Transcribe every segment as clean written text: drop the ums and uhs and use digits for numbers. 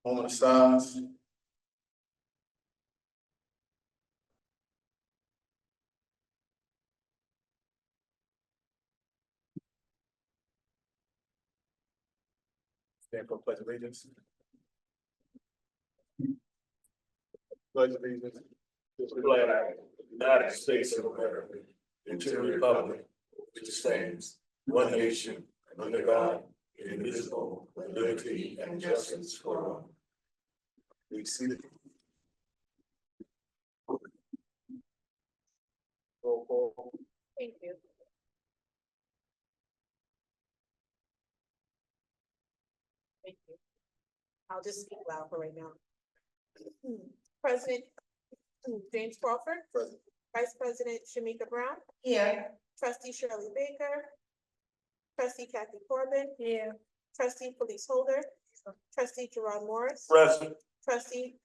Moment of silence. Stand for pledge of allegiance. Pledge of allegiance to the flag of the United States of America and to the republic which stands one nation under God, indivisible, with liberty and justice for all. We see the roll call. Thank you. Thank you. I'll just speak loud for right now. President James Crawford. Present. Vice President Shamika Brown. Here. Trustee Shirley Baker. Trustee Kathy Corbin. Here. Trustee Felice Holder. Trustee Gerard Morris. Present. Trustee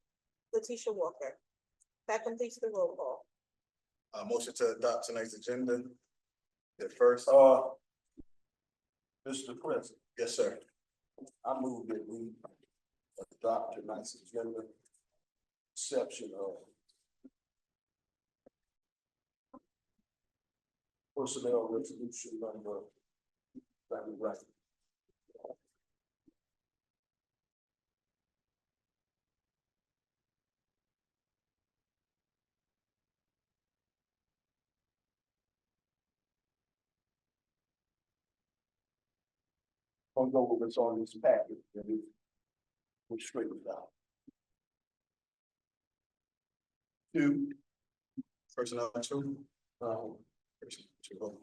Letitia Walker. That completes the roll call. Motion to adopt tonight's agenda. The first. Mr. President, Yes, sir. I move that we adopt tonight's agenda, exception of personnel resolution number, that we right. I'll go over what's on this packet, and we'll straighten it out. Two. Personnel two. Um, Personnel two.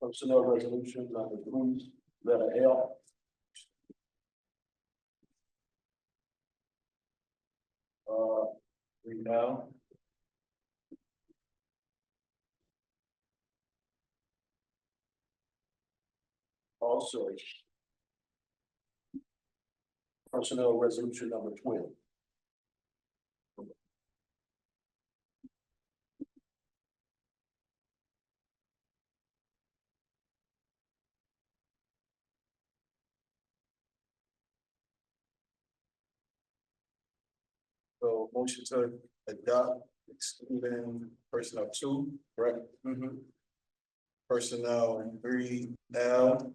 Personnel resolution number 3, letter L. Read now. Also, personnel resolution number 12. So motion to adopt excluding personnel two, correct? Personnel 3L.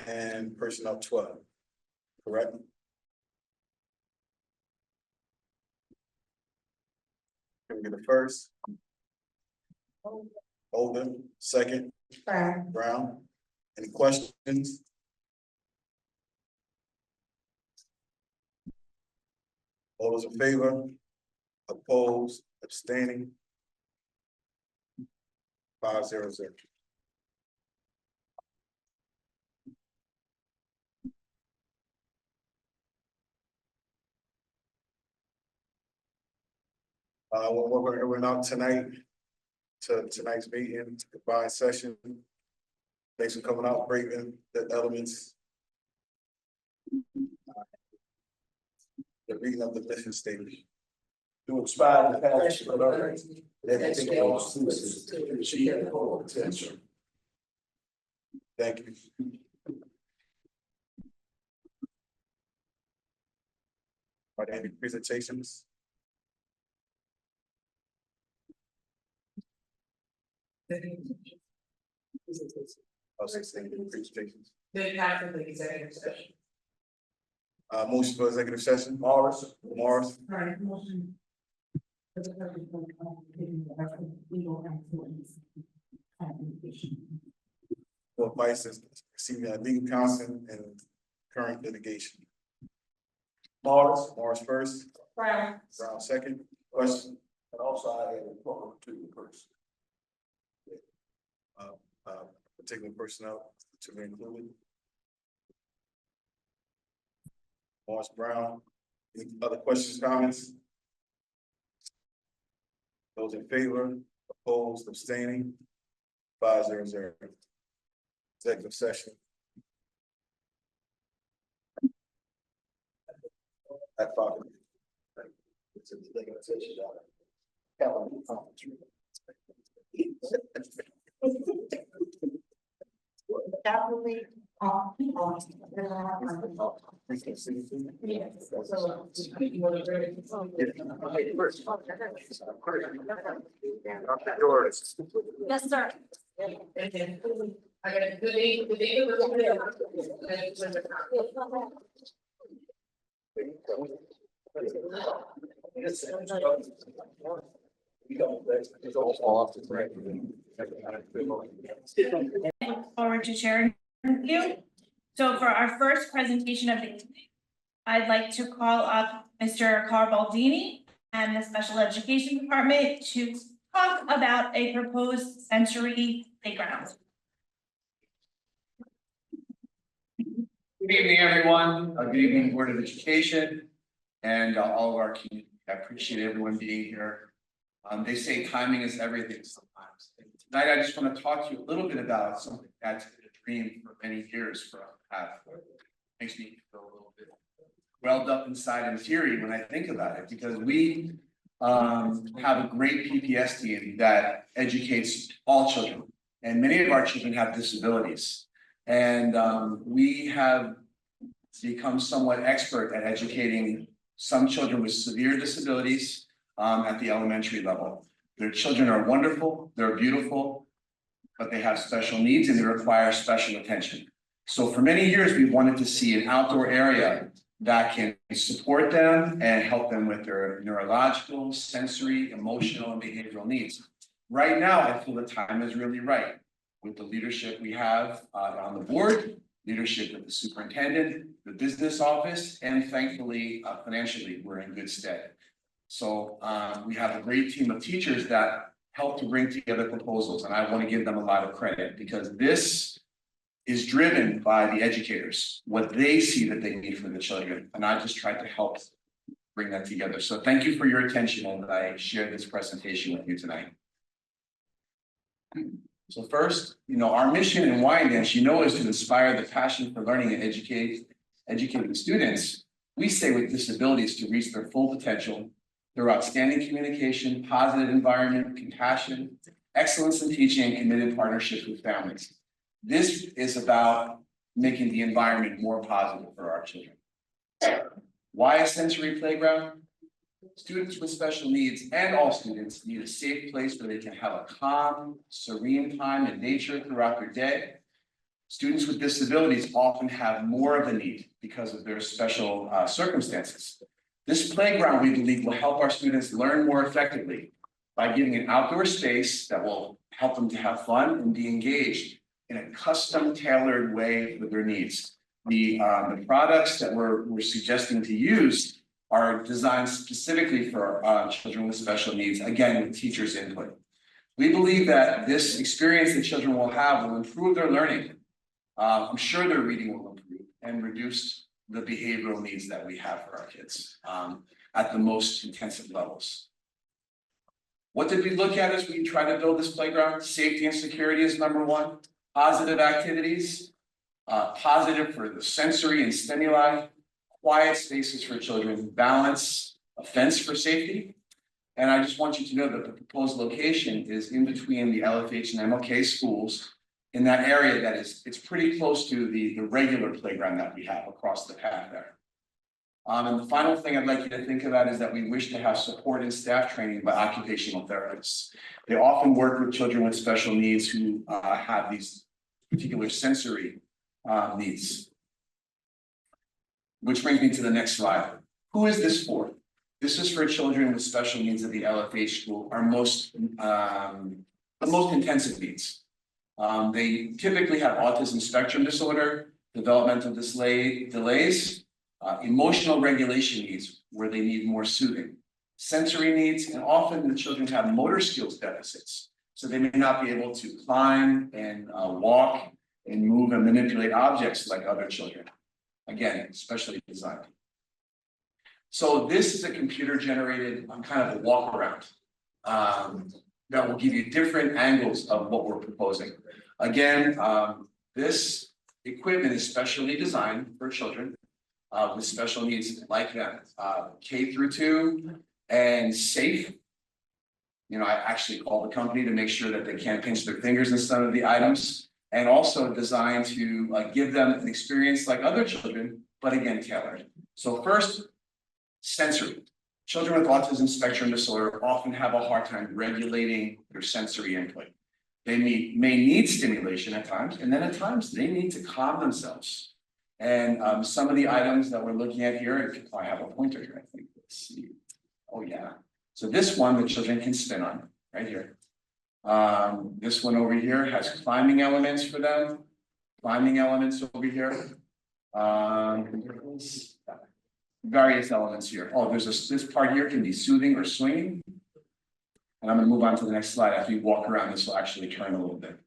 And personnel 12, correct? Can we get a first? Holden, second. Brown. Any questions? All those in favor? Opposed, abstaining? 5-0-0. We're not tonight to tonight's meeting, combined session. Thanks for coming out, braving the elements. The reading of the mission statement. To inspire the passion of others, dedicating all citizens to achieve their full potential. Thank you. Are there any presentations? Oh, 16 presentations. Then after the executive session. Motion for executive session, Morris. Right, motion. For advice is receiving legal counsel and current litigation. Morris first, Brown. Brown second, question, And also I add a proper to the person. particular personnel to be included. Morris Brown, any other questions, comments? Those in favor, opposed, abstaining, 5-0-0. Executive session. At 5. Definitely. Yes, sir. I got a good day, good day. Look forward to sharing with you. So for our first presentation of the evening, I'd like to call up Mr. Carbaldini and the Special Education Department to talk about a proposed sensory playground. Good evening, everyone. Good evening, Board of Education, and all of our community. I appreciate everyone being here. They say timing is everything sometimes. And tonight, I just want to talk to you a little bit about something that's been a dream for many years for us to have. Makes me feel a little bit welled up inside and teary when I think about it, because we have a great PPS team that educates all children, and many of our children have disabilities. And we have become somewhat expert at educating some children with severe disabilities at the elementary level. Their children are wonderful, they're beautiful, but they have special needs and they require special attention. So for many years, we've wanted to see an outdoor area that can support them and help them with their neurological, sensory, emotional, and behavioral needs. Right now, I feel the time is really right. With the leadership we have on the board, leadership with the superintendent, the business office, and thankfully, financially, we're in good stead. So we have a great team of teachers that help to bring together proposals, and I want to give them a lot of credit because this is driven by the educators, what they see that they need for the children, and I just tried to help bring that together. So thank you for your attention, and I shared this presentation with you tonight. So first, our mission in Wyandanch, is to inspire the passion for learning and educating students. We say with disabilities to reach their full potential through outstanding communication, positive environment, compassion, excellence in teaching, and committed partnerships with families. This is about making the environment more positive for our children. Why a sensory playground? Students with special needs and all students need a safe place where they can have a calm, serene time in nature throughout their day. Students with disabilities often have more of a need because of their special circumstances. This playground, we believe, will help our students learn more effectively by giving an outdoor space that will help them to have fun and be engaged in a custom tailored way for their needs. The products that we're suggesting to use are designed specifically for children with special needs, again, with teachers' input. We believe that this experience that children will have will improve their learning. I'm sure their reading will improve and reduce the behavioral needs that we have for our kids at the most intensive levels. What did we look at as we try to build this playground? Safety and security is number one. Positive activities, positive for the sensory and stimuli, quiet spaces for children, balance, a fence for safety. And I just want you to know that the proposed location is in between the LFH and MLK schools in that area it's pretty close to the regular playground that we have across the path there. And the final thing I'd like you to think about is that we wish to have support and staff training by occupational therapists. They often work with children with special needs who have these particular sensory needs. Which brings me to the next slide. Who is this for? This is for children with special needs at the LFH school, the most intensive needs. They typically have autism spectrum disorder, developmental delays, emotional regulation needs where they need more soothing, sensory needs, and often the children have motor skills deficits. So they may not be able to climb and walk and move and manipulate objects like other children. Again, especially designed. So this is a computer generated kind of a walk around that will give you different angles of what we're proposing. Again, this equipment is specially designed for children with special needs like them, K through 2 and safe. You know, I actually called the company to make sure that they can't pinch their fingers in some of the items. And also designed to give them an experience like other children, but again, tailored. So first, sensory. Children with autism spectrum disorder often have a hard time regulating their sensory input. They may need stimulation at times, and then at times they need to calm themselves. And some of the items that we're looking at here, if I have a pointer here, I think, let's see. Oh, yeah. So this one, the children can spin on, right here. This one over here has climbing elements for them, climbing elements over here. Various elements here. Oh, this part here can be soothing or swinging. And I'm gonna move on to the next slide. As we walk around, this will actually turn a little bit.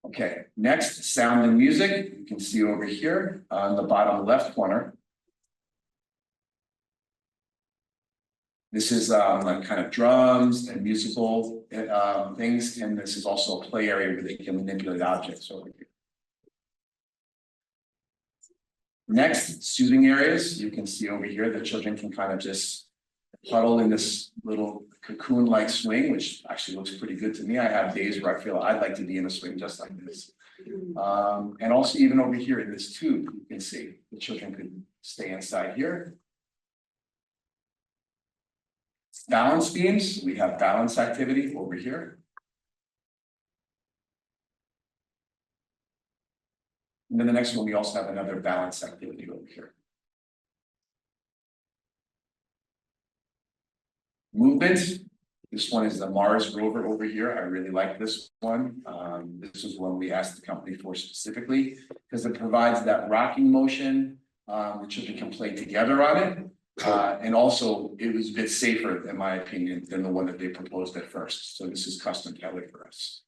Okay, next, sound and music. You can see over here on the bottom left corner. This is like kind of drums and musical things, and this is also a play area where they can manipulate objects over here. Next, soothing areas. You can see over here the children can kind of just huddle in this little cocoon-like swing, which actually looks pretty good to me. I have days where I feel I'd like to be in a swing just like this. And also even over here in this tube, you can see the children could stay inside here. Balance beams, we have balance activity over here. And then the next one, we also have another balance activity over here. Movement, this one is the Mars rover over here. I really like this one. This is one we asked the company for specifically because it provides that rocking motion. The children can play together on it. And also it was a bit safer, in my opinion, than the one that they proposed at first. So this is custom tailored for us.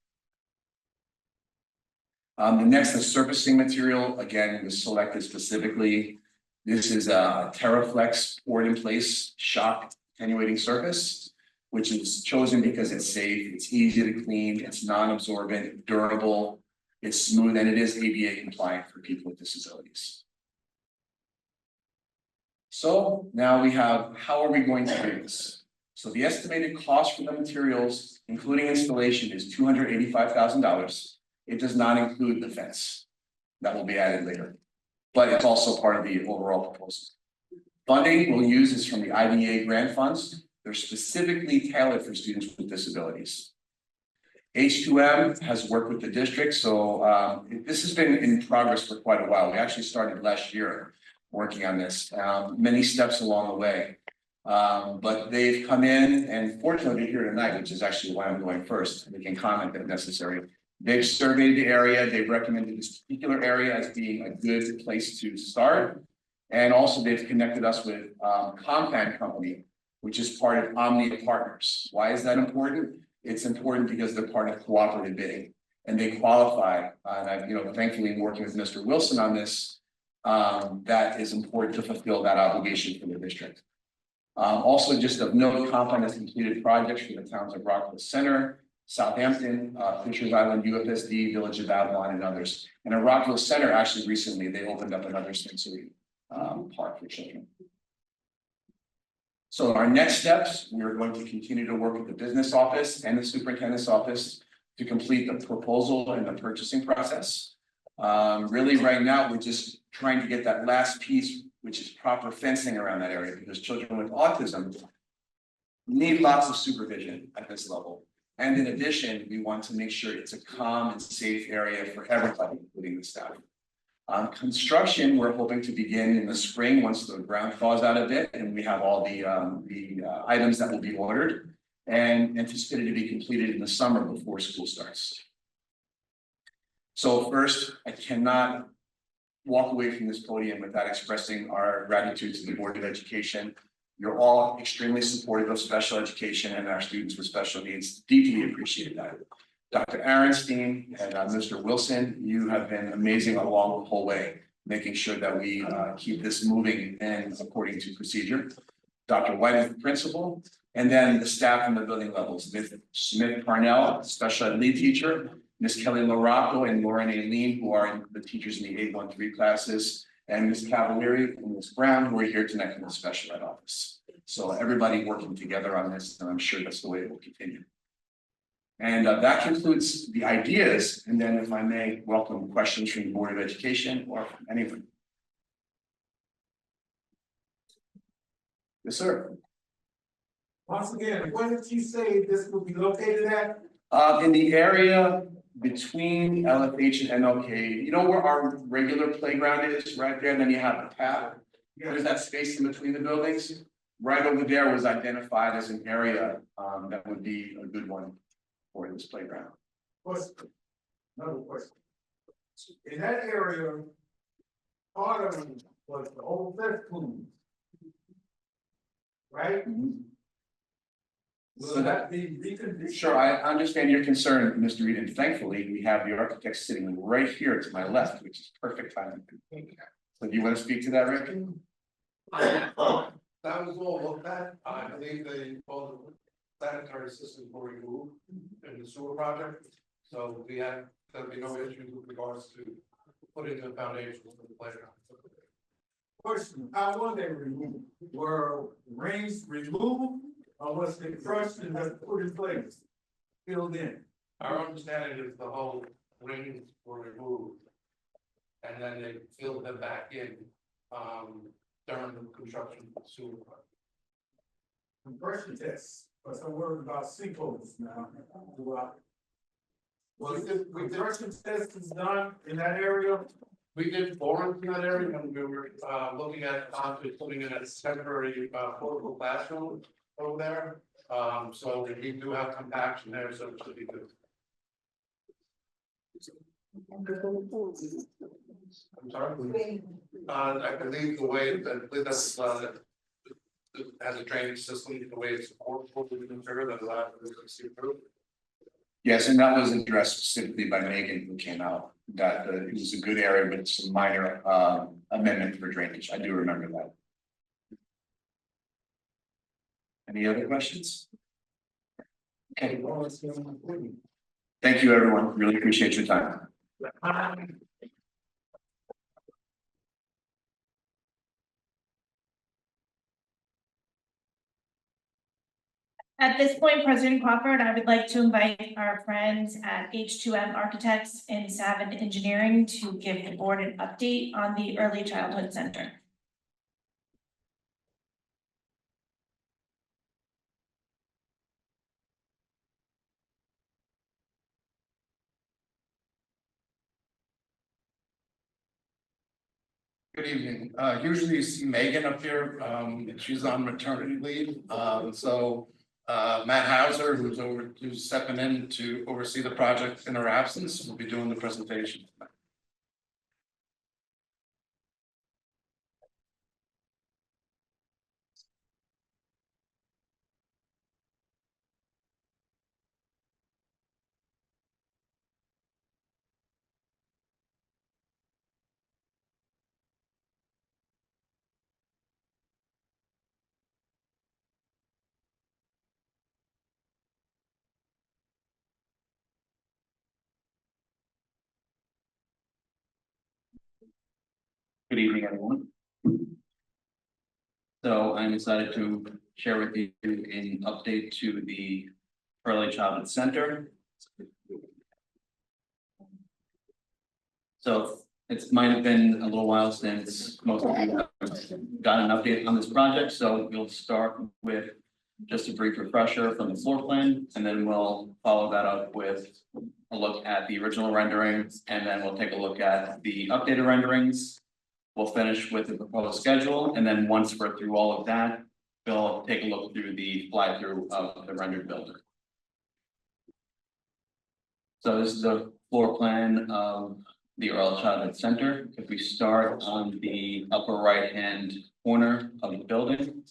The next is surfacing material. Again, it was selected specifically. This is a TerraFlex poured in place shock attenuating surface, which is chosen because it's safe, it's easy to clean, it's non-absorbent, durable, it's smooth, and it is ADA compliant for people with disabilities. So now we have, how are we going to do this? So the estimated cost for the materials, including installation, is $285,000. It does not include the fence. That will be added later, but it's also part of the overall proposal. Funding we'll use is from the IDA grant funds. They're specifically tailored for students with disabilities. H2M has worked with the district, so this has been in progress for quite a while. We actually started last year working on this, many steps along the way. But they've come in, and fortunately here tonight, which is actually why I'm going first, we can comment if necessary. They've surveyed the area, they've recommended this particular area as being a good place to start. And also they've connected us with Compound Company, which is part of Omnia Partners. Why is that important? It's important because they're part of cooperative bidding and they qualify. And I've, thankfully working with Mr. Wilson on this, that is important to fulfill that obligation for the district. Also just of note, Compound has completed projects for the towns of Rockville Center, Southampton, Fisher's Island, UFSD, Village of Babylon, and others. And at Rockville Center, actually recently, they opened up another sensory park for children. So our next steps, we are going to continue to work with the business office and the superintendent's office to complete the proposal and the purchasing process. Really right now, we're just trying to get that last piece, which is proper fencing around that area, because children with autism need lots of supervision at this level. And in addition, we want to make sure it's a calm and safe area for everybody, including the staff. Construction, we're hoping to begin in the spring once the ground thaws out a bit and we have all the items that will be ordered, and anticipated to be completed in the summer before school starts. So first, I cannot walk away from this podium without expressing our gratitude to the Board of Education. You're all extremely supportive of special education and our students with special needs. Deeply appreciate that. Dr. Aronstein and Mr. Wilson, you have been amazing along the whole way, making sure that we keep this moving and according to procedure. Dr. White is the principal, and then the staff in the building levels, Ms. Smith Parnell, special ed lead teacher, Ms. Kelly Loracco and Lauren Aileen, who are the teachers in the 813 classes, and Ms. Cavalieri and Ms. Brown, who are here tonight from the special ed office. So everybody working together on this, and I'm sure that's the way it will continue. And that concludes the ideas, and then if I may, welcome questions from the Board of Education or from anyone. Yes, sir. Once again, where did you say this will be located at? In the area between LFH and MLK, you know where our regular playground is, right there, and then you have the path. There's that space in between the buildings. Right over there was identified as an area that would be a good one for this playground. Question. Another question. In that area, part of it was the old festival. Right? Will that be reconditioned? Sure, I understand your concern, Mr. Reed, and thankfully, we have the architect sitting right here to my left, which is perfect timing. So do you want to speak to that, Rick? That was all looked at. I believe all the sanitary systems were removed in the sewer project. So there'll be no issues with regards to putting the foundation for the playground. Question, how were they removed? Were rings removed or was they crushed and just put in place? Filled in? Our understanding is the whole rings were removed. And then they filled them back in, during the construction of the sewer project. Compression tests, but I'm worried about sinkholes now. Was this compression test is done in that area? We did borings in that area and we were looking at putting in a temporary portable classroom over there. So we do have compaction there, so it should be good. I'm sorry. I believe the way that has a drainage system, the way it's supported that allows it to see through. Yes, and that was addressed specifically by Megan, who came out, that it was a good area, but some minor amendment for drainage. I do remember that. Any other questions? Okay. Thank you, everyone. Really appreciate your time. At this point, President Crawford, I would like to invite our friends at H2M Architects and Savin Engineering to give the board an update on the Early Childhood Center. Good evening. Usually you see Megan up here. She's on maternity leave. So Matt Hauser, who's stepping in to oversee the project in her absence, will be doing the presentation. Good evening, everyone. So I'm excited to share with you an update to the Early Childhood Center. So it might have been a little while since most of you have got an update on this project, so we'll start with just a brief refresher from the floor plan, and then we'll follow that up with a look at the original renderings, and then we'll take a look at the updated renderings. We'll finish with the proposed schedule, and then once we're through all of that, we'll take a look through the fly-through of the rendered building. So this is the floor plan of the Early Childhood Center. If we start on the upper right-hand corner of the building,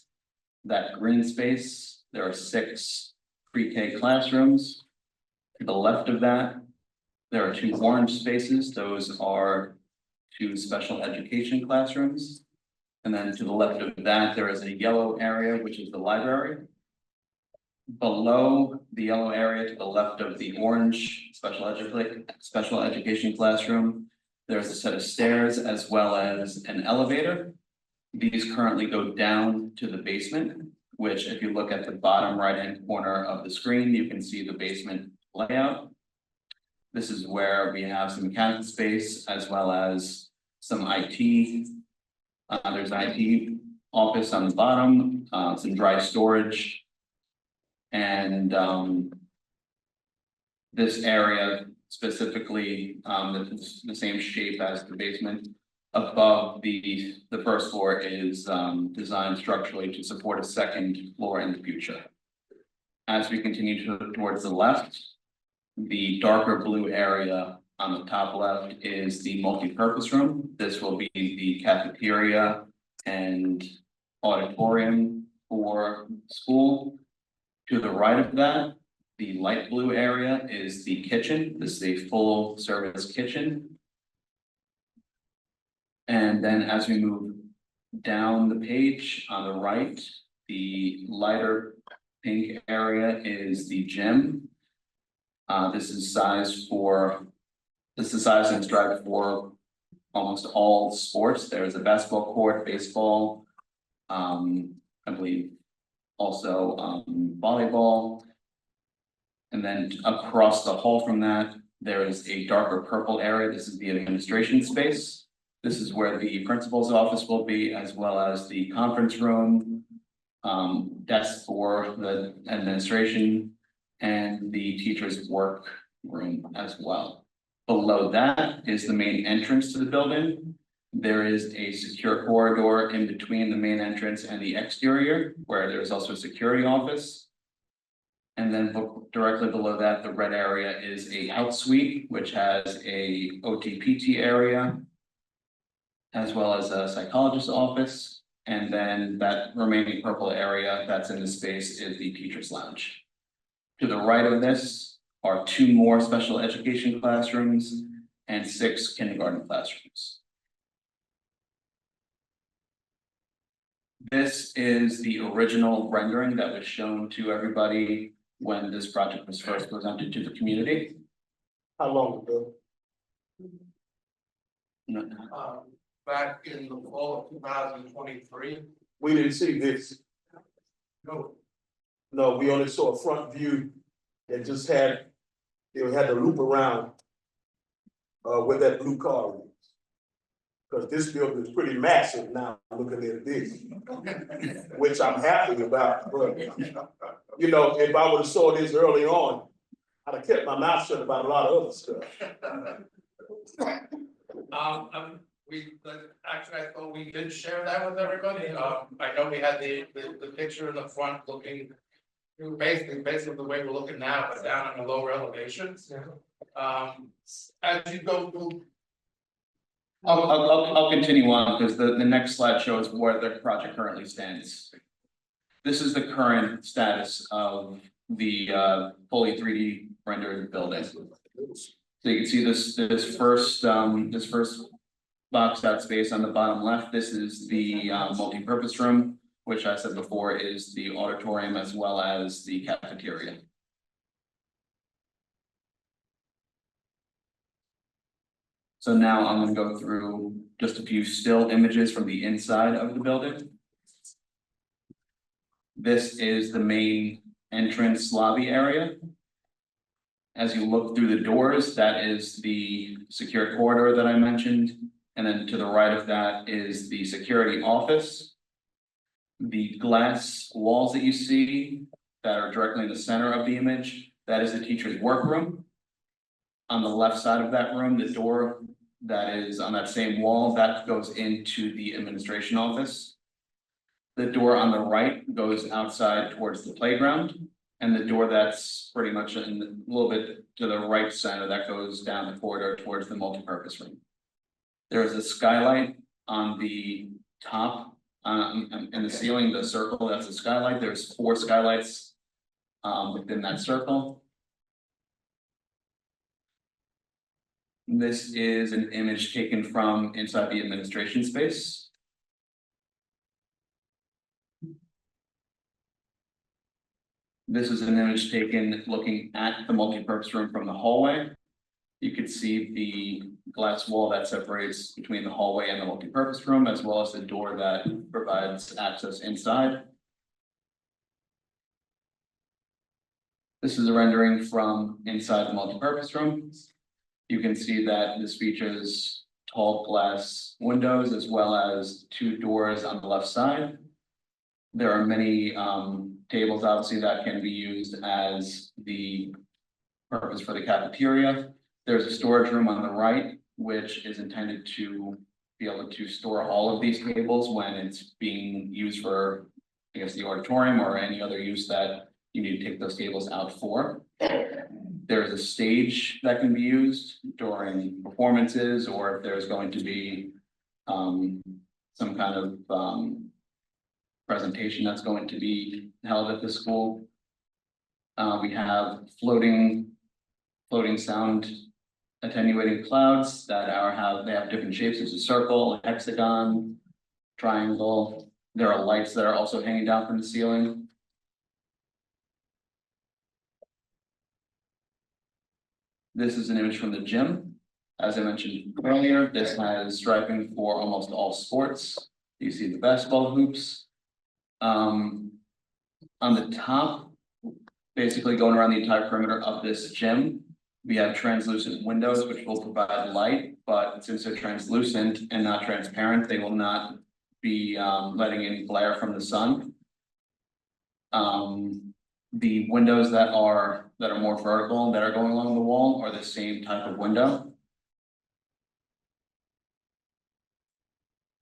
that green space, there are 6 pre-K classrooms. To the left of that, there are 2 orange spaces. Those are 2 special education classrooms. And then to the left of that, there is a yellow area, which is the library. Below the yellow area, to the left of the orange special education classroom, there's a set of stairs as well as an elevator. These currently go down to the basement. which if you look at the bottom right-hand corner of the screen, you can see the basement layout. This is where we have some mechanical space as well as some IT. There's an IT office on the bottom, some dry storage. And this area specifically, the same shape as the basement. Above the first floor is designed structurally to support a second floor in the future. As we continue towards the left, the darker blue area on the top left is the multi-purpose room. This will be the cafeteria and auditorium for school. To the right of that, the light blue area is the kitchen. This is a full service kitchen. And then as we move down the page on the right, the lighter pink area is the gym. This is sized and striped for almost all sports. There's a basketball court, baseball, I believe also volleyball. And then across the hall from that, there is a darker purple area. This is the administration space. This is where the principal's office will be, as well as the conference room, desk for the administration, and the teacher's work room as well. Below that is the main entrance to the building. There is a secure corridor in between the main entrance and the exterior, where there's also a security office. And then directly below that, the red area is a health suite, which has a OT/PT area, as well as a psychologist's office. And then that remaining purple area that's in the space is the teacher's lounge. To the right of this are 2 more special education classrooms and 6 kindergarten classrooms. This is the original rendering that was shown to everybody when this project was first presented to the community. How long ago? Back in the fall of 2023. We didn't see this. No. No, we only saw a front view that just had, it had to loop around where that blue car is. Because this building is pretty massive now, looking at this, which I'm happy about, but you know, if I would have saw this early on, I'd have kept my mouth shut about a lot of other stuff. Actually, I thought we did share that with everybody. I know we had the picture in the front looking. Basically the way we're looking now, but down in the lower elevations. As you go through. I'll continue on because the next slide shows where the project currently stands. This is the current status of the fully 3D rendered building. So you can see this first boxed out space on the bottom left. This is the multi-purpose room, which I said before is the auditorium as well as the cafeteria. So now I'm going to go through just a few still images from the inside of the building. This is the main entrance lobby area. As you look through the doors, that is the secure corridor that I mentioned. And then to the right of that is the security office. The glass walls that you see that are directly in the center of the image, that is the teacher's workroom. On the left side of that room, the door that is on that same wall, that goes into the administration office. The door on the right goes outside towards the playground. And the door that's pretty much a little bit to the right center, that goes down the corridor towards the multipurpose room. There is a skylight on the top, in the ceiling, the circle, that's a skylight. There's 4 skylights within that circle. This is an image taken from inside the administration space. This is an image taken looking at the multipurpose room from the hallway. You can see the glass wall that separates between the hallway and the multipurpose room, as well as the door that provides access inside. This is a rendering from inside the multipurpose room. You can see that this features tall glass windows as well as two doors on the left side. There are many tables obviously that can be used as the purpose for the cafeteria. There's a storage room on the right, which is intended to be able to store all of these tables when it's being used for, I guess, the auditorium or any other use that you need to take those tables out for. There's a stage that can be used during performances, or if there's going to be some kind of presentation that's going to be held at the school. We have floating sound attenuating clouds that they have different shapes. There's a circle, a hexagon, triangle. There are lights that are also hanging down from the ceiling. This is an image from the gym. As I mentioned earlier, this has striping for almost all sports. You see the basketball hoops. On the top, basically going around the entire perimeter of this gym, we have translucent windows which will provide light, but since they're translucent and not transparent, they will not be letting any glare from the sun. The windows that are more vertical that are going along the wall are the same type of window.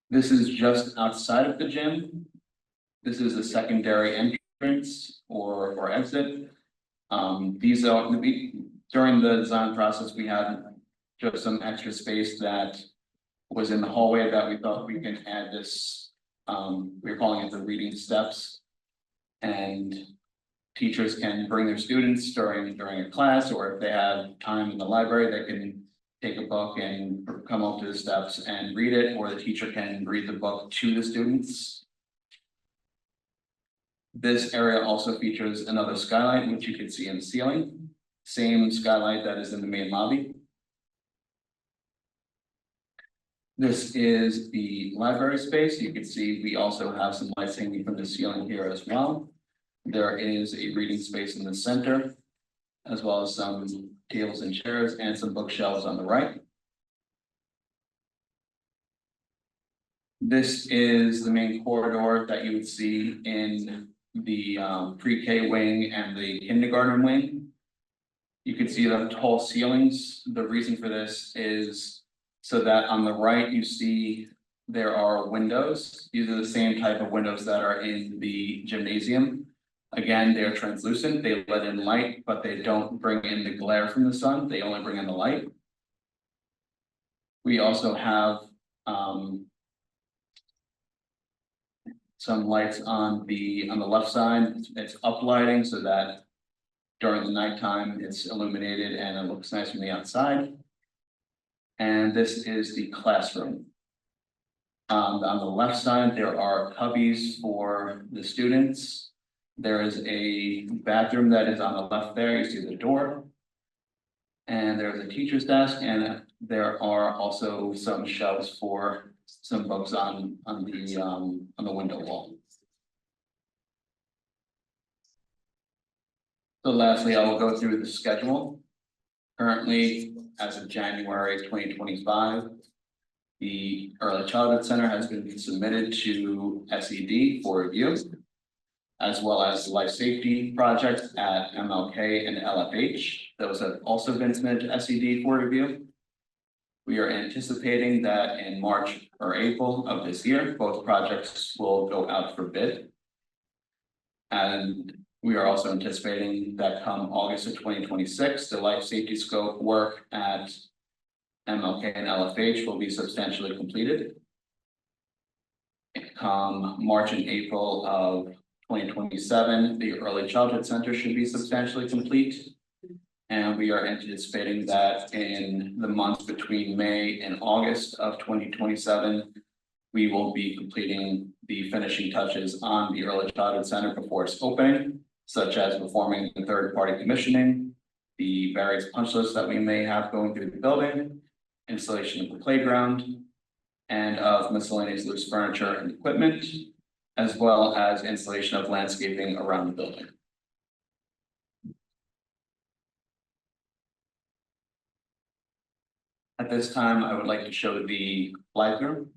This is just outside of the gym. This is a secondary entrance or exit. These are during the design process, we had just some extra space that was in the hallway that we thought we can add this. We're calling it the reading steps. And teachers can bring their students during a class, or if they have time in the library, they can take a book and come up to the steps and read it, or the teacher can read the book to the students. This area also features another skylight, which you can see in the ceiling. Same skylight that is in the main lobby. This is the library space. You can see we also have some lights hanging from the ceiling here as well. There is a reading space in the center, as well as some tables and chairs and some bookshelves on the right. This is the main corridor that you would see in the pre-K wing and the kindergarten wing. You can see the tall ceilings. The reason for this is so that on the right you see there are windows. These are the same type of windows that are in the gymnasium. Again, they're translucent, they let in light, but they don't bring in the glare from the sun, they only bring in the light. We also have some lights on the left side. It's up lighting so that during the nighttime it's illuminated and it looks nice from the outside. And this is the classroom. On the left side, there are cubbies for the students. There is a bathroom that is on the left there. You see the door. And there's a teacher's desk, and there are also some shelves for some books on the window wall. So lastly, I will go through the schedule. Currently, as of January 2025, the Early Childhood Center has been submitted to SED for review, as well as the life safety project at MLK and LFH. Those have also been submitted to SED for review. We are anticipating that in March or April of this year, both projects will go out for bid. And we are also anticipating that come August of 2026, the life safety scope work at MLK and LFH will be substantially completed. Come March and April of 2027, the Early Childhood Center should be substantially complete. And we are anticipating that in the months between May and August of 2027, we will be completing the finishing touches on the Early Childhood Center before its opening, such as performing the third-party commissioning, the various punch lists that we may have going through the building, installation of the playground, and of miscellaneous loose furniture and equipment, as well as installation of landscaping around the building. At this time, I would like to show the live room.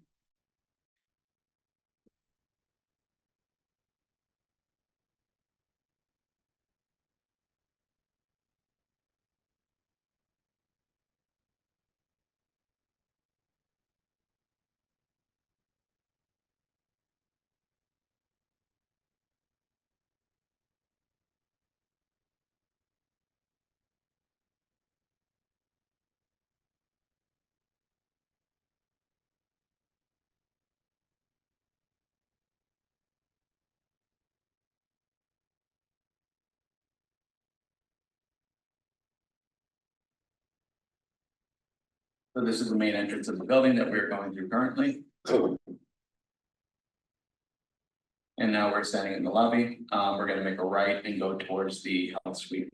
So this is the main entrance of the building that we're going through currently. And now we're standing in the lobby. We're gonna make a right and go towards the health suite.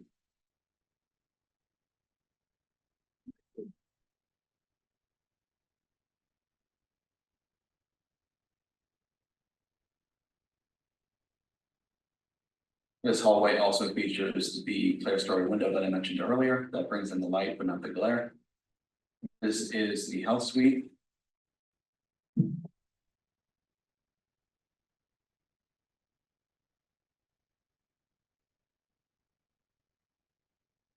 This hallway also features the clerestory window that I mentioned earlier that brings in the light but not the glare. This is the health suite.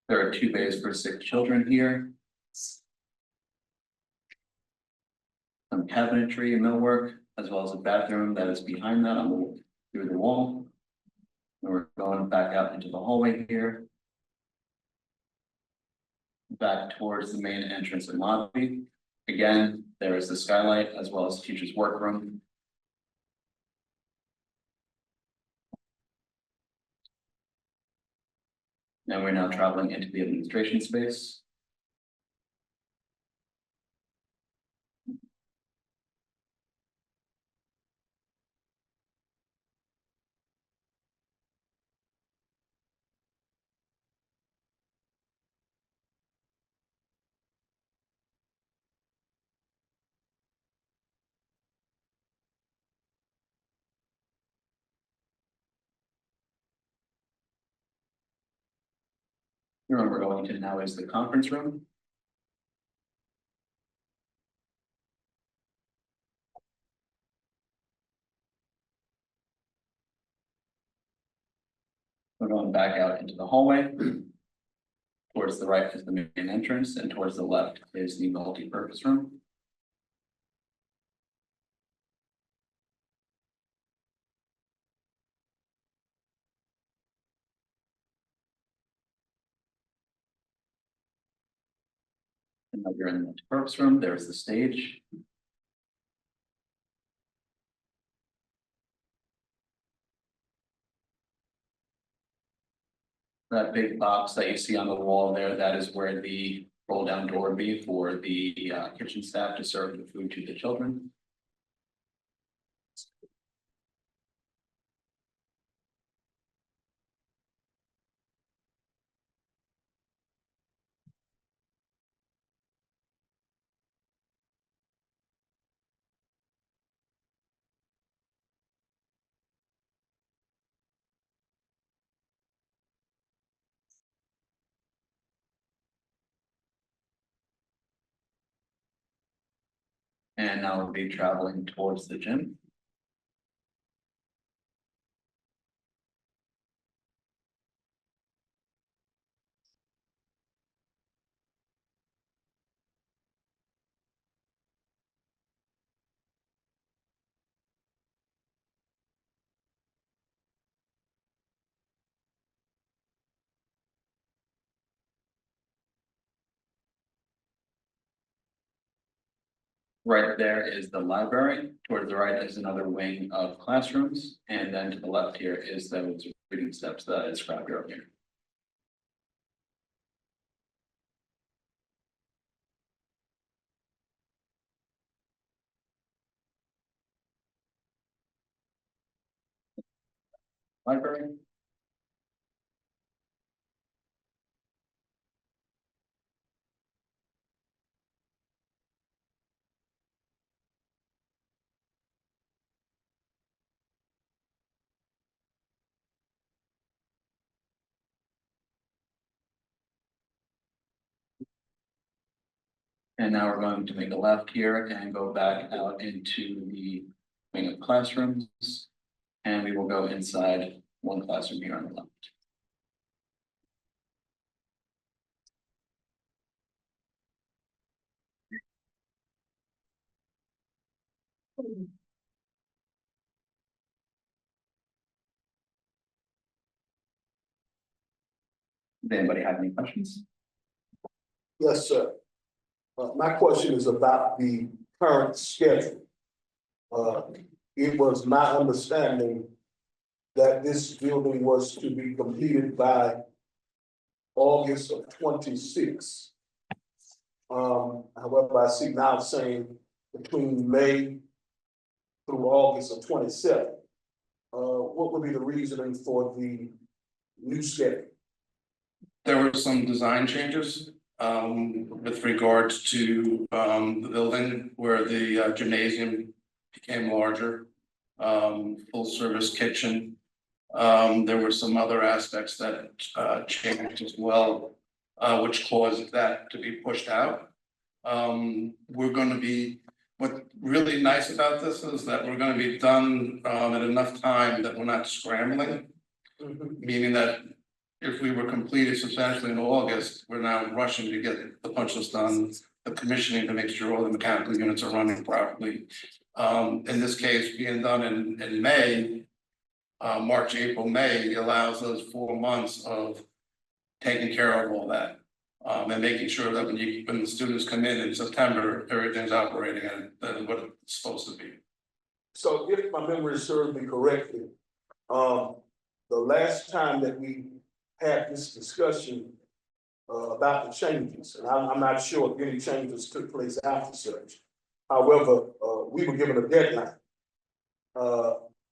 There are 2 bays for 6 children here. Some cabinetry and millwork, as well as a bathroom that is behind that on the through the wall. And we're going back out into the hallway here. Back towards the main entrance and lobby. Again, there is the skylight as well as teacher's workroom. And we're now traveling into the administration space. The room we're going to now is the conference room. We're going back out into the hallway. Towards the right is the main entrance, and towards the left is the multi-purpose room. And now you're in the multi-purpose room. There's the stage. That big box that you see on the wall there, that is where the roll down door would be for the kitchen staff to serve the food to the children. And now we'll be traveling towards the gym. Right there is the library. Towards the right is another wing of classrooms. And then to the left here is those reading steps that I described earlier. Library. And now we're going to make a left here and go back out into the wing of classrooms. And we will go inside one classroom here on the left. Does anybody have any questions? Yes, sir. My question is about the current schedule. It was my understanding that this building was to be completed by August of 26. However, I see now saying between May through August of 27. What would be the reasoning for the new schedule? There were some design changes with regards to the building where the gymnasium became larger. Full service kitchen. There were some other aspects that changed as well, which caused that to be pushed out. We're going to be, what's really nice about this is that we're going to be done at enough time that we're not scrambling. Meaning that if we were completed substantially in August, we're now rushing to get the punch list done, the commissioning to make sure all the mechanical units are running properly. In this case, being done in May, March, April, May allows us 4 months of taking care of all that. And making sure that when the students come in September, everything's operating at what it's supposed to be. So if my memory serves me correctly, the last time that we had this discussion about the changes, and I'm not sure if any changes took place after such. However, we were given a deadline.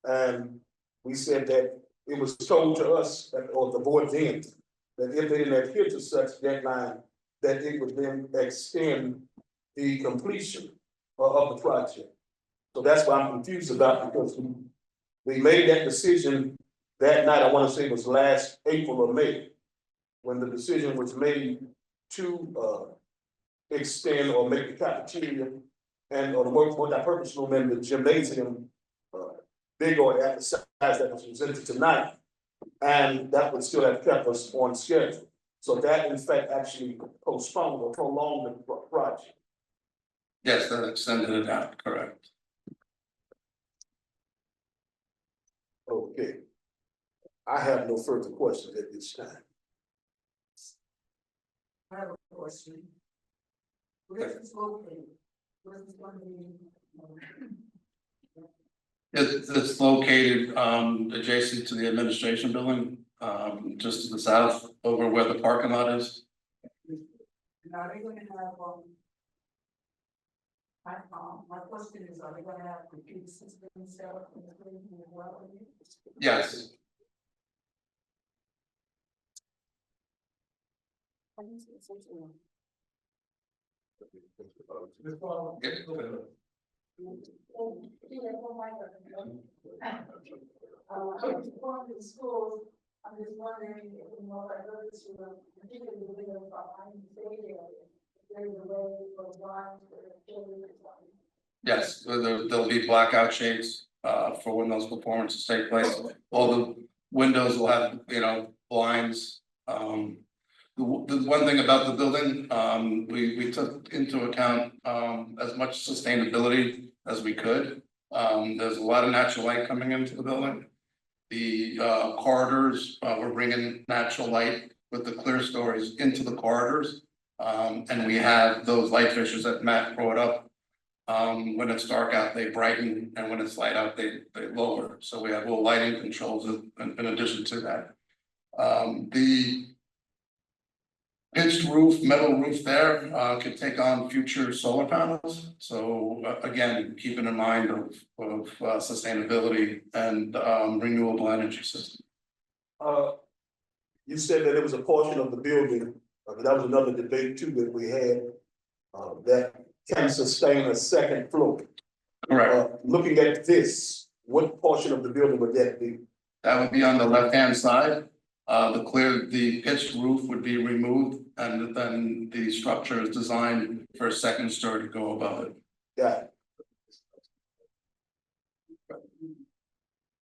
And we said that it was told to us, or the board then, that if they didn't adhere to such deadline, that it would then extend the completion of the project. So that's why I'm confused about, because we made that decision that night. I want to say it was last April or May, when the decision was made to extend or make the cafeteria and or the multi-purpose room in the gymnasium bigger at the size that was presented tonight, and that would still have kept us on schedule. So that in fact actually postponed or prolonged the project. Yes, that extended it out, correct. Okay. I have no further questions at this time. I have a question. Where is this located? Where is this going to be? It's located adjacent to the administration building, just to the south over where the parking lot is. Now, are they going to have, my question is, are they going to have computer systems set up in the building as well? Yes, Going to the schools, I'm just wondering if you know, I go to particularly the video behind the stage area, there's a way for blind for the children or something. yes, there'll be blackout shades for when those performances take place. All the windows will have, blinds. The one thing about the building, we took into account as much sustainability as we could. There's a lot of natural light coming into the building. The corridors, we're bringing natural light with the clear stories into the corridors. And we have those light fixtures that Matt brought up. When it's dark out, they brighten, and when it's light out, they lower. So we have little lighting controls in addition to that. The pitched roof, metal roof there, could take on future solar panels. So again, keeping in mind of sustainability and renewable energy system. You said that it was a portion of the building, that was another debate too that we had, that can sustain a second floor. Correct. Looking at this, what portion of the building would that be? That would be on the left-hand side. The pitched roof would be removed and then the structure is designed for a second story to go above it. Got it.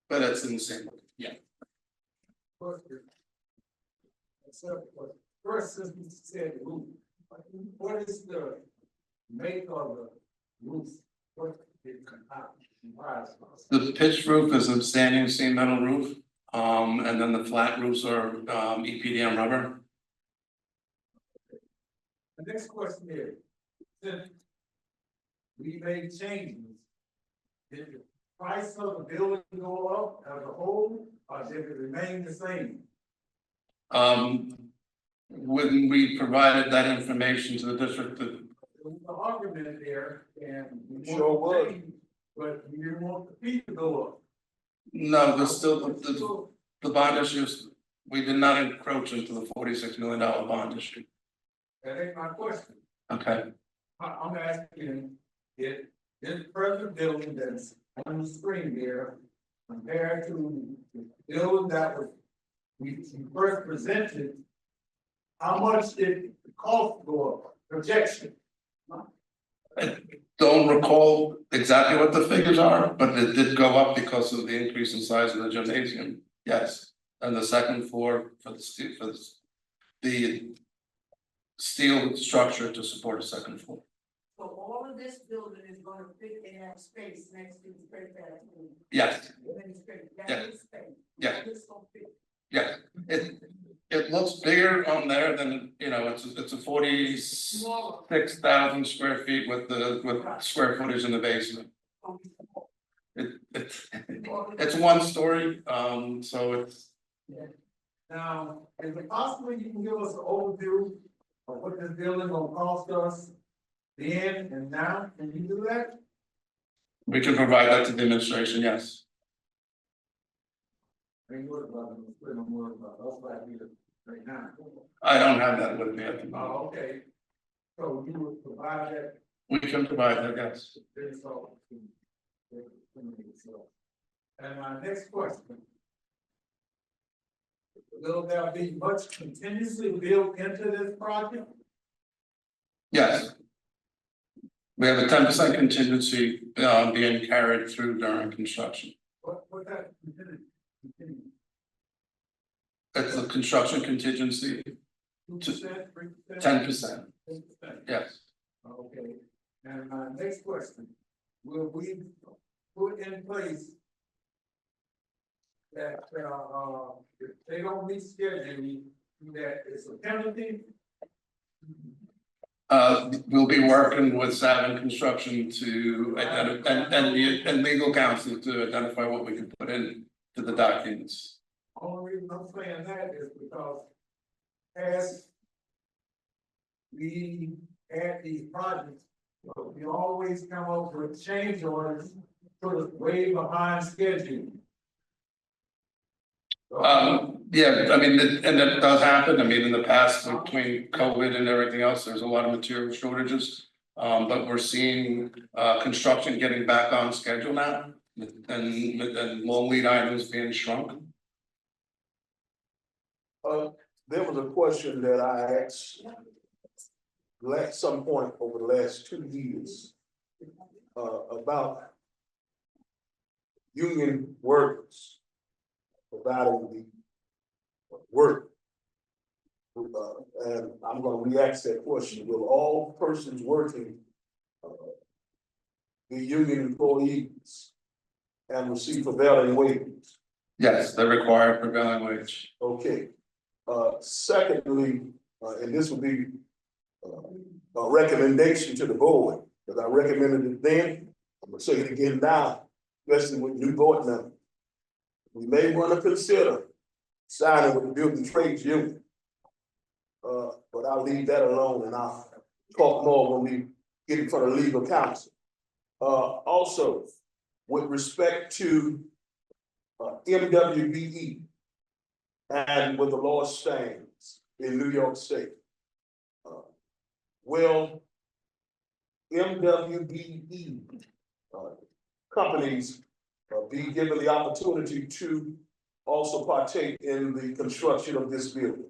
But it's in the same. First, since you said roof, what is the make of the roof? What it comprised of? The pitched roof is a standing seam metal roof, and then the flat roofs are EPDM rubber. The next question is, since we made changes, did the price of the building go up as a whole, or did it remain the same? When we provided that information to the district, There was an argument there, and we Sure wanted was. to change, but we didn't want the fee to go up. no, there's still the bond issues. We did not encroach into the $46 million bond issue. That ain't my question. Okay, I'm asking if this present building that's on the screen there, compared to the building that was we first presented, how much did the cost go up, projection? I don't recall exactly what the figures are, but it did go up because of the increase in size of the gymnasium. Yes, and the second floor for the steel structure to support a second floor. So all of this building is gonna fit in that space next to the spray pad. Yes, That Yeah. is space. Yeah. All this gonna fit. yes, it looks bigger on there than, you know, it's a 46,000 square feet with square footage in the basement. It's one story, so it's. Now, is it possible you can give us an overview of what this building gonna cost us then and now? Can you do that? We can provide that to the administration, yes. Ain't worried about it, we're not worried about us right here, right now. I don't have that with me at the moment. Oh, okay. So you would provide that, We can provide that, yes. this all. And my next question. Will there be much contingency built into this project? Yes. We have a 10% contingency being carried through during construction. What that contingency? It's a construction contingency, 2%, 3%? 10%, 10%. yes. Okay, and my next question, will we put in place that, if they don't meet schedule, that it's a penalty? We'll be working with Savin Construction to identify and legal counsel to identify what we can put in to the documents. Only reason I'm saying that is because as we add these projects, we always come up with change orders, put us way behind schedule. Yeah, I mean, and that does happen. I mean, in the past, between COVID and everything else, there's a lot of material shortages. But we're seeing construction getting back on schedule now and long lead items being shrunk. There was a question that I asked at some point over the last 2 years about union workers providing the work. And I'm gonna re-ask that question. Will all persons working be union employees and receive prevailing wages? Yes, they require prevailing wage. Okay. Secondly, and this would be a recommendation to the board, because I recommended it then, I'm gonna say it again now, especially with new board members. We may want to consider signing with the building trades union. But I'll leave that alone and I'll talk more when we get in front of legal counsel. Also, with respect to MWBE and with the law stands in New York State, will MWBE companies be given the opportunity to also partake in the construction of this building?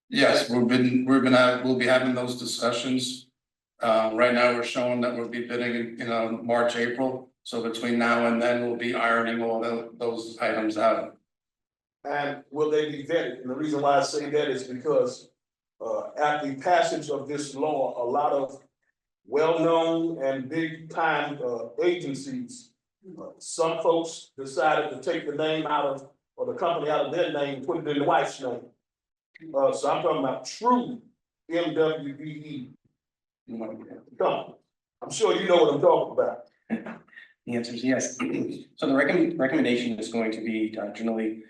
Yes, we'll be having those discussions. Right now, we're showing that we'll be bidding in March, April. So between now and then, we'll be ironing all those items out. And will they be vetted? And the reason why I say that is because at the passage of this law, a lot of well-known and big-time agencies, some folks decided to take the name out of, or the company out of their name, put it in the wife's name. So I'm talking about true MWBE company. I'm sure you know what I'm talking about. The answer is yes. So the recommendation is going to be generally,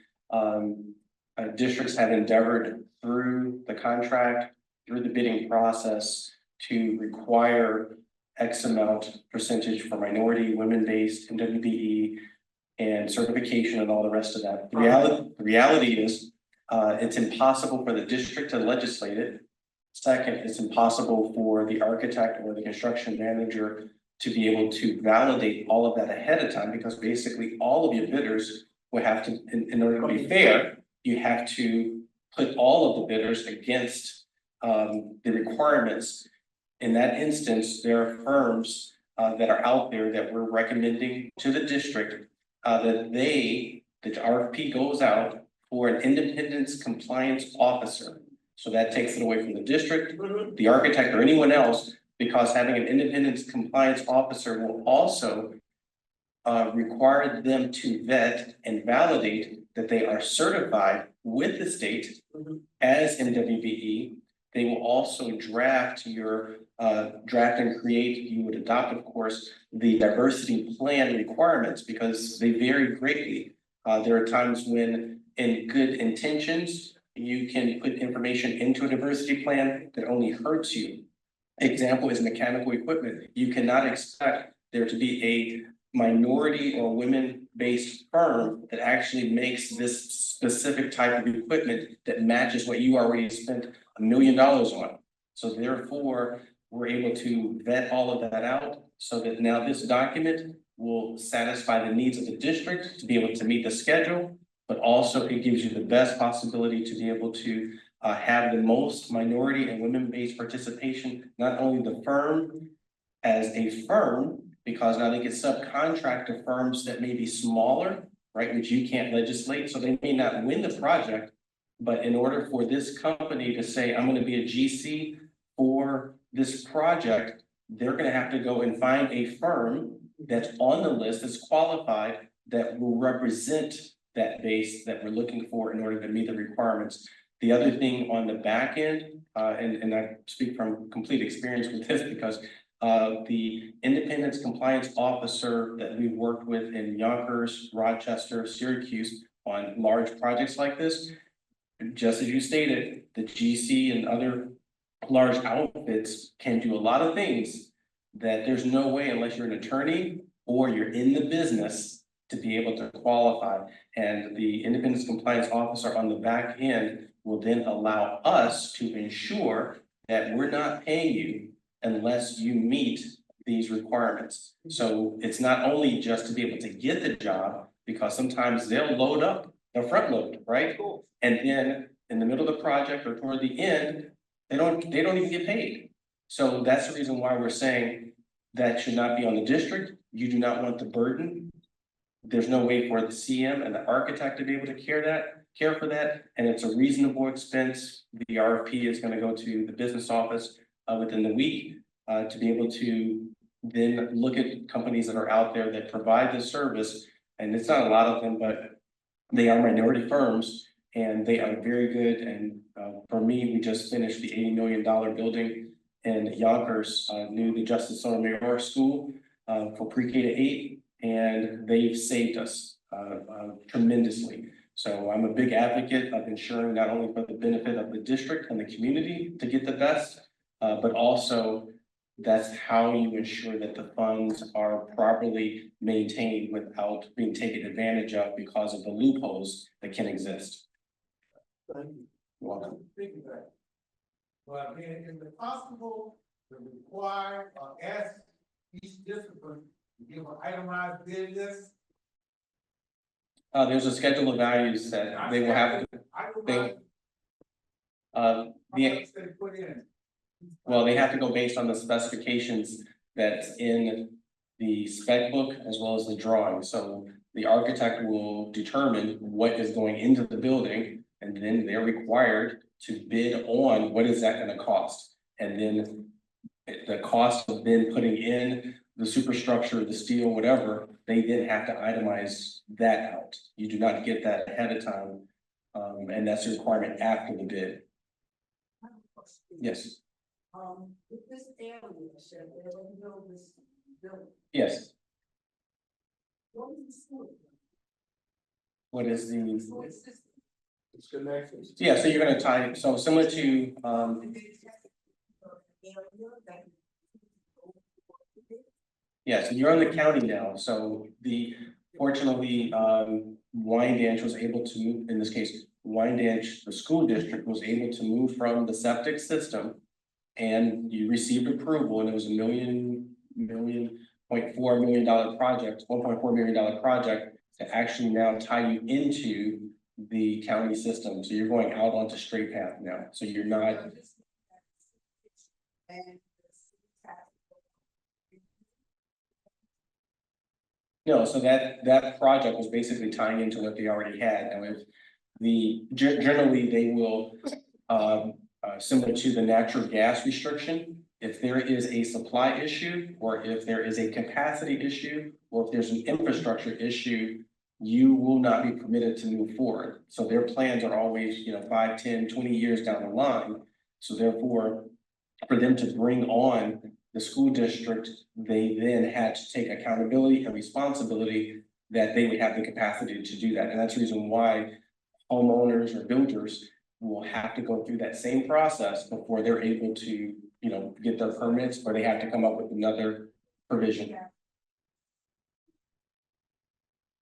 districts have endeavored through the contract, through the bidding process to require X amount percentage for minority, women-based, MWBE, and certification and all the rest of that. The reality is, it's impossible for the district to legislate it. Second, it's impossible for the architect or the construction manager to be able to validate all of that ahead of time, because basically all of your bidders will have to, in order to be fair, you have to put all of the bidders against the requirements. In that instance, there are firms that are out there that we're recommending to the district that the RFP goes out for an independence compliance officer. So that takes it away from the district, the architect, or anyone else, because having an independence compliance officer will also require them to vet and validate that they are certified with the state as MWBE. They will also draft your draft and create, you would adopt, of course, the diversity plan requirements, because they vary greatly. There are times when, in good intentions, you can put information into a diversity plan that only hurts you. Example is mechanical equipment. You cannot expect there to be a minority or women-based firm that actually makes this specific type of equipment that matches what you already spent $1 million on. So therefore, we're able to vet all of that out so that now this document will satisfy the needs of the district to be able to meet the schedule, but also it gives you the best possibility to be able to have the most minority and women-based participation, not only the firm as a firm, because now they can subcontract to firms that may be smaller, right, which you can't legislate, so they may not win the project, but in order for this company to say, I'm gonna be a GC for this project, they're gonna have to go and find a firm that's on the list, that's qualified, that will represent that base that we're looking for in order to meet the requirements. The other thing on the back end, and I speak from complete experience with this, because the independence compliance officer that we worked with in Yonkers, Rochester, Syracuse on large projects like this, just as you stated, the GC and other large outfits can do a lot of things that there's no way, unless you're an attorney or you're in the business, to be able to qualify. And the independence compliance officer on the back end will then allow us to ensure that we're not paying you unless you meet these requirements. So it's not only just to be able to get the job, because sometimes they'll load up, they'll front load, right? And then in the middle of the project or toward the end, they don't even get paid. So that's the reason why we're saying that should not be on the district. You do not want the burden. There's no way for the CM and the architect to be able to care for that, and it's a reasonable expense. The RFP is going to go to the business office within the week to be able to then look at companies that are out there that provide this service, and it's not a lot of them, but they are minority firms and they are very good. And for me, we just finished the $80 million building in Yonkers, new the Justice Sotomayor School for pre-K to 8, and they've saved us tremendously. So I'm a big advocate of ensuring not only for the benefit of the district and the community to get the best, but also that's how you ensure that the funds are properly maintained without being taken advantage of because of the loopholes that can exist. Thank you. You're welcome. Think of that. But then is it possible to require or ask each discipline to give an itemized bid list? There's a schedule of values that they will have to, they. The, Put in. well, they have to go based on the specifications that's in the spec book as well as the drawing. So the architect will determine what is going into the building, and then they're required to bid on what is that gonna cost. And then the cost of then putting in the superstructure, the steel, whatever, they then have to itemize that out. You do not get that ahead of time. And that's a requirement after the bid. I have a question. Yes, With this area, should they build this building? yes. What is the school? What is the, So it's just. It's connections. yeah, so you're gonna tie, so similar to, yeah, so you're on the county now, so fortunately, Wyandanch was able to move, in this case, Wyandanch, the school district was able to move from the septic system. And you received approval, and it was a $1.4 million project, $1.4 million project to actually now tie you into the county system. So you're going out onto straight path now, so you're not. No, so that project was basically tying into what they already had. And with generally, they will, similar to the natural gas restriction, if there is a supply issue, or if there is a capacity issue, or if there's an infrastructure issue, you will not be permitted to move forward. So their plans are always, 5, 10, 20 years down the line. So therefore, for them to bring on the school district, they then had to take accountability and responsibility that they would have the capacity to do that. And that's the reason why homeowners or builders will have to go through that same process before they're able to, get their permits, or they have to come up with another provision.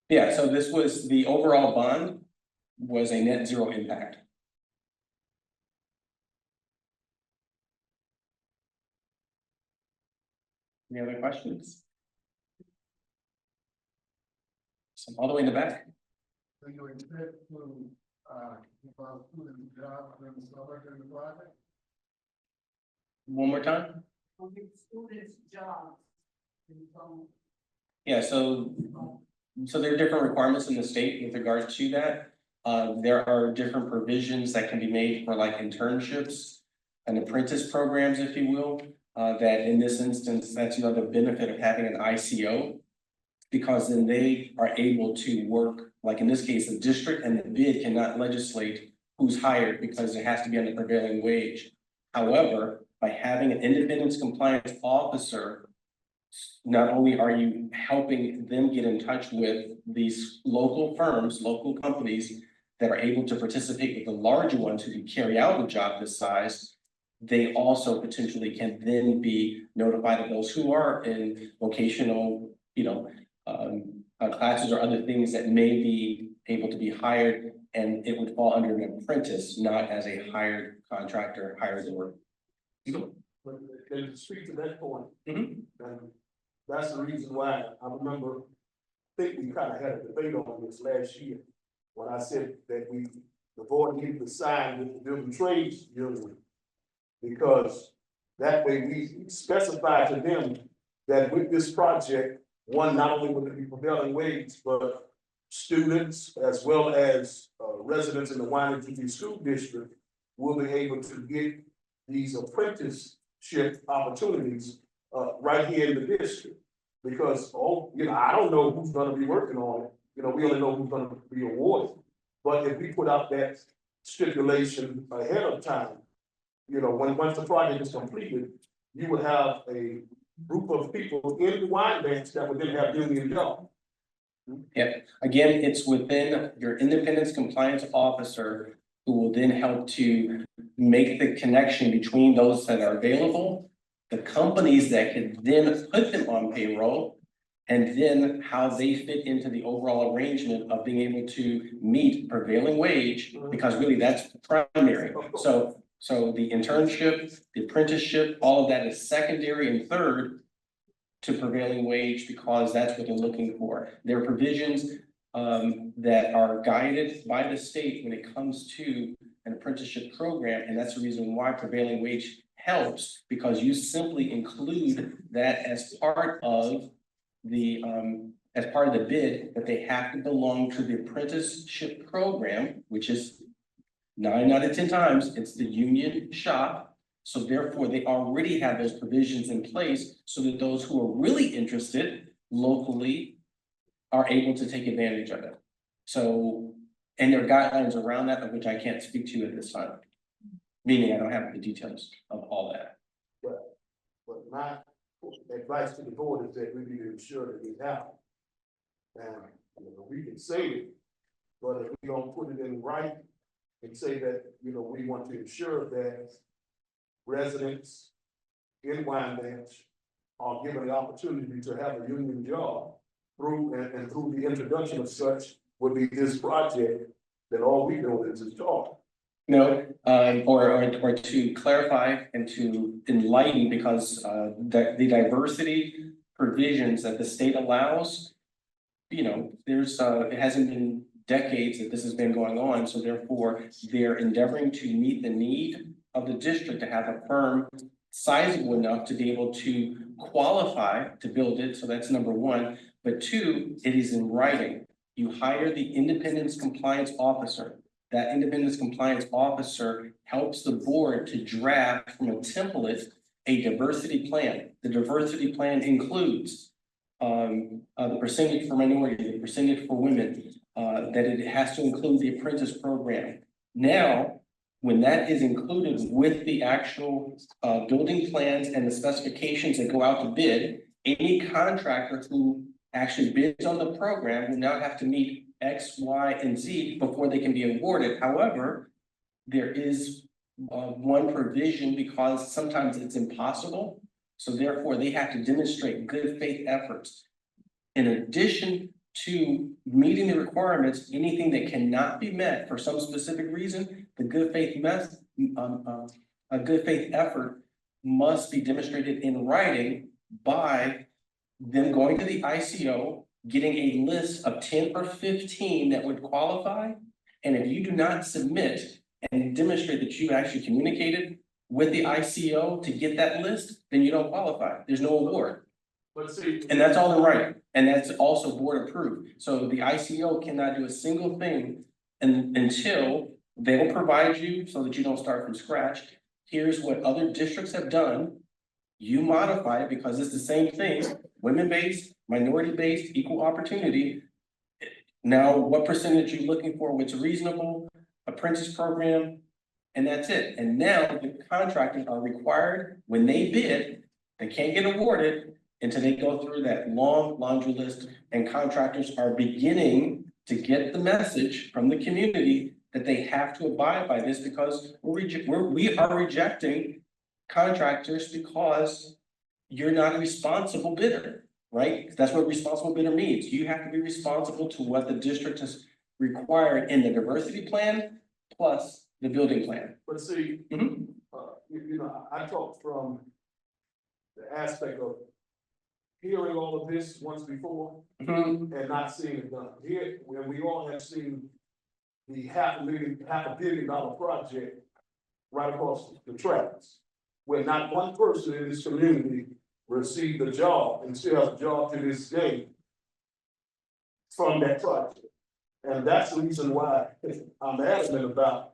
Yeah, so this was, the overall bond was a net zero impact. Any other questions? So all the way in the back. So you expect to, about student jobs and stuff in the project? One more time. Will give students jobs. And so. Yeah, so there are different requirements in the state with regards to that. There are different provisions that can be made for like internships and apprentice programs, if you will. That in this instance, that's another benefit of having an ICO. Because then they are able to work, like in this case, the district and the bid cannot legislate who's hired because it has to be on the prevailing wage. However, by having an independence compliance officer, not only are you helping them get in touch with these local firms, local companies that are able to participate with the larger ones who can carry out a job this size, they also potentially can then be notified of those who are in vocational, classes or other things that may be able to be hired, and it would fall under an apprentice, not as a hired contractor, hired work. But to speak to that point, Mhm. and that's the reason why I remember, I think we kind of had a debate on this last year. When I said that the board needed to sign with the building trades union. Because that way we specify to them that with this project, one, not only will it be prevailing wage, but students as well as residents in the Wyandanch School District will be able to get these apprenticeship opportunities right here in the district. Because, I don't know who's gonna be working on it, we only know who's gonna be awarded. But if we put out that stipulation ahead of time, once the project is completed, you would have a group of people in the Wyandanch that would then have union job. Yeah, again, it's within your independence compliance officer who will then help to make the connection between those that are available, the companies that can then put them on payroll, and then how they fit into the overall arrangement of being able to meet prevailing wage, because really that's primary. So the internship, the apprenticeship, all of that is secondary and third to prevailing wage, because that's what they're looking for. There are provisions that are guided by the state when it comes to an apprenticeship program, and that's the reason why prevailing wage helps, because you simply include that as part of the bid, that they have to belong to the apprenticeship program, which is 9 out of 10 times, it's the union shop. So therefore, they already have those provisions in place so that those who are really interested locally are able to take advantage of it. So, and there are guidelines around that, of which I can't speak to at this time. Meaning I don't have the details of all that. But my advice to the board is that we need to ensure that we have. And, we can say it, but if we don't put it in writing and say that, we want to ensure that residents in Wyandanch are given the opportunity to have a union job through, and through the introduction of such would be this project, that all we do is talk. No, or to clarify and to enlighten, because the diversity provisions that the state allows, there's it hasn't been decades that this has been going on, so therefore they're endeavoring to meet the need of the district to have a firm sizable enough to be able to qualify to build it. So that's number one. But two, it is in writing. You hire the independence compliance officer. That independence compliance officer helps the board to draft from a template a diversity plan. The diversity plan includes the percentage for minority, the percentage for women, that it has to include the apprentice program. Now, when that is included with the actual building plans and the specifications that go out to bid, any contractor who actually bids on the program will now have to meet X, Y, and Z before they can be awarded. However, there is one provision, because sometimes it's impossible. So therefore, they have to demonstrate good faith efforts. In addition to meeting the requirements, anything that cannot be met for some specific reason, the good faith a good faith effort must be demonstrated in writing by them going to the ICO, getting a list of 10 or 15 that would qualify. And if you do not submit and demonstrate that you actually communicated with the ICO to get that list, then you don't qualify. There's no award. But see, And that's all in writing. And that's also board approved. So the ICO cannot do a single thing until they'll provide you, so that you don't start from scratch. Here's what other districts have done. You modify it because it's the same thing, women-based, minority-based, equal opportunity. Now, what percentage are you looking for, what's reasonable, apprentice program, and that's it. And now the contractors are required, when they bid, they can't get awarded until they go through that long laundry list, and contractors are beginning to get the message from the community that they have to abide by this, because we are rejecting contractors because you're not a responsible bidder, right? That's what responsible bidder means. You have to be responsible to what the district has required in the diversity plan plus the building plan. but see, I talk from the aspect of hearing all of this once before and not seeing it done. Here, when we all have seen the $500 million project right across the tracks, where not one person in this community received a job and still has a job to this day from that project. And that's the reason why I'm adamant about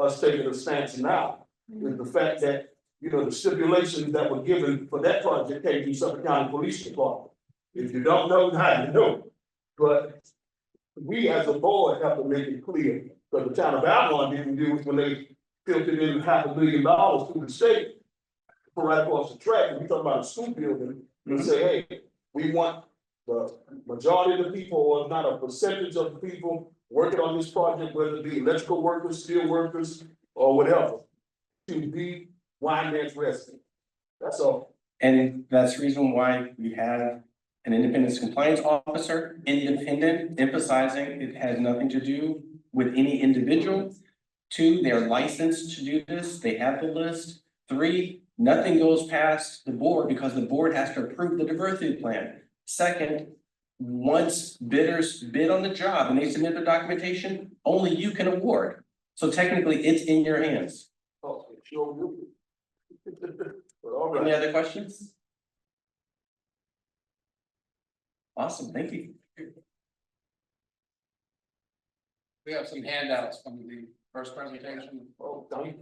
us taking a stance now, is the fact that, the stipulations that were given for that project came from Suffolk County Police Department. If you don't know, now you know. But we as a board have to make it clear, because the town of Avalon didn't do it when they filtered in $500 million through the state for right across the track. And we talk about a school building and say, hey, we want the majority of the people, or not a percentage of the people working on this project, whether it be electrical workers, steel workers, or whatever, to be Wyandanch resident. That's all. And that's the reason why we have an independence compliance officer, independent, emphasizing it has nothing to do with any individual. 2, they're licensed to do this. They have the list. 3, nothing goes past the board because the board has to approve the diversity plan. Second, once bidders bid on the job and they submit their documentation, only you can award. So technically, it's in your hands. Oh, sure will. But all Any right. other questions? Awesome, thank you. We have some handouts from the first presentation. Oh, done.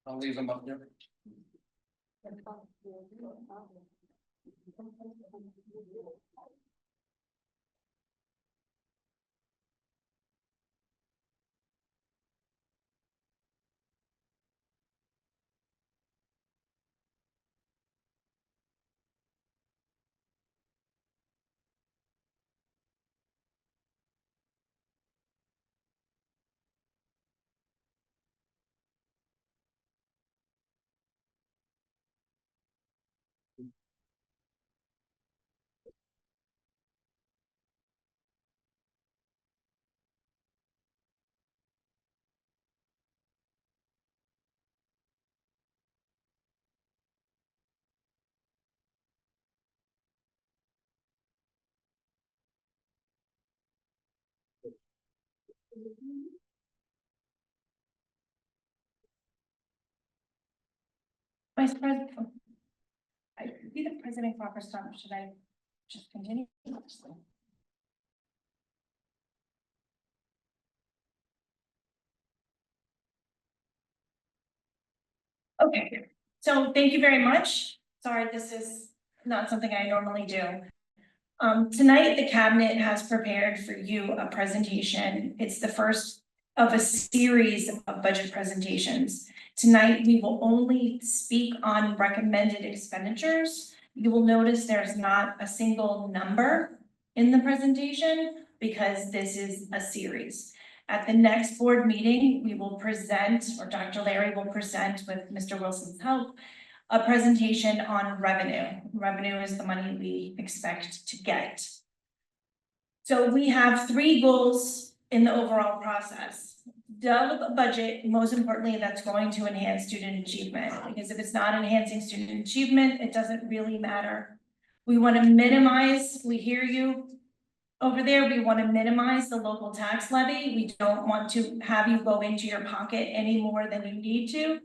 I'll leave them up there. Vice President. I could be the president for Upper Stone, should I just continue? Okay, so thank you very much. Sorry, this is not something I normally do. Tonight, the cabinet has prepared for you a presentation. It's the first of a series of budget presentations. Tonight, we will only speak on recommended expenditures. You will notice there's not a single number in the presentation because this is a series. At the next board meeting, we will present, or Dr. Larry will present with Mr. Wilson's help, a presentation on revenue. Revenue is the money we expect to get. So we have 3 goals in the overall process. Develop a budget, most importantly, that's going to enhance student achievement, because if it's not enhancing student achievement, it doesn't really matter. We want to minimize, we hear you over there, we want to minimize the local tax levy. We don't want to have you go into your pocket any more than you need to.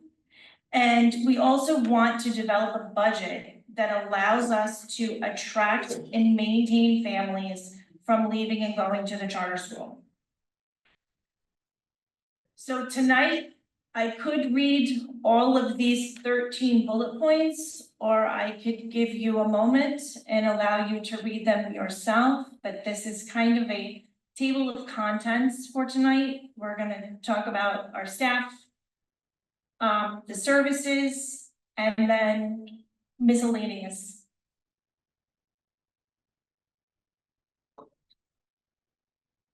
And we also want to develop a budget that allows us to attract and maintain families from leaving and going to the charter school. So tonight, I could read all of these 13 bullet points, or I could give you a moment and allow you to read them yourself, but this is kind of a table of contents for tonight. We're going to talk about our staff, the services, and then miscellaneous.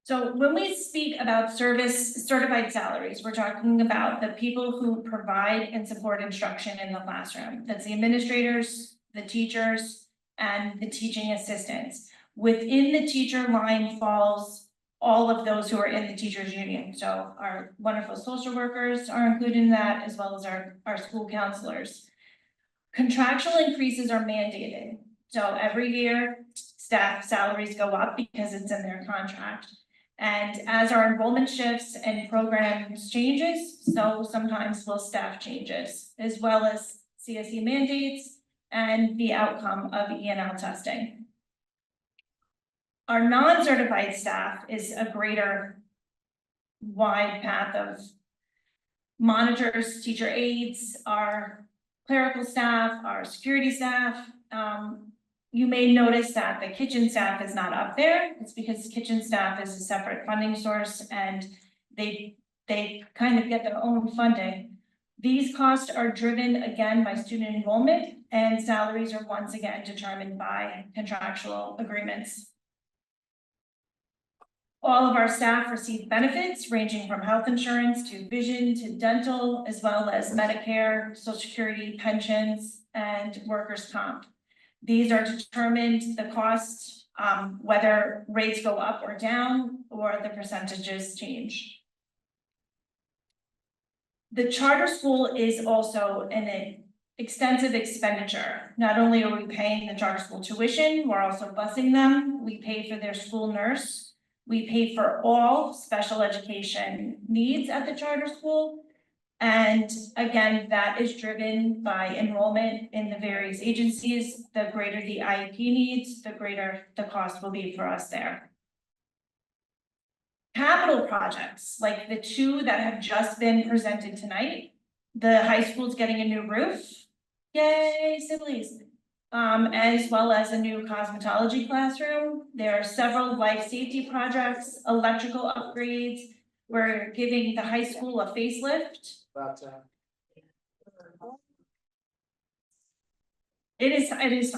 So when we speak about service certified salaries, we're talking about the people who provide and support instruction in the classroom. That's the administrators, the teachers, and the teaching assistants. Within the teacher line falls all of those who are in the teachers union. So our wonderful social workers are included in that, as well as our school counselors. Contractual increases are mandated. So every year, staff salaries go up because it's in their contract. And as our enrollment shifts and programs changes, so sometimes will staff changes, as well as CSE mandates and the outcome of ENL testing. Our non-certified staff is a greater wide path of monitors, teacher aides, our clerical staff, our security staff. You may notice that the kitchen staff is not up there. It's because kitchen staff is a separate funding source and they kind of get their own funding. These costs are driven again by student enrollment, and salaries are once again determined by contractual agreements. All of our staff receive benefits ranging from health insurance to vision to dental, as well as Medicare, Social Security, pensions, and workers' comp. These are determined, the cost, whether rates go up or down, or the percentages change. The charter school is also an extensive expenditure. Not only are we paying the charter school tuition, we're also busing them. We pay for their school nurse. We pay for all special education needs at the charter school. And again, that is driven by enrollment in the various agencies. The greater the IEP needs, the greater the cost will be for us there. Capital projects, like the two that have just been presented tonight. The high school's getting a new roof. Yay, Sibley's. As well as a new cosmetology classroom. There are several life safety projects, electrical upgrades. We're giving the high school a facelift. It is.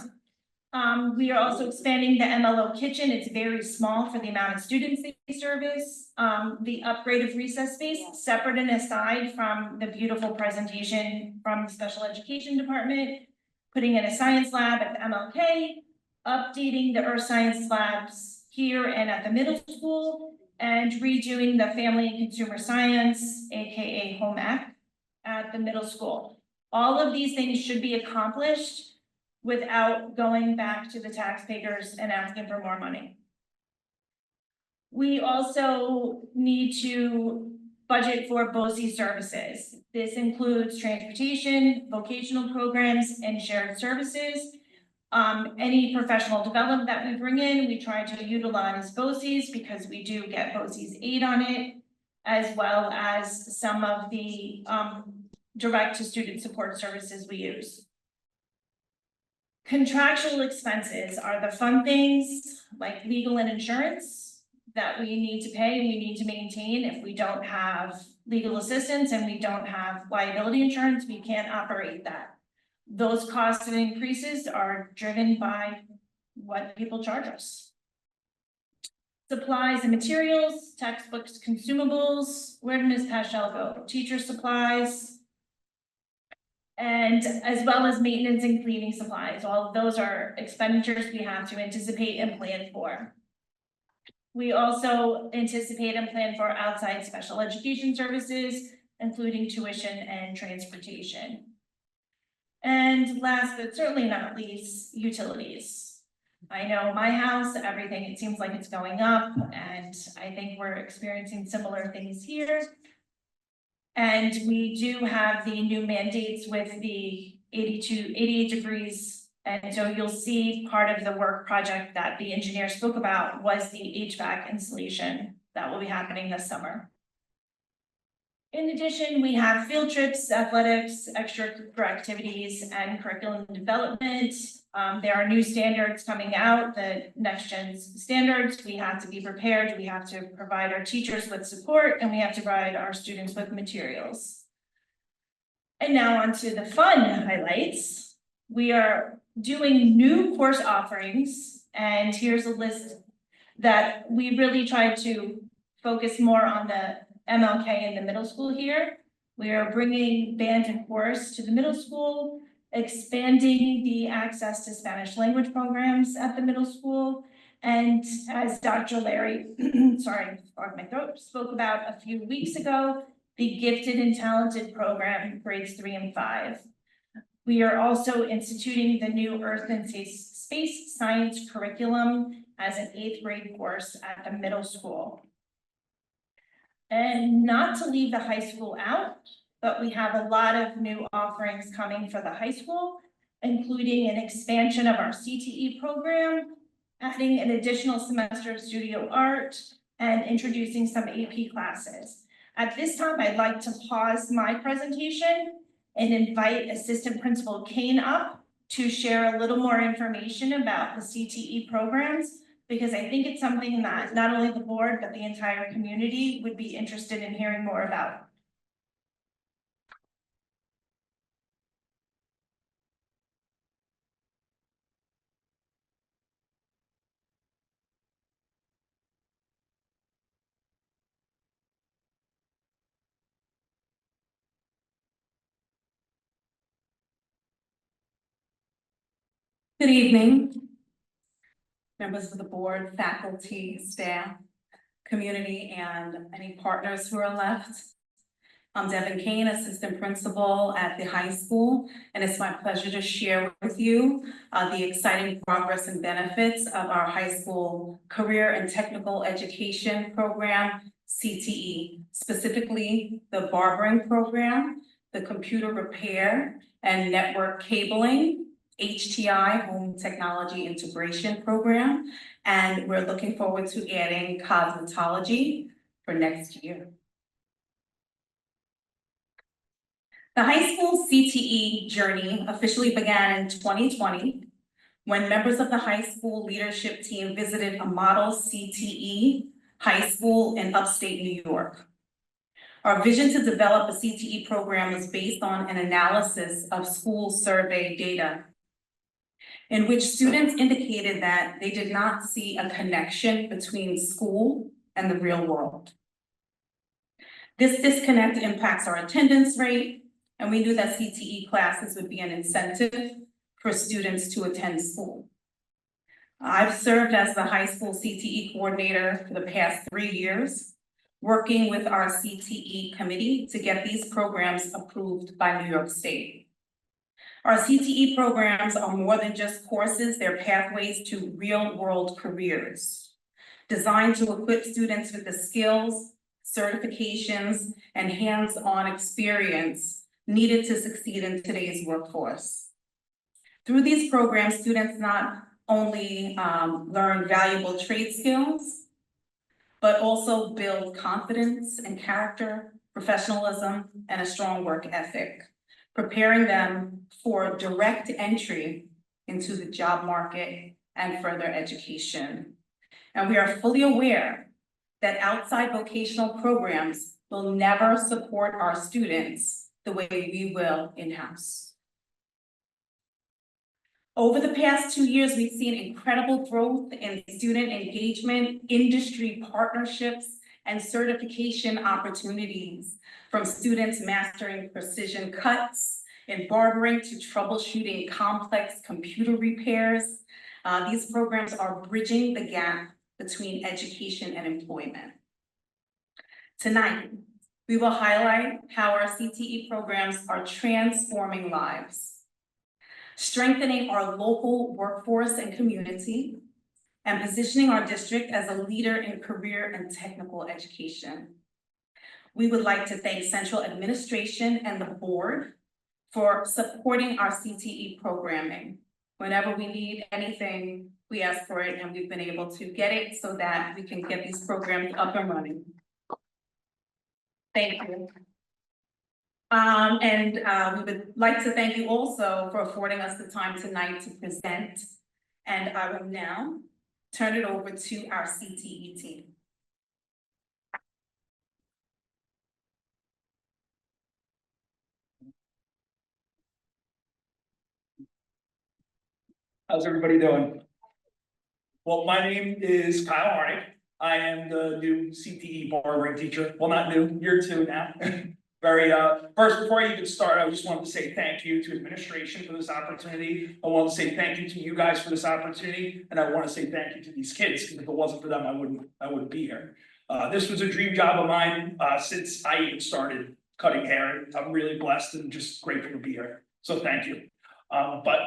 We are also expanding the MLO kitchen. It's very small for the amount of students they service. The upgrade of recess space, separate and aside from the beautiful presentation from the special education department. Putting in a science lab at the MLK, updating the earth science labs here and at the middle school, and redoing the family and consumer science, AKA home ec, at the middle school. All of these things should be accomplished without going back to the taxpayers and asking for more money. We also need to budget for BOCE services. This includes transportation, vocational programs, and shared services. Any professional development that we bring in, we try to utilize BOCES because we do get BOCES aid on it, as well as some of the direct to student support services we use. Contractual expenses are the fun things like legal and insurance that we need to pay, we need to maintain. If we don't have legal assistance and we don't have liability insurance, we can't operate that. Those costs and increases are driven by what people charge us. Supplies and materials, textbooks, consumables, where did Ms. Paschal go? Teacher supplies. And as well as maintenance and cleaning supplies. All of those are expenditures we have to anticipate and plan for. We also anticipate and plan for outside special education services, including tuition and transportation. And last but certainly not least, utilities. I know my house, everything, it seems like it's going up, and I think we're experiencing similar things here. And we do have the new mandates with the 88 degrees. And so you'll see part of the work project that the engineer spoke about was the HVAC installation that will be happening this summer. In addition, we have field trips, athletics, extracurricular activities, and curriculum development. There are new standards coming out, the next gen standards. We have to be prepared. We have to provide our teachers with support, and we have to provide our students with materials. And now on to the fun highlights. We are doing new course offerings, and here's a list that we really try to focus more on the MLK in the middle school here. We are bringing band and chorus to the middle school, expanding the access to Spanish language programs at the middle school. And as Dr. Larry, sorry, pardon my throat, spoke about a few weeks ago, the gifted and talented program, grades 3 and 5. We are also instituting the new Earth and Space Science curriculum as an 8th grade course at the middle school. And not to leave the high school out, but we have a lot of new offerings coming for the high school, including an expansion of our CTE program, adding an additional semester of studio art, and introducing some AP classes. At this time, I'd like to pause my presentation and invite Assistant Principal Kane up to share a little more information about the CTE programs, because I think it's something that not only the board, but the entire community would be interested in hearing more about. Good evening, members of the board, faculty, staff, community, and any partners who are left. I'm Devin Kane, Assistant Principal at the high school, and it's my pleasure to share with you the exciting progress and benefits of our high school career and technical education program, CTE, specifically the barbering program, the computer repair and network cabling, HTI, Home Technology Integration Program, and we're looking forward to adding cosmetology for next year. The high school CTE journey officially began in 2020 when members of the high school leadership team visited a model CTE high school in upstate New York. Our vision to develop a CTE program was based on an analysis of school survey data, in which students indicated that they did not see a connection between school and the real world. This disconnect impacts our attendance rate, and we knew that CTE classes would be an incentive for students to attend school. I've served as the high school CTE coordinator for the past 3 years, working with our CTE committee to get these programs approved by New York State. Our CTE programs are more than just courses, they're pathways to real-world careers, designed to equip students with the skills, certifications, and hands-on experience needed to succeed in today's workforce. Through these programs, students not only learn valuable trade skills, but also build confidence and character, professionalism, and a strong work ethic, preparing them for direct entry into the job market and further education. And we are fully aware that outside vocational programs will never support our students the way we will in-house. Over the past 2 years, we've seen incredible growth in student engagement, industry partnerships, and certification opportunities, from students mastering precision cuts in barbering to troubleshooting complex computer repairs. These programs are bridging the gap between education and employment. Tonight, we will highlight how our CTE programs are transforming lives, strengthening our local workforce and community, and positioning our district as a leader in career and technical education. We would like to thank Central Administration and the board for supporting our CTE programming. Whenever we need anything, we ask for it, and we've been able to get it so that we can get these programs up and running. Thank you. We would like to thank you also for affording us the time tonight to present. And I will now turn it over to our CTE team. How's everybody doing? Well, my name is Kyle Harnick. I am the new CTE barbering teacher. Well, not new, year 2 now. First, before I even start, I just wanted to say thank you to administration for this opportunity. I want to say thank you to you guys for this opportunity, and I want to say thank you to these kids, because if it wasn't for them, I wouldn't be here. This was a dream job of mine since I even started cutting hair. I'm really blessed and just grateful to be here. So thank you. But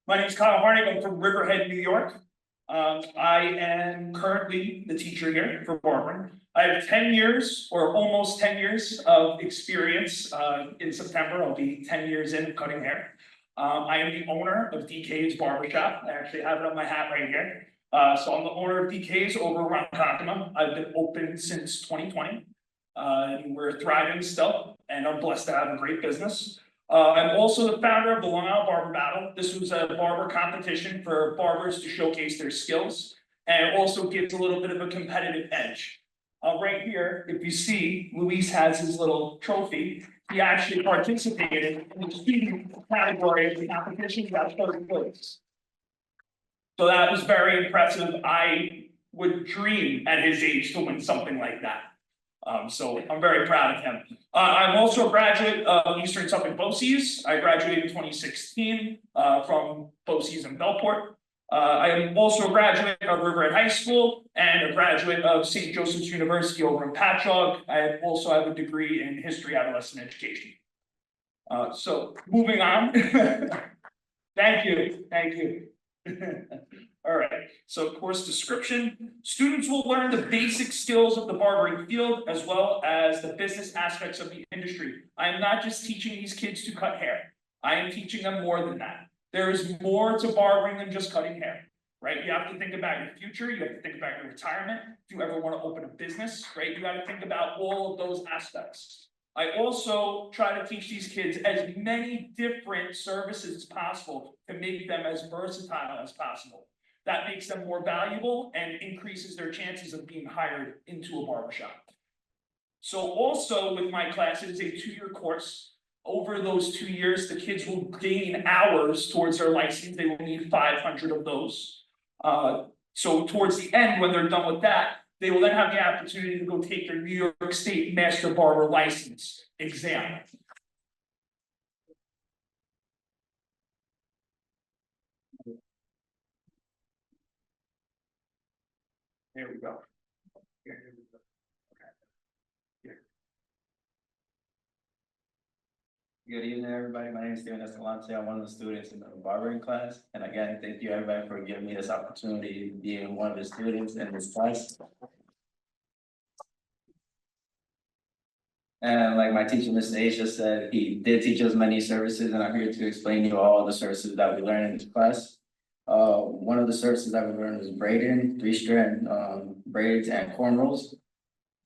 my name is Kyle Harnick. I'm from Riverhead, New York. I am currently the teacher here for barbering. I have 10 years or almost 10 years of experience. In September, I'll be 10 years in cutting hair. I am the owner of DK's Barbershop. I actually have it on my hat right here. So I'm the owner of DK's over around Kakuma. I've been open since 2020. And we're thriving still, and I'm blessed to have a great business. I'm also the founder of the Long Island Barber Battle. This was a barber competition for barbers to showcase their skills, and it also gives a little bit of a competitive edge. Right here, if you see, Luis has his little trophy. He actually participated in the student category of the competition. He got 3rd place. So that was very impressive. I would dream at his age to win something like that. So I'm very proud of him. I'm also a graduate of Eastern Suffolk BOCES. I graduated in 2016 from BOCES in Belport. I am also a graduate of Riverhead High School and a graduate of St. Joseph's University over in Patchogue. I also have a degree in history adolescent education. So moving on. Thank you. All right, so course description, students will learn the basic skills of the barbering field as well as the business aspects of the industry. I am not just teaching these kids to cut hair. I am teaching them more than that. There is more to barbering than just cutting hair, right? You have to think about your future, you have to think about your retirement. If you ever want to open a business, right? You got to think about all of those aspects. I also try to teach these kids as many different services as possible to make them as versatile as possible. That makes them more valuable and increases their chances of being hired into a barbershop. So also with my class, it is a 2-year course. Over those 2 years, the kids will gain hours towards their license. They will need 500 of those. So towards the end, when they're done with that, they will then have the opportunity to go take their New York State Master Barber License exam. There we go. Here we go. Okay. Good evening, everybody. My name is Steven Escalante. I'm one of the students in the barbering class. And again, thank you everybody for giving me this opportunity to be one of the students in this class. And like my teacher, Mr. H, just said, he did teach us many services, and I'm here to explain to you all the services that we learned in this class. One of the services that we learned was braiding, 3-strand braids and cornrows.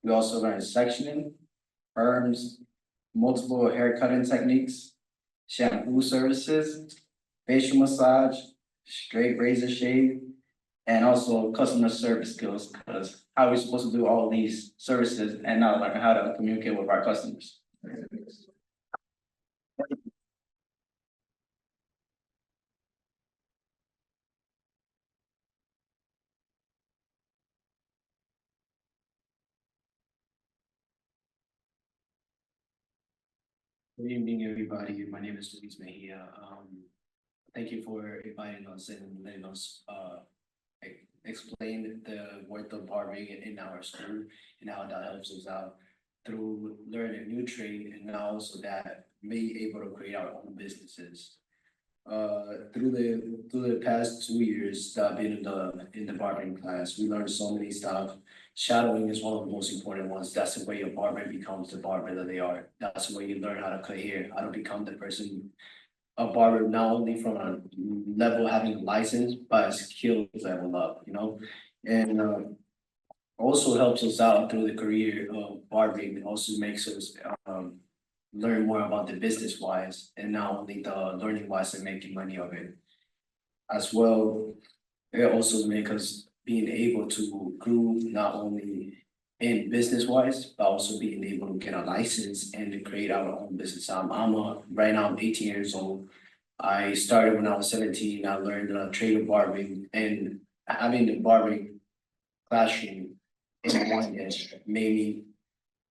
We also learned sectioning, perms, multiple hair cutting techniques, shampoo services, facial massage, straight razor shave, and also customer service skills, because how are we supposed to do all these services and not learn how to communicate with our customers? Good evening, everybody. My name is Luis Mejia. Thank you for inviting us and letting us explain the worth of barbering in our school and how that helps us out through learning a new trade, and now also that may able to create our own businesses. Through the past 2 years that I've been in the barbering class, we learned so many stuff. Shadowing is one of the most important ones. That's the way a barber becomes the barber that they are. That's the way you learn how to cut hair, how to become the person, a barber, not only from a level having a license, but a skill level up, you know? And also helps us out through the career of barbering. It also makes us learn more about the business wise and not only the learning wise and making money of it. As well, it also makes us being able to grow not only in business wise, but also being able to get a license and to create our own business. Right now I'm 18 years old. I started when I was 17. I learned trade of barbering, and having the barbering classroom in one made me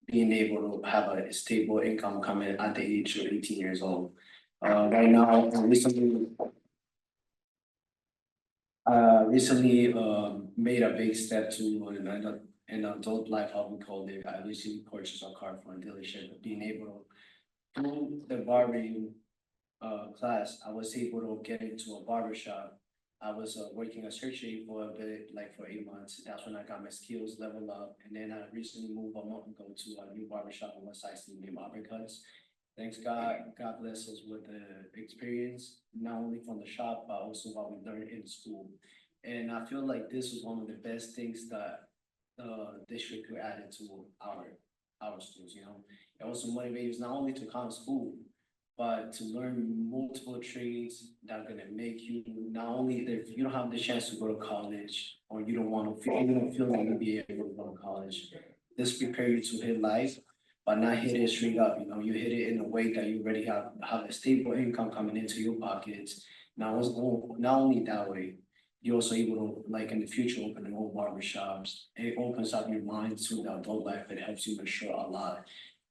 being able to have a stable income coming at the age of 18 years old. Right now, recently made a big step to an adult life, how we call it. I recently purchased a car for a dealership. Being able to do the barbering class, I was able to get into a barber shop. I was working a surgery for a bit, like for 8 months. That's when I got my skills leveled up. And then I recently moved a month ago to a new barber shop in West Side named Barber Cuts. Thanks God bless us with the experience, not only from the shop, but also what we learned in school. And I feel like this was one of the best things that the district could add to our schools, you know. It also motivates not only to come to school, but to learn multiple trades that are gonna make you, not only if you don't have the chance to go to college, or you don't feel like you'll be able to go to college, this prepare you to hit life, but not hit it straight up. You know, you hit it in a way that you already have a stable income coming into your pockets. Not only that way, you're also able to, like in the future, open your own barbershops. It opens up your mind to the adult life. It helps you mature a lot.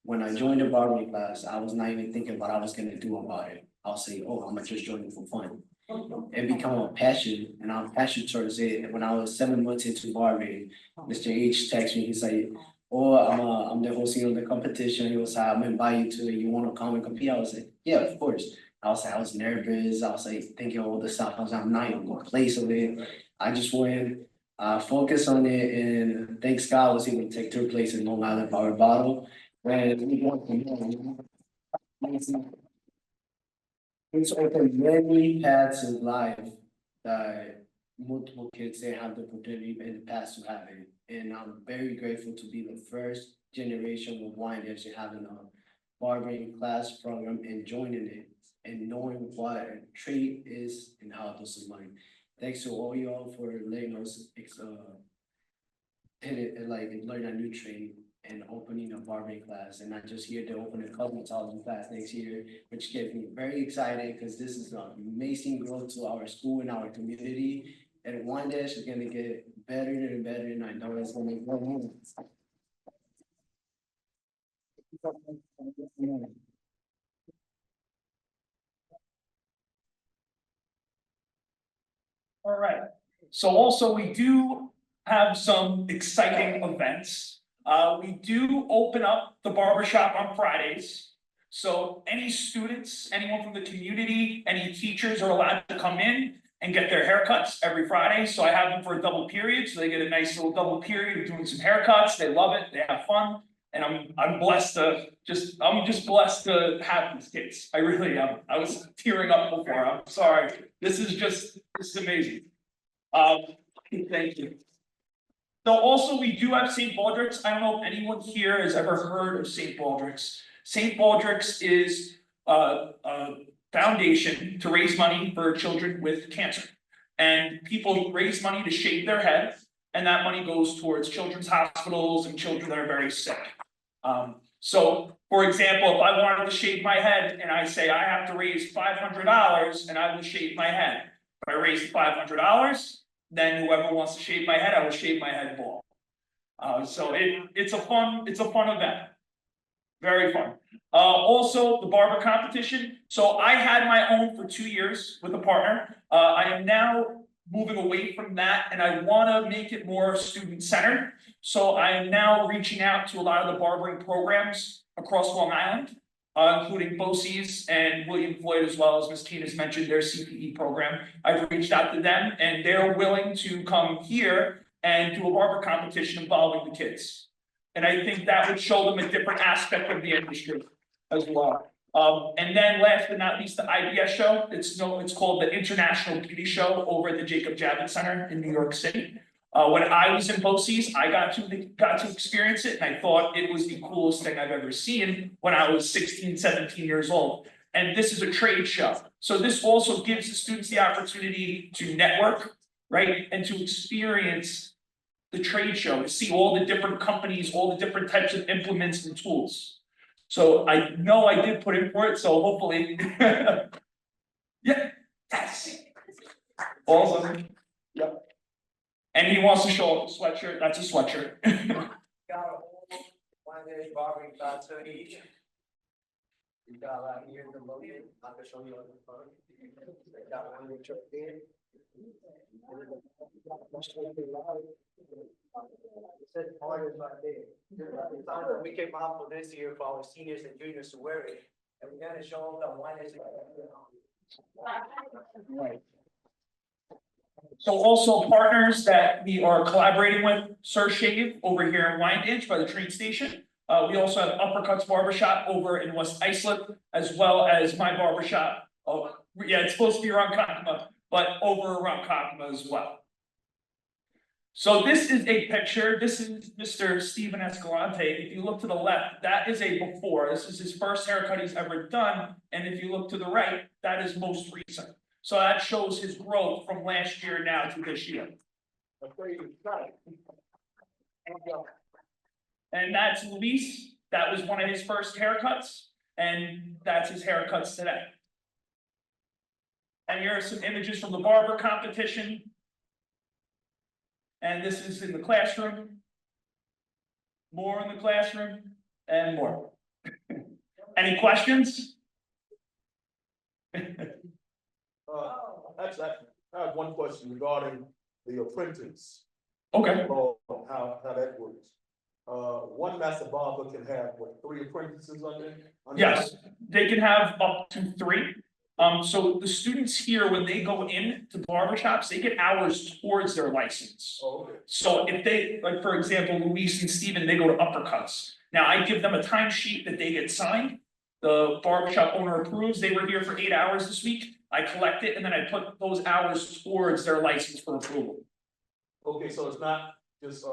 When I joined the barbering class, I was not even thinking what I was gonna do about it. I'll say, oh, I'm gonna just join it for fun. it become a passion, and I'm passionate towards it. And when I was 7 months into barbering, Mr. H texted me, he's like, "Oh, I'm the hosting of the competition." He was like, "I'm gonna invite you to it. You wanna come and compete?" I was like, "Yeah, of course." I was nervous. I was like thinking all the stuff. I was like, "I'm not even gonna place of it." I just went, focused on it, and thanks God I was able to take third place in Long Island Power Bottle. And we won from there. It's opened many paths in life that multiple kids didn't have the opportunity in the past to have it. And I'm very grateful to be the first generation of Wyandanch to having a barbering class program and joining it and knowing what a trade is and how it does money. Thanks to all y'all for letting us hit it and like learn a new trade and opening a barbering class, and not just here to open a cosmetology class next year, which gets me very excited because this is an amazing growth to our school and our community. And Wyandanch is gonna get better and better, and I know it's gonna go. All right, so also we do have some exciting events. We do open up the barbershop on Fridays. So any students, anyone from the community, any teachers are allowed to come in and get their haircuts every Friday. So I have them for a double period, so they get a nice little double period of doing some haircuts. They love it, they have fun. And I'm just blessed to have these kids. I really am. I was tearing up before. I'm sorry. This is amazing. Thank you. So also we do have St. Baldrick's. I don't know if anyone here has ever heard of St. Baldrick's. St. Baldrick's is a foundation to raise money for children with cancer. And people raise money to shave their head, and that money goes towards children's hospitals and children that are very sick. So for example, if I wanted to shave my head and I say I have to raise $500 and I will shave my head. If I raise $500, then whoever wants to shave my head, I will shave my head bald. So it's a fun event. Very fun. Also the barber competition. So I had my own for 2 years with a partner. I am now moving away from that, and I want to make it more student centered. So I am now reaching out to a lot of the barbering programs across Long Island, including BOCE's and William Floyd, as well as Ms. Tina's mentioned their CPE program. I've reached out to them, and they're willing to come here and do a barber competition involving the kids. And I think that would show them a different aspect of the industry as well. And then last but not least, the IBS show. It's called the International Beauty Show over at the Jacob Javits Center in New York City. When I was in BOCE's, I got to experience it, and I thought it was the coolest thing I've ever seen when I was 16, 17 years old. And this is a trade show. So this also gives the students the opportunity to network, right? And to experience the trade show, to see all the different companies, all the different types of implements and tools. So I know I did put in for it, so hopefully. Yeah, yes. Awesome. Yep. And he wants to show off a sweatshirt, that's a sweatshirt. Got a whole Wyandanch barbering class to each. You got out here in the loading, I can show you on the phone. Got one with your head. It said part is right there. We came out for this year for our seniors and juniors to wear it, and we're gonna show them the Wyandanch. Right. So also partners that we are collaborating with, Sir Shave over here in Wyandanch by the train station. We also have Uppercuts Barbershop over in West Islip, as well as my barbershop. Oh, yeah, it's supposed to be around Kakuma, but over around Kakuma as well. So this is a picture. This is Mr. Stephen Escalante. If you look to the left, that is a before. This is his first haircut he's ever done. And if you look to the right, that is most recent. So that shows his growth from last year now to this year. And that's Luis. That was one of his first haircuts. And that's his haircuts today. And here are some images from the barber competition. And this is in the classroom. More in the classroom and more. Any questions? actually, I have one question regarding the apprentice, Okay, or how that works. One master barber can have, what, 3 apprentices under? yes, they can have up to 3. So the students here, when they go in to barbershops, they get hours towards their license. Oh, okay. So if they, like, for example, Luis and Steven, they go to uppercuts. Now I give them a timesheet that they get signed. The barbershop owner approves, they were here for 8 hours this week. I collect it and then I put those hours towards their license for approval. Okay, so it's not just,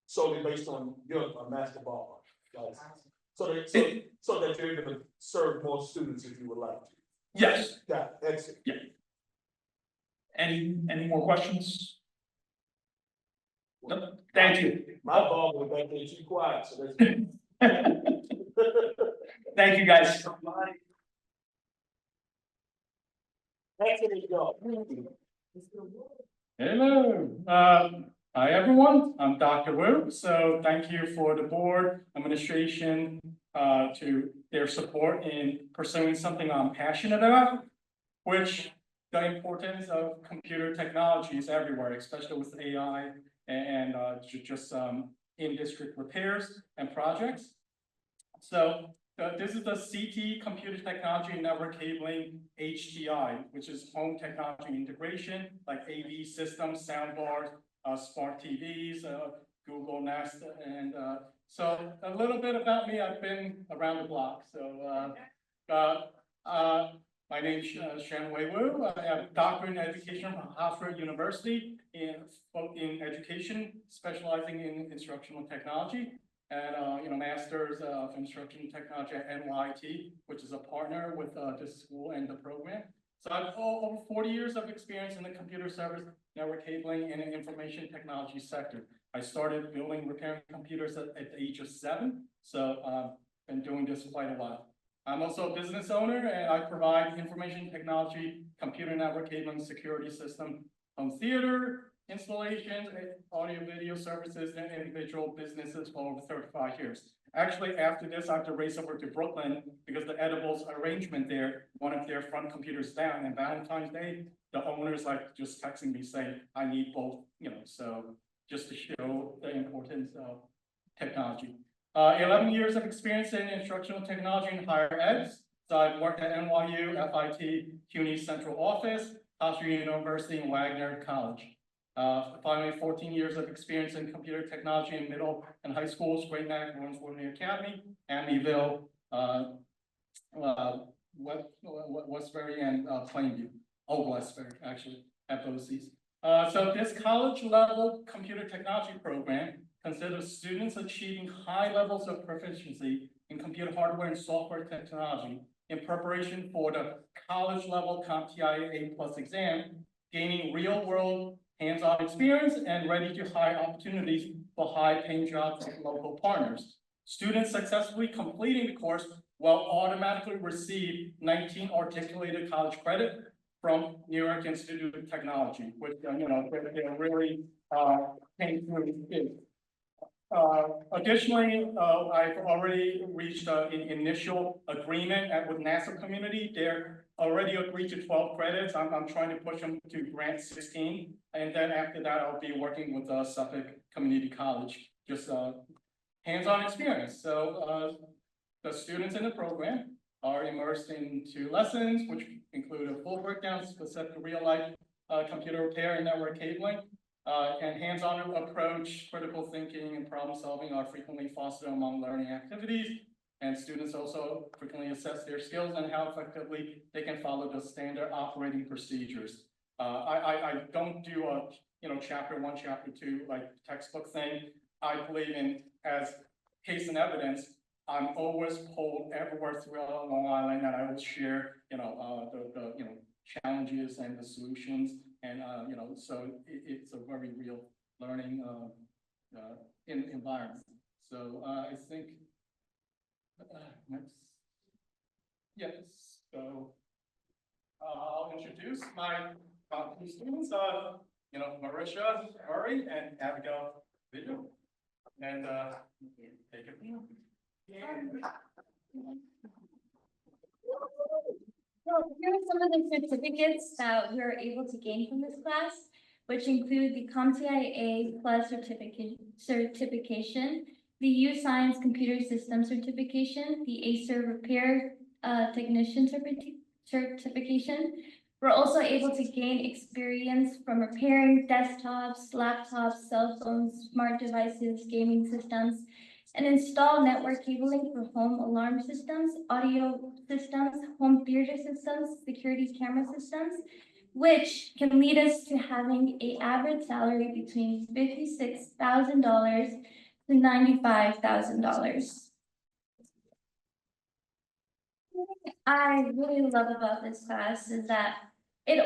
solely based on your master barber license. So that you're able to serve more students if you would like to. Yes, Yeah, that's it. any more questions? No, thank you. My barber was back there too quiet, so that's. Thank you, guys. Excellent job. Hello, hi everyone, I'm Dr. Wu, so thank you for the board administration to their support in pursuing something I'm passionate about, which the importance of computer technologies everywhere, especially with AI and just in-district repairs and projects. So this is the CT Computer Technology Network Cabling HTI, which is home technology integration, like AV systems, soundbars, smart TVs, Google Nest, and so a little bit about me. I've been around the block. So my name's Shanwei Wu. I have a doctorate in education from Harvard University in education, specializing in instructional technology. And Masters of Instruction Technology at NYT, which is a partner with this school and the program. So I have over 40 years of experience in the computer service, network cabling, and information technology sector. I started building, repairing computers at the age of 7, so been doing this quite a while. I'm also a business owner, and I provide information technology, computer network cabling, security system, home theater, installations, audio video services, and individual businesses for over 35 years. Actually, after this, I have to race over to Brooklyn because the edibles arrangement there, one of their front computers down, and Valentine's Day, the owner's like just texting me saying, I need both, so just to show the importance of technology. 11 years of experience in instructional technology and higher ed. So I've worked at NYU, FIT, CUNY Central Office, Hofstra University, and Wagner College. Finally, 14 years of experience in computer technology in middle and high schools, Great Neck, Lawrence Woodley Academy, Amityville, Westbury, and Plainview. Westbury, actually, FOCs. So this college level computer technology program considers students achieving high levels of proficiency in computer hardware and software technology in preparation for the college level CompTIA A+ exam, gaining real world hands-on experience and ready to hire opportunities for high-paying jobs with local partners. Students successfully completing the course will automatically receive 19 articulated college credit from New York Institute of Technology, which they're really came through. Additionally, I've already reached an initial agreement with NASA community. They're already agreed to 12 credits. I'm trying to push them to grant 16. And then after that, I'll be working with Suffolk Community College, just hands-on experience. So the students in the program are immersed into lessons, which include a full breakdown specific to real-life computer repair and network cabling. And hands-on approach, critical thinking, and problem solving are frequently fostered among learning activities. And students also frequently assess their skills and how effectively they can follow the standard operating procedures. I don't do a chapter 1, chapter 2 like textbook thing. I believe in as case and evidence. I'm always pulled everywhere throughout Long Island, and I always share the challenges and the solutions. And so it's a very real learning environment. So I think next, yes. So I'll introduce my faculty students. Marisha Murray and Abigail Video, and take it from here. So here are some of the certificates that we're able to gain from this class, which include the CompTIA Plus certification, the U Science Computer System certification, the Acer Repair Technician certification. We're also able to gain experience from repairing desktops, laptops, cell phones, smart devices, gaming systems, and install network cabling for home alarm systems, audio systems, home theater systems, security camera systems, which can lead us to having an average salary between $56,000 to $95,000. I really love about this class is that it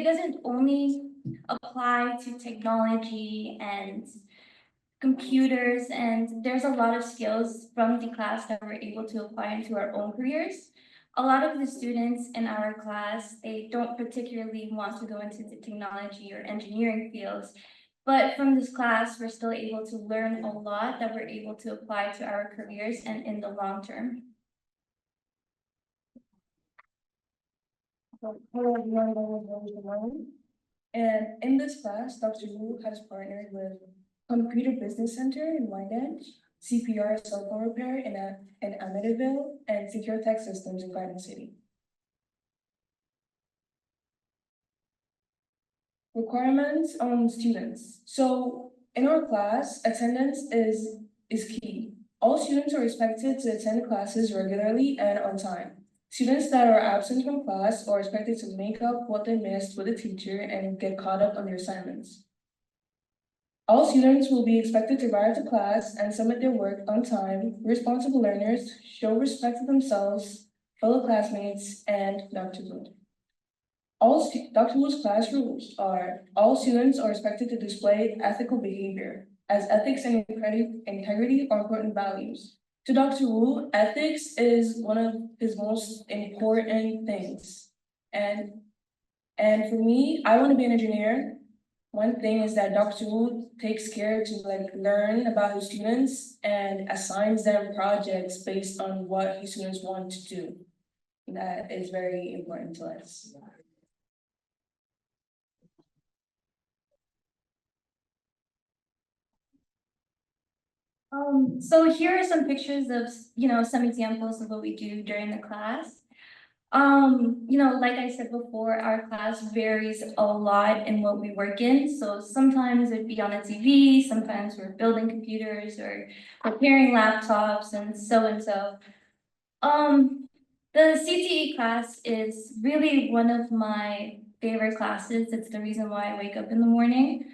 doesn't only apply to technology and computers, and there's a lot of skills from the class that we're able to apply into our own careers. A lot of the students in our class, they don't particularly want to go into the technology or engineering fields, but from this class, we're still able to learn a lot that we're able to apply to our careers and in the long term. Hello everyone, my name is Wyandanch. And in this class, Dr. Wu has partnered with Computer Business Center in Wyandanch, CPR cell phone repair in Amityville, and Secure Tech Systems in Garden City. Requirements on students. So in our class, attendance is key. All students are expected to attend classes regularly and on time. Students that are absent from class are expected to make up what they missed with the teacher and get caught up on their assignments. All students will be expected to arrive to class and submit their work on time. Responsible learners show respect to themselves, fellow classmates, and Dr. Wu. Dr. Wu's class rules are: all students are expected to display ethical behavior, as ethics and integrity are important values. To Dr. Wu, ethics is one of his most important things. And for me, I want to be an engineer. One thing is that Dr. Wu takes care to learn about his students and assigns them projects based on what his students want to do. That is very important to us. So here are some pictures of, some examples of what we do during the class. Like I said before, our class varies a lot in what we work in. So sometimes it'd be on a TV, sometimes we're building computers or repairing laptops and so. The CTE class is really one of my favorite classes. It's the reason why I wake up in the morning.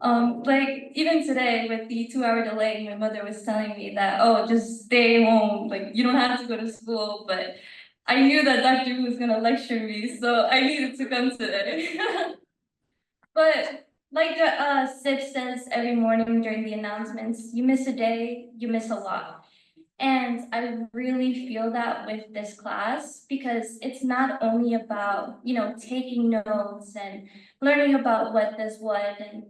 Like even today with the 2-hour delay, my mother was telling me that, oh, just stay home, like you don't have to go to school, but I knew that Dr. Wu was gonna lecture me, so I needed to come today. But like the SIP says every morning during the announcements, you miss a day, you miss a lot. And I really feel that with this class because it's not only about, taking notes and learning about what does what and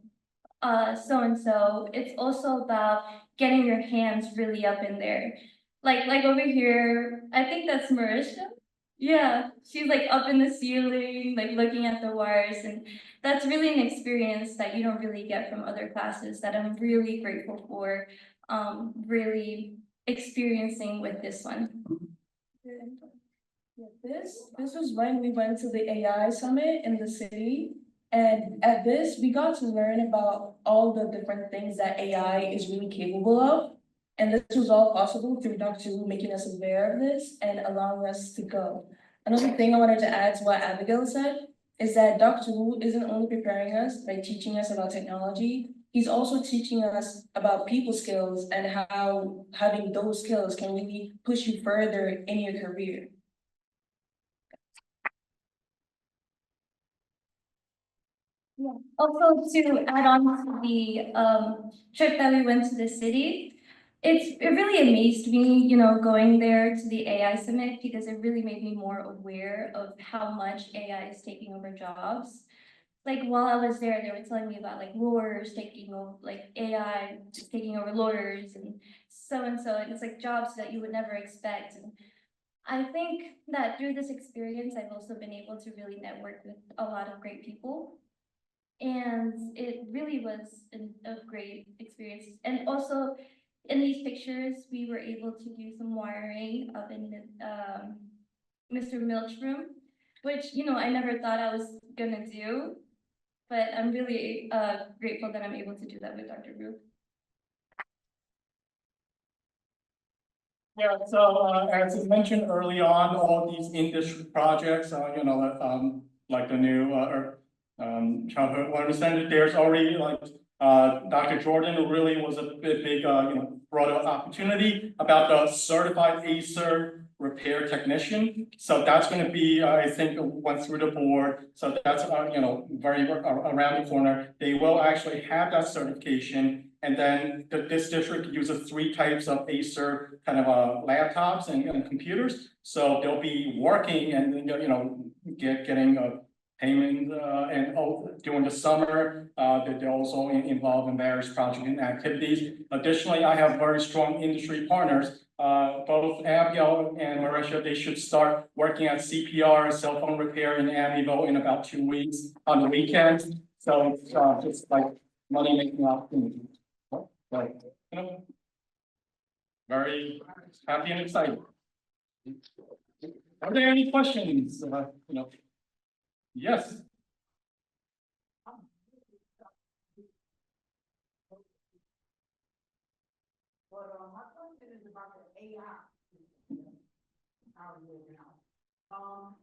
so, it's also about getting your hands really up in there. Like over here, I think that's Marisha. Yeah, she's like up in the ceiling, like looking at the wires, and that's really an experience that you don't really get from other classes that I'm really grateful for, really experiencing with this one. Yeah, this was when we went to the AI summit in the city. And at this, we got to learn about all the different things that AI is really capable of. And this was all possible through Dr. Wu making us aware of this and allowing us to go. Another thing I wanted to add to what Abigail said is that Dr. Wu isn't only preparing us by teaching us about technology, he's also teaching us about people skills and how having those skills can really push you further in your career. Yeah. Also, to add on to the trip that we went to the city, it really amazed me, going there to the AI summit because it really made me more aware of how much AI is taking over jobs. Like while I was there, they were telling me about like lawyers taking over, like AI just taking over lawyers and so, and it's like jobs that you would never expect. And I think that through this experience, I've also been able to really network with a lot of great people. And it really was a great experience. And also in these pictures, we were able to do some wiring up in Mr. Milch's room, which, you know, I never thought I was gonna do. But I'm really grateful that I'm able to do that with Dr. Ruth. Yeah, so as I mentioned early on, all these industry projects, like the new childhood learning center, there's already like Dr. Jordan really was a big brought up opportunity about the certified ACER repair technician. So that's going to be, I think, went through the board. So that's very around the corner. They will actually have that certification. And then this district uses 3 types of Acer kind of laptops and computers. So they'll be working and getting payment and during the summer. That they're also involved in various projects and activities. Additionally, I have very strong industry partners. Both Abigail and Marisha, they should start working at CPR, cell phone repair in Amityville in about 2 weeks on the weekends. So it's just like money making opportunity. Like, very happy and excited. Are there any questions? Yes. But my question is about the AI.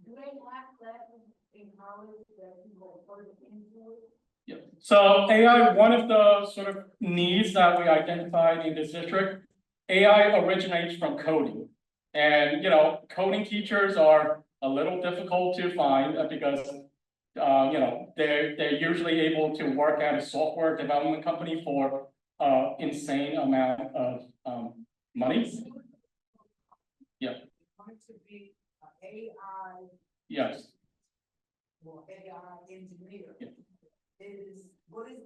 Do they have classes in college that you go further into it? Yeah. So AI, one of the sort of needs that we identified in this district, AI originates from coding. And coding teachers are a little difficult to find because they're usually able to work at a software development company for insane amount of money. Yeah. Going to be AI. Yes. Or AI engineer. Yeah. What is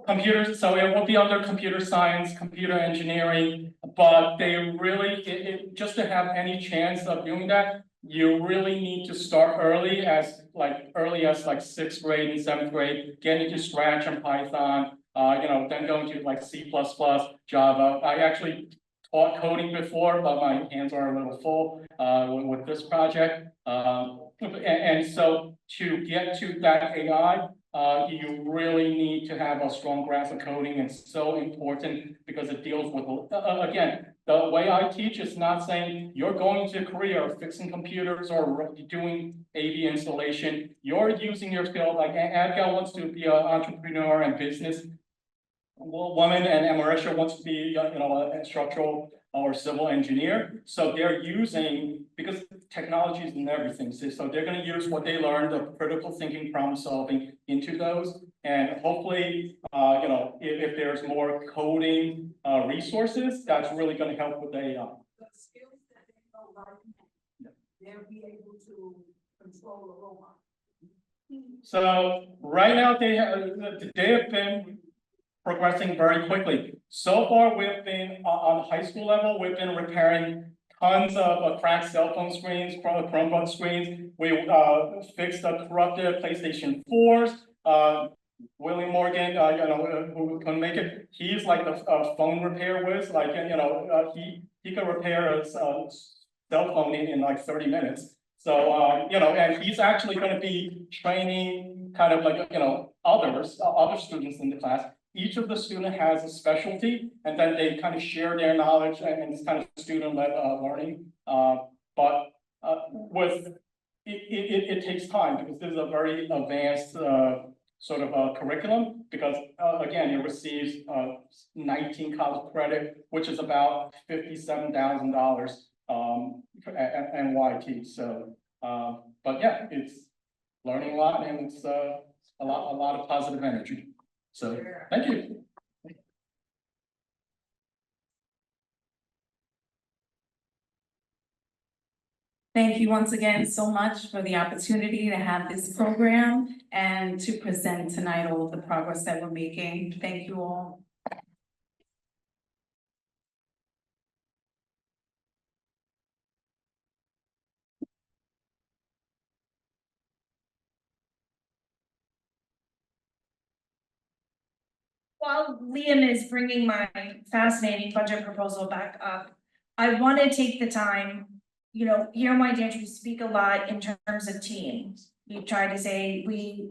Computers, so it will be under computer science, computer engineering, but they really, just to have any chance of doing that, you really need to start early as like 6th grade and 7th grade, get into Scratch and Python, then go into like C++, Java. I actually taught coding before, but my hands are a little full with this project. And so to get to that AI, you really need to have a strong grasp of coding. It's so important because it deals with, again, the way I teach is not saying you're going to Korea fixing computers or doing AV installation. You're using your skill, like Abigail wants to be an entrepreneur and business woman, and Marisha wants to be, a structural or civil engineer. So they're using, because technology is in everything, so they're going to use what they learned of critical thinking, problem solving into those. And hopefully, if there's more coding resources, that's really going to help with the AI. the skills that they know right now? They'll be able to control a robot. So right now they have been progressing very quickly. So far, we've been on the high school level, we've been repairing tons of cracked cell phone screens, Chromebook screens. We fixed the corrupted PlayStation 4s. Willie Morgan, who can make it, he's like a phone repair whiz, like, he can repair a cell phone in like 30 minutes. So, and he's actually going to be training kind of like, other students in the class. Each of the student has a specialty, and then they kind of share their knowledge, and it's kind of student-led learning. But with it takes time because this is a very advanced sort of curriculum. Because again, it receives 19 college credit, which is about $57,000 at NYT. So, but yeah, it's learning a lot, and it's a lot of positive energy. So, thank you. Thank you once again so much for the opportunity to have this program and to present tonight all of the progress that we're making. Thank you all. While Liam is bringing my fascinating budget proposal back up, I want to take the time, here in Wyandanch, we speak a lot in terms of teams. We try to say we,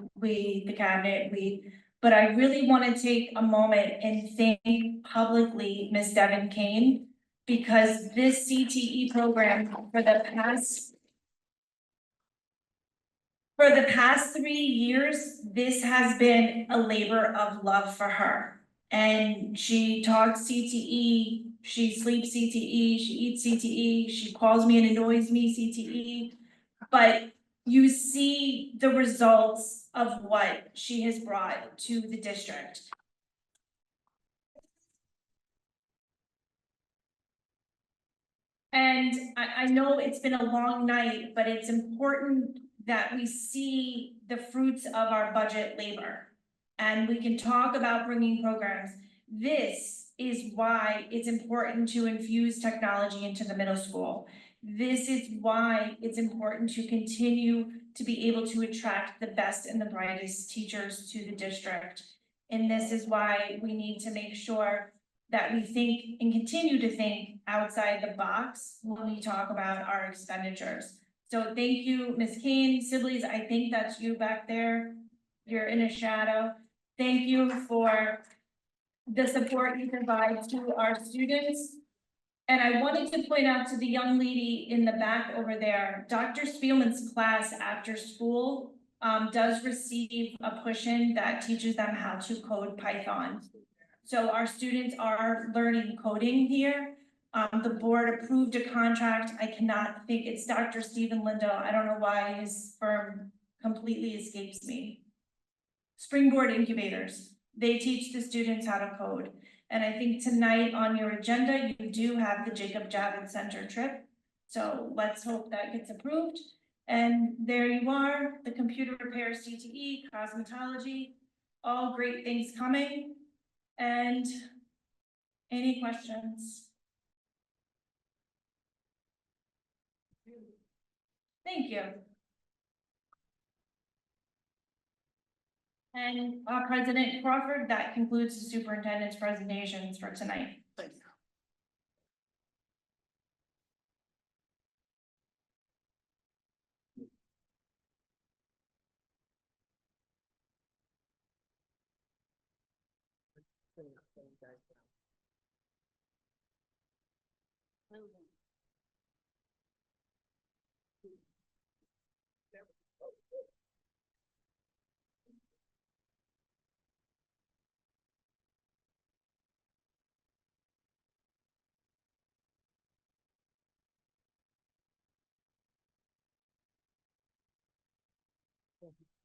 the cabinet, but I really want to take a moment and thank publicly Ms. Devin Kane, because this CTE program for the past 3 years, this has been a labor of love for her. And she talks CTE, she sleeps CTE, she eats CTE, she calls me and annoys me CTE. But you see the results of what she has brought to the district. And I know it's been a long night, but it's important that we see the fruits of our budget labor. And we can talk about bringing programs. This is why it's important to infuse technology into the middle school. This is why it's important to continue to be able to attract the best and the brightest teachers to the district. And this is why we need to make sure that we think and continue to think outside the box when we talk about our expenditures. So thank you, Ms. Kane. Sibley's, I think that's you back there. You're in a shadow. Thank you for the support you provide to our students. And I wanted to point out to the young lady in the back over there, Dr. Spielman's class after school does receive a push-in that teaches them how to code Python. So our students are learning coding here. The board approved a contract. I cannot think, it's Dr. Stephen Lindo. I don't know why his firm completely escapes me. Springboard Incubators. They teach the students how to code. And I think tonight on your agenda, you do have the Jacob Javits Center trip. So let's hope that gets approved. And there you are, the computer repair CTE, cosmetology, all great things coming. And any questions? Thank you. And President Crawford, that concludes the superintendent's presentations for tonight. Thank you.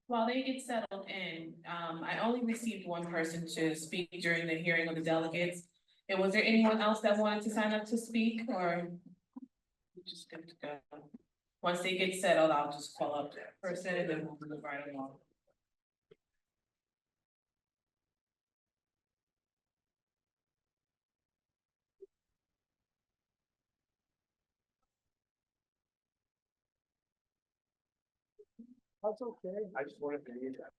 While they get settled in, I only received one person to speak during the hearing of the delegates. And was there anyone else that wanted to sign up to speak, or? We just good to go? Once they get settled, I'll just call up that person and then we'll move right along. That's okay. I just wanted to use that.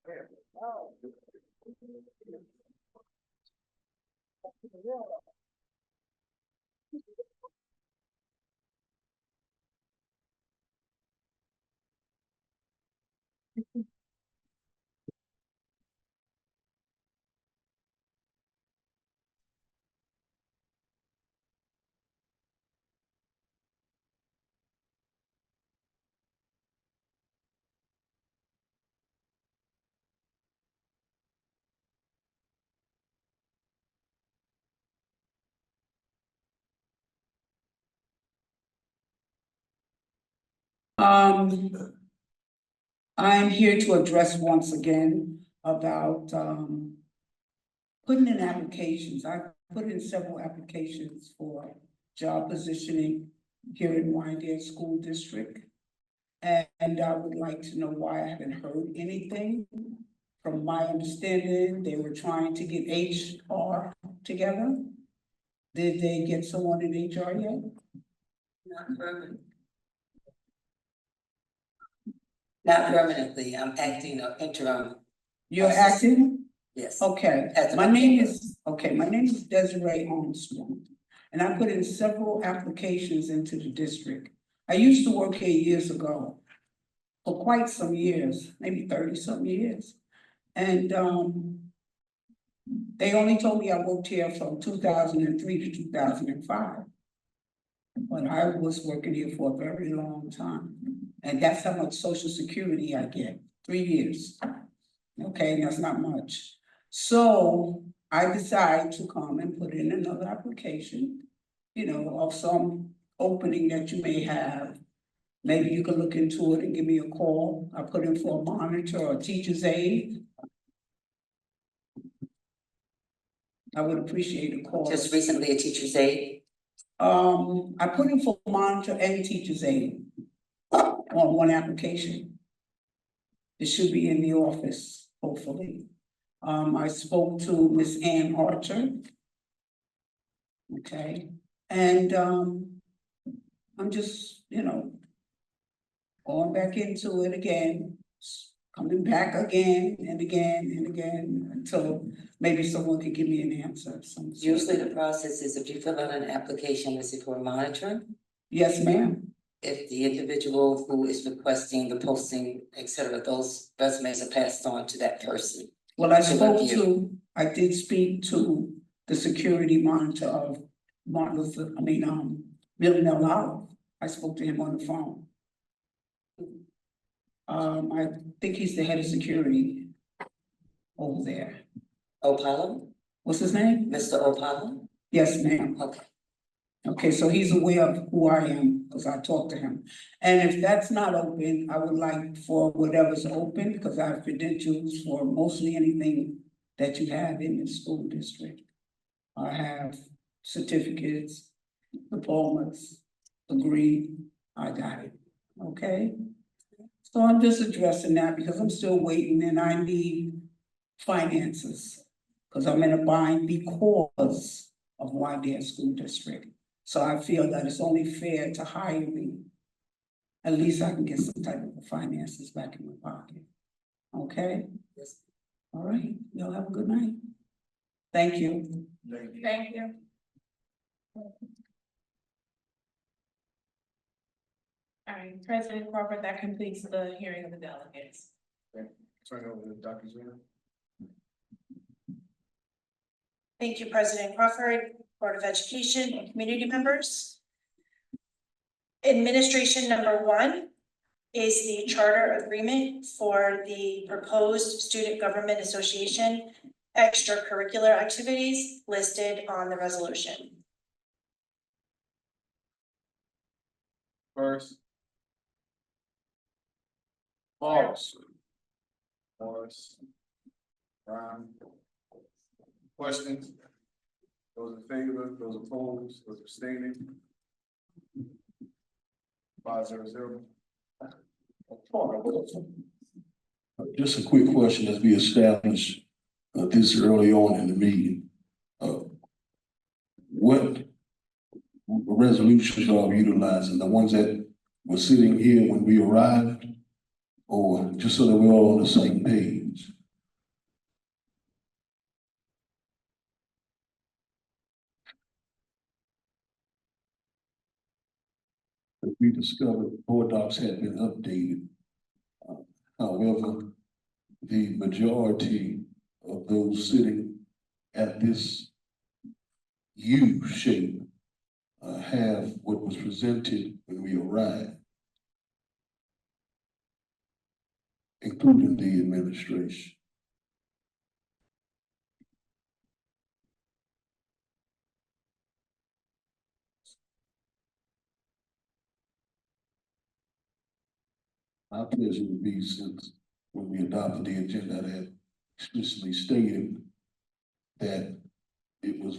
I'm here to address once again about putting in applications. I've put in several applications for job positioning here in Wyandanch School District. And I would like to know why I haven't heard anything. From my understanding, they were trying to get HR together. Did they get someone in HR yet? Not permanently, I'm acting or interim. You're acting? Yes. Okay, my name is Desiree Armstrong, and I put in several applications into the district. I used to work here years ago, for quite some years, maybe 30-some years. And, they only told me I worked here from 2003 to 2005. But I was working here for a very long time, and that's how much social security I get, 3 years. Okay, that's not much. So I decided to come and put in another application, of some opening that you may have. Maybe you can look into it and give me a call. I put in for a monitor or a teacher's aide. I would appreciate a call. Just recently a teacher's aide? I put in for monitor and teacher's aide on one application. It should be in the office, hopefully. I spoke to Miss Ann Archer. Okay, and I'm just, going back into it again, coming back again and again and again until maybe someone can give me an answer. Usually the process is if you fill out an application, is it for monitoring? Yes, ma'am. If the individual who is requesting the posting, et cetera, those resumes are passed on to that person. Well, I did speak to the security monitor of Millionaire Olive. I spoke to him on the phone. I think he's the head of security over there. Opala? What's his name? Mr. Opala? Yes, ma'am. Okay. Okay, so he's aware of who I am, because I talked to him. And if that's not open, I would like for whatever's open, because I have credentials for mostly anything that you have in the school district. I have certificates, diplomas, degree, I got it, okay? So I'm just addressing that because I'm still waiting and I need finances. Because I'm in a bind because of Wyandanch School District. So I feel that it's only fair to hire me. At least I can get some type of finances back in my pocket. Okay? Yes. All right, y'all have a good night. Thank you. Thank you. All right, President Crawford, that completes the hearing of the delegates. Turn it over to Dr. Zena. Thank you, President Crawford, Board of Education, and community members. Administration number 1 is the charter agreement for the proposed Student Government Association extracurricular activities listed on the resolution. First. Morris. Brown. Questions? Those in favor, those opposed, those abstaining? 5-0-0. Just a quick question as we establish this early on in the meeting. What resolutions are we utilizing? The ones that were sitting here when we arrived? Or just so that we're all on the same page? We discovered board docs had been updated. However, the majority of those sitting at this U shape have what was presented when we arrived, including the administration. My pleasure would be, since when we adopted the agenda, that had explicitly stated that it was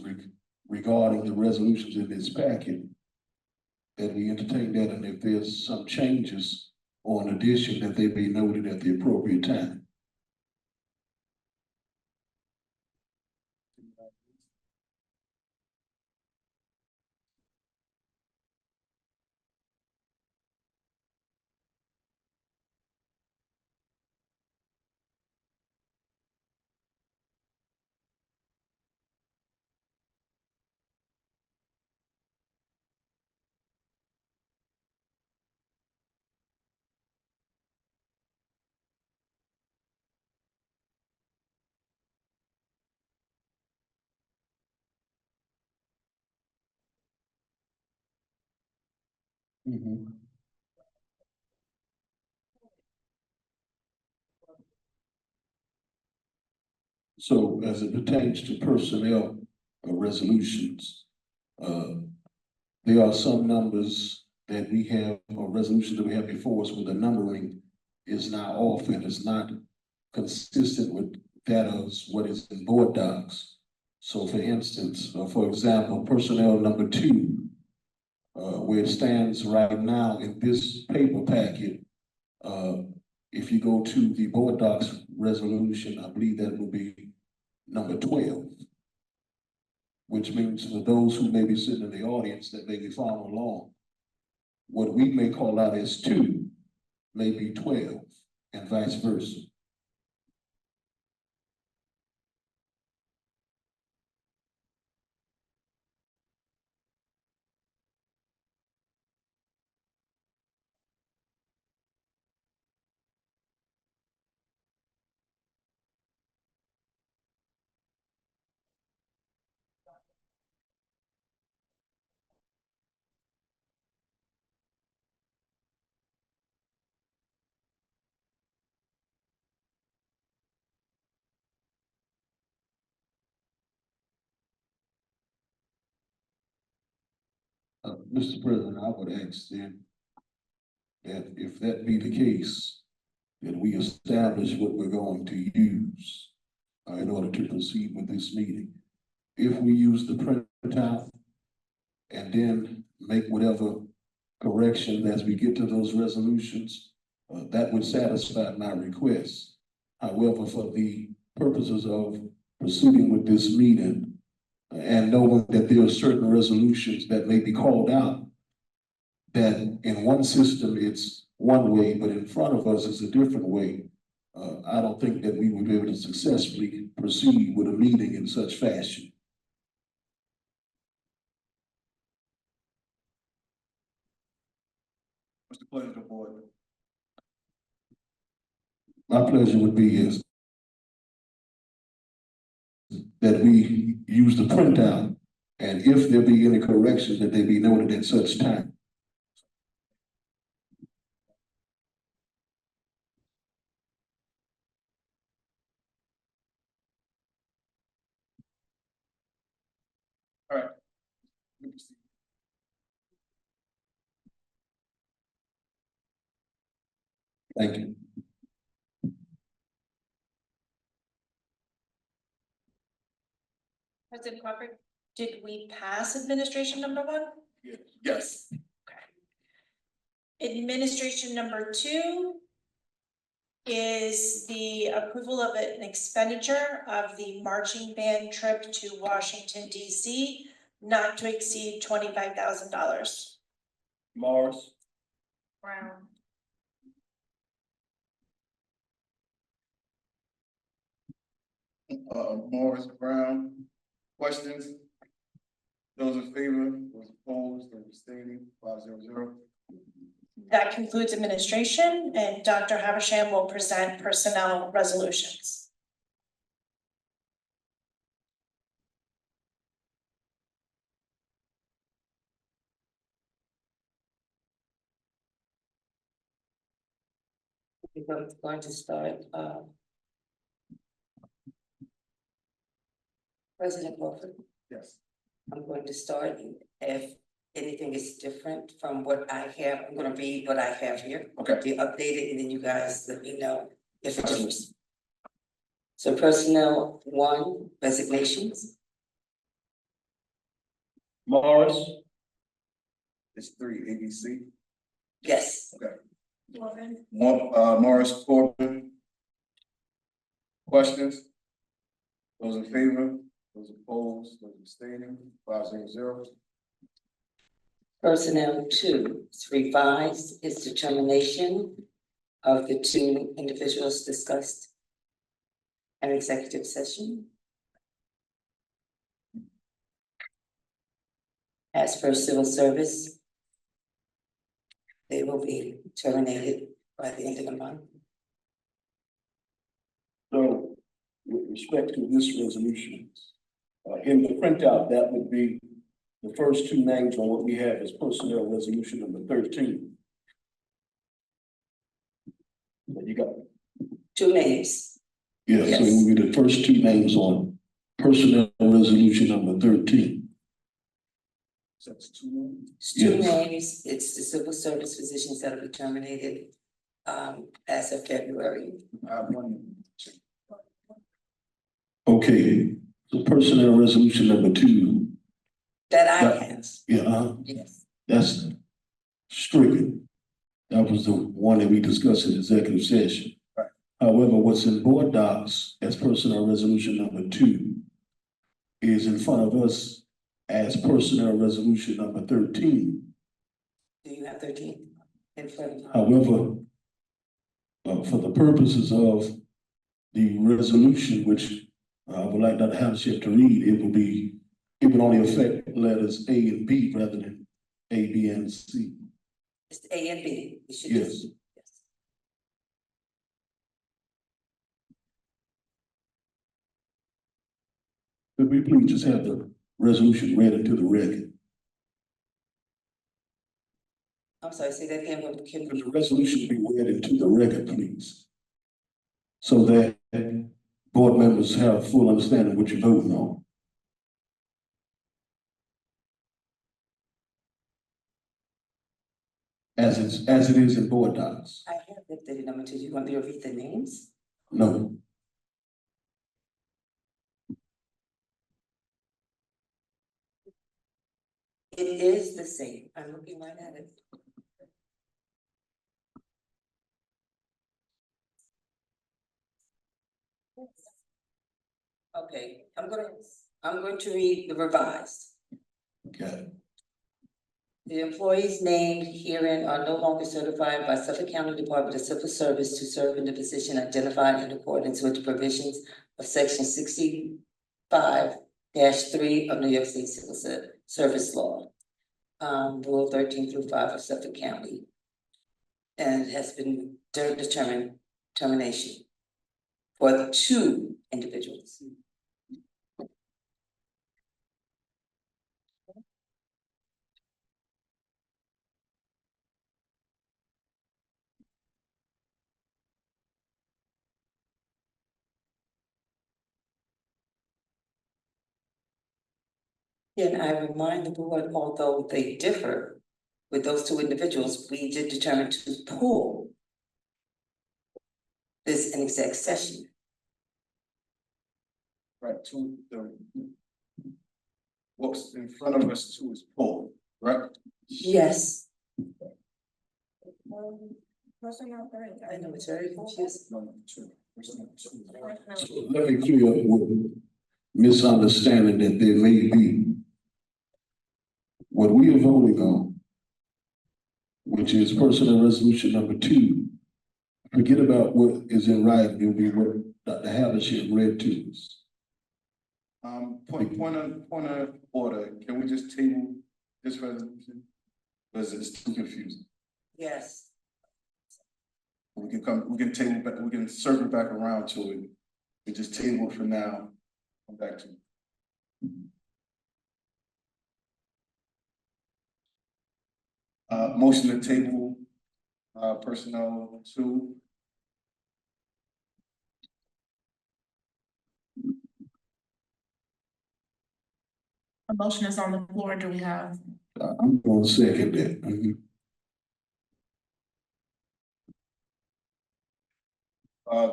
regarding the resolutions in this packet, that we entertain that, and if there's some changes or an addition, that they be noted at the appropriate time. So as it pertains to personnel resolutions, there are some numbers that we have, or resolutions that we have before us where the numbering is now off and is not consistent with that of what is in board docs. So for instance, for example, personnel number 2, where it stands right now in this paper packet, if you go to the board docs resolution, I believe that will be number 12. Which means for those who may be sitting in the audience that may be following along, what we may call out as 2 may be 12 and vice versa. Mr. President, I would ask then that if that be the case, that we establish what we're going to use in order to proceed with this meeting. If we use the printout and then make whatever correction as we get to those resolutions, that would satisfy my request. However, for the purposes of proceeding with this meeting, and knowing that there are certain resolutions that may be called out, that in one system it's one way, but in front of us it's a different way. I don't think that we would be able to successfully proceed with a meeting in such fashion. What's the pleasure of the board? My pleasure would be is that we use the printout, and if there be any corrections, that they be noted at such time. All right. Thank you. President Crawford, did we pass administration number 1? Yes. Administration number 2 is the approval of an expenditure of the marching band trip to Washington, DC, not to exceed $25,000. Morris. Brown. Morris, Brown. Questions? Those in favor, those opposed, those abstaining, 500. That concludes administration, and Dr. Havisham will present personnel resolutions. I'm going to start, President Crawford. Yes. I'm going to start. If anything is different from what I have, I'm gonna read what I have here. Okay. To update it, and then you guys let me know if it differs. So personnel 1, resignations. Morris. It's 3, ABC. Yes. Okay. Morris, Corbin. Questions? Those in favor, those opposed, those abstaining, 500. Personnel 2, it's revised, its determination of the 2 individuals discussed in executive session. As per civil service, they will be terminated by the end of the month. So with respect to this resolution, in the printout, that would be the first two names on what we have is personnel resolution number 13. What you got? Two names. Yeah, so it will be the first two names on personnel resolution number 13. So that's two names? It's two Yes. names, it's the civil service positions that will be terminated as of February. I have one. Okay, so personnel resolution number 2. That I have, Yeah, yes. that's stricken. That was the one that we discussed in executive session. Right. However, what's in board docs as personnel resolution number 2 is in front of us as personnel resolution number 13. Do you have 13 in front of you? However, for the purposes of the resolution, which I would like Dr. Hamship to read, it would only affect letters A and B rather than A, B, and C. It's A and B. It should Yes. just- yes. Could we please just have the resolution read into the record? I'm sorry, say that again, what can Could the resolution be read into the record, please? So that board members have full understanding of what you're voting on. As it is in board docs. I have the 30 number 2. You want me to read the names? No. It is the same. I'm looking right at it. Okay, I'm going to read the revised. Okay. The employees named herein are no longer certified by Suffolk County Department of Civil Service to serve in the position identified in accordance with the provisions of section 65-3 of New York State Civil Service Law. Rule 13 through 5 of Suffolk County. And it has been determined termination for 2 individuals. And I remind the board, although they differ with those 2 individuals, we did determine to pull this in exec session. Right, what's in front of us too is pulled, right? Yes. I know it's very confusing. So let me clear up with misunderstanding that there may be. What we are voting on, which is personnel resolution number 2, forget about what is in writing, it'll be what Dr. Havisham read to us. Point of order, can we just table this resolution? Because it's too confusing. Yes. We can table back, we can circle back around to it. We just table it for now, come back to it. Motion to table, personnel 2. A motion is on the floor. Do we have? I'm going to second that.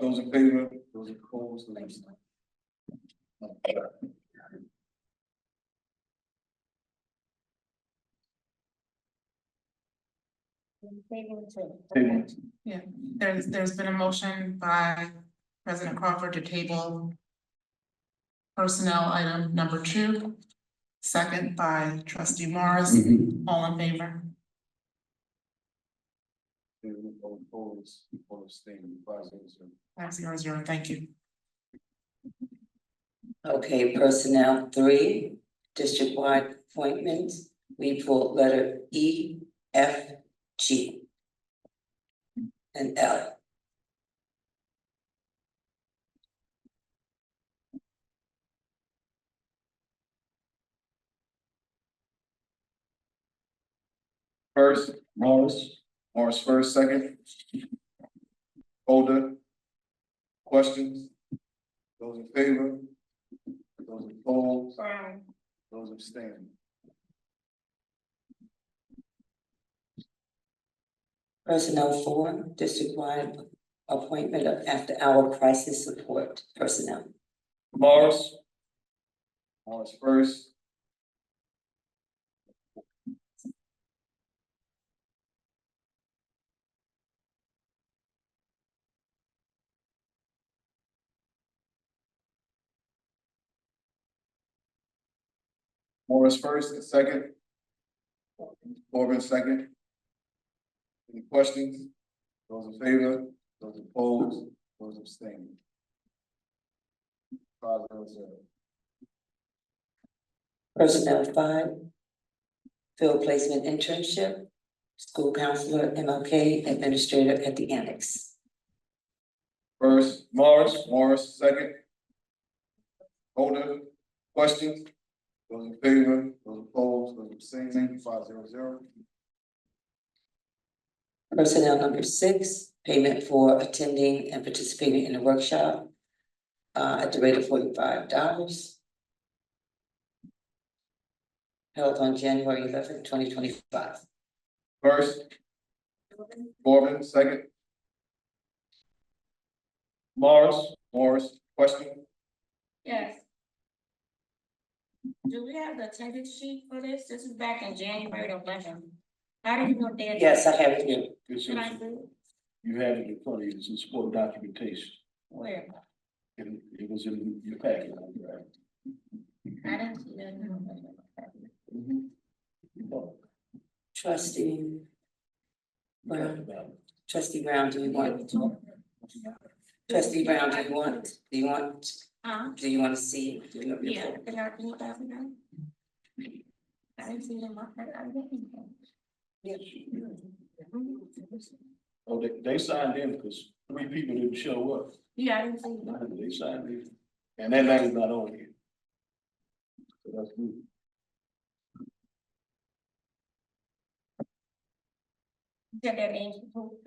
Those in favor, those opposed, Table. Yeah, there's been a motion by President Crawford to table personnel item number 2, second by Trustee Morris. All in favor? opposed, or abstaining, 500, thank you. Okay, personnel 3, district-wide appointments, we pulled letter E, F, G, and L. First, Morris first, second. Holder. Questions? Those in favor? Those opposed? Those abstaining? Personnel 4, district-wide appointment of after-hour crisis support personnel. Morris first. Morris first, and second. Corbin second. Any questions? Those in favor, those opposed, those abstaining? 5-0. Personnel 5, field placement internship, school counselor, MLK, administrator at the annex. First, Morris, second. Holder, questions? Those in favor, those opposed, those abstaining? 5-0. Personnel number 6, payment for attending and participating in a workshop at the rate of $45. Held on January 11th, 2025. First, Corbin, second. Morris, question? Yes. Do we have the attendance sheet for this? This is back in January 11th. How do you know that? Yes, I have it here. Should I do? You have it in front of you, it's in support documentation. Where? It was in your packet, right? I didn't see that. Trustee Brown, Trustee Brown, do you want? Trustee Brown, do you want to see? Yeah, can I do that now? I didn't see them. I didn't. Oh, they signed in because 3 people didn't show up. Yeah, I didn't see them. They signed in. And that name's not on here. So that's good. Did that mean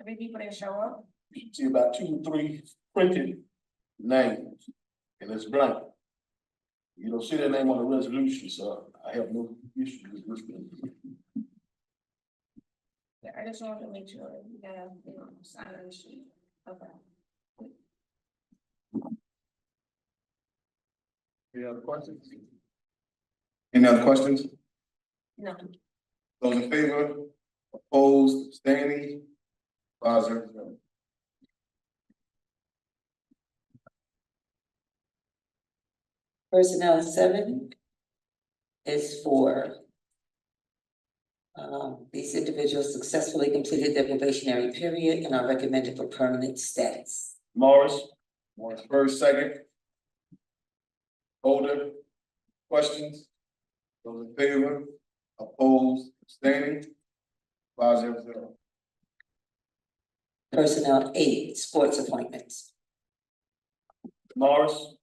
3 people didn't show up? You see about 2 or 3 printed names, and it's blank. You don't see their name on the resolution, so I have no issue with this. Yeah, I just wanted to make sure you got, sign the sheet. Okay. Any other questions? Any other questions? No. Those in favor, opposed, abstaining? 5-0. Personnel 7 is for these individuals successfully completed their probationary period and are recommended for permanent status. Morris first, second. Holder, questions? Those in favor, opposed, abstaining? 5-0. Personnel 8, sports appointments. Morris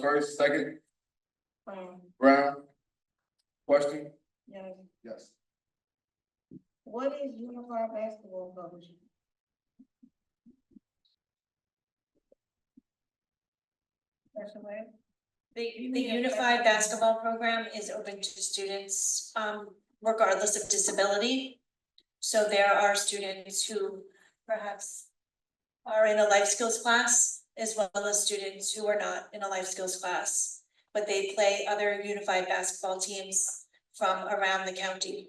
first, second. Brown, question? Yeah. Yes. What is unified basketball coach? The Unified Basketball Program is open to students, regardless of disability. So there are students who perhaps are in a life skills class, as well as students who are not in a life skills class, but they play other unified basketball teams from around the county.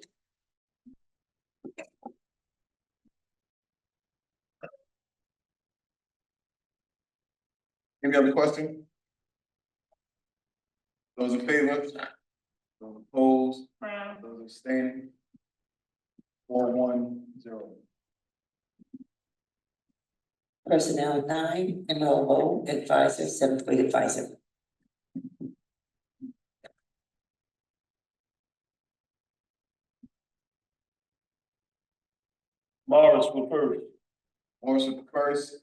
Any other question? Those in favor? Those opposed? Those abstaining? 4-1-0. Personnel 9, MLO advisor, 7th grade advisor. Morris will first. Morris with the first.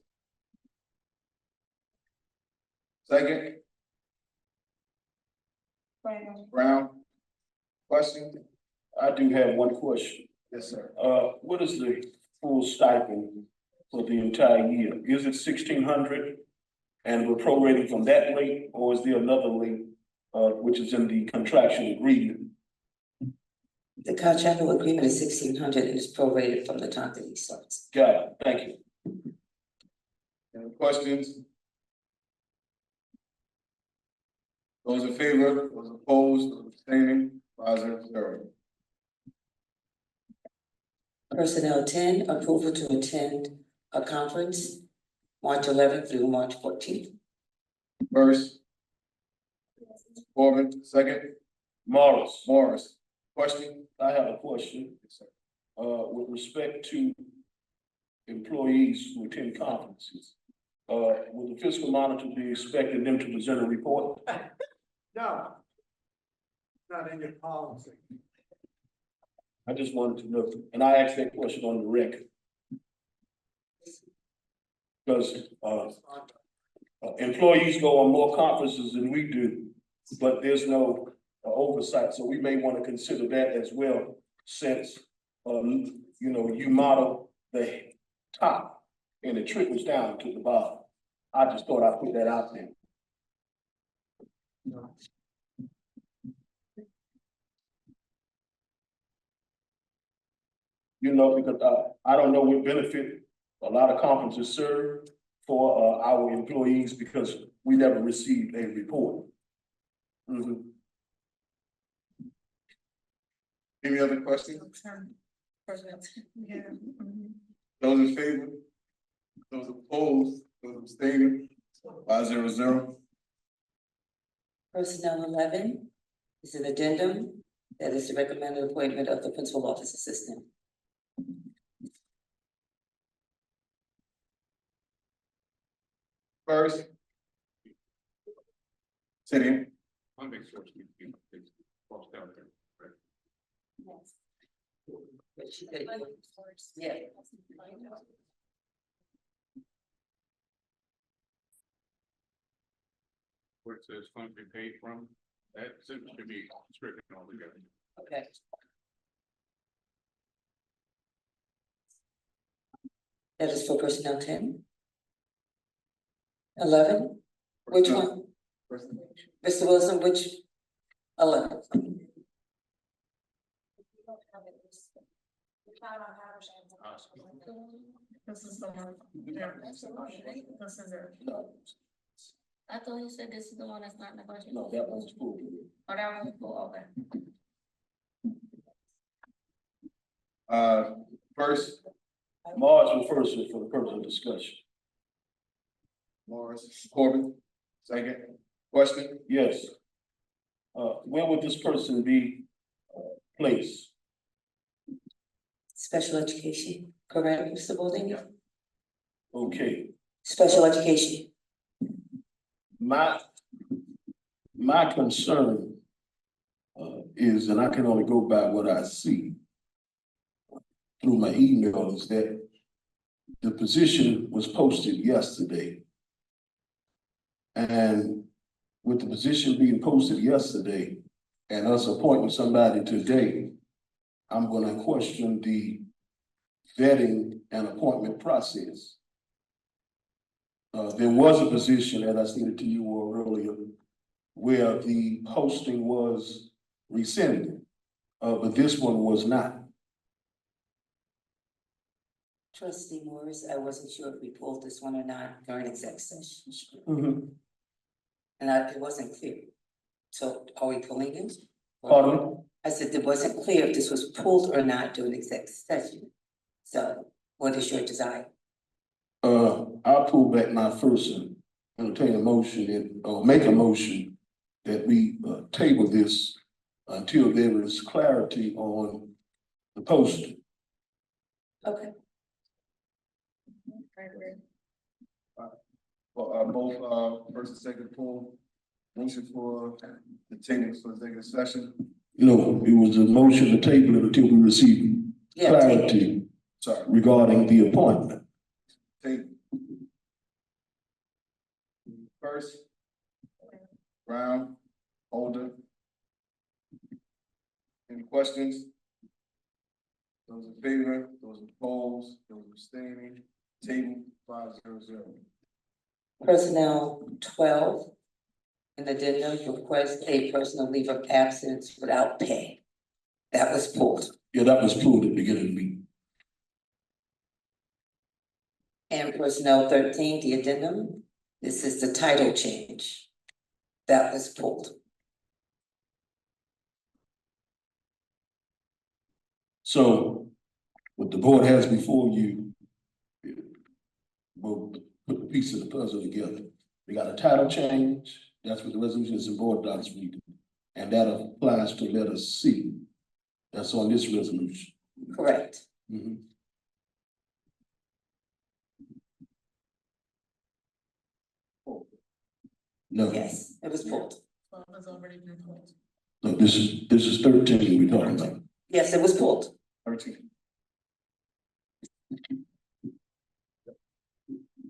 Second. Brown, question? I do have one question. Yes, sir. What is the full stipend for the entire year? Is it 1,600? And we're prorating from that rate, or is there another rate, which is in the contractual agreement? The contractual agreement is 1,600 and is prorated from the time that he starts. Got it, thank you. Any questions? Those in favor, those opposed, those abstaining, 5-0. Personnel 10, approval to attend a conference, March 11th through March 14th. First. Corbin, second. Morris. Question? I have a question. With respect to employees who attend conferences, will the fiscal monitor be expecting them to present a report? No. Not in your policy. I just wanted to know, and I asked that question on the record. Because, employees go on more conferences than we do, but there's no oversight, so we may want to consider that as well, since, you model the top and it trickles down to the bottom. I just thought I'd put that out there. Because I don't know what benefit a lot of conferences serve for our employees because we never received a report. Any other questions? President, Those in favor? Those opposed? Those abstaining? 5-0. Personnel 11 is an addendum that is the recommended appointment of the principal office assistant. First. Sitting. I'll make sure you cross down there. Yeah. Where it says funds be paid from, that should be stricken altogether. Okay. That is for personnel 10. 11, which one? Mr. Wilson, which? 11. This is the one. This is it. I thought you said this is the one that's not in the budget. No, that one's full. Oh, that one's full, okay. First. Mars will first for the purpose of discussion. Morris. Corbin. Second. Question? Yes. Where would this person be placed? Special education, correct, Mr. Baldini? Okay. Special education. My concern is, and I can only go by what I see through my email, is that the position was posted yesterday. And with the position being posted yesterday and us appointing somebody today, I'm gonna question the vetting and appointment process. There was a position, as I stated to you all earlier, where the posting was rescinded, but this one was not. Trustee Morris, I wasn't sure if we pulled this one or not during exec session. And it wasn't clear. So are we pulling it? Pardon? I said it wasn't clear if this was pulled or not during exec session. So what is your desire? I'll pull back my first and entertain a motion or make a motion that we table this until there is clarity on the posting. Okay. Both first and second pull. Motion for the table for executive session. No, it was a motion to table it until we receive clarity regarding the appointment. Table. First. Brown, Holder. Any questions? Those in favor, those opposed, those abstaining, table 500. Personnel 12. An addendum request a personal leave of absence without pay. That was pulled. Yeah, that was pulled at the beginning of the meeting. And personnel 13, the addendum. This is the title change. That was pulled. So what the board has before you, we'll put the piece of the puzzle together. We got a title change, that's what the resolution is in board docs reading. And that applies to letter C. That's on this resolution. Correct. Mhm. No, Yes, it was pulled. Has already been pulled. no, this is 13 we're talking about. Yes, it was pulled. 13.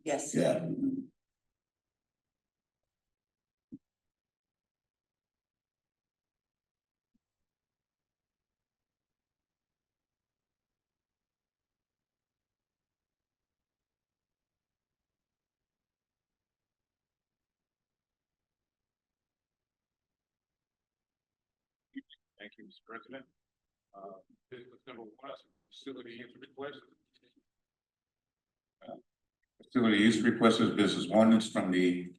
Yes. Yeah. Thank you, Mr. President. Business number one, facility use request. Facility use request is business one. It's from the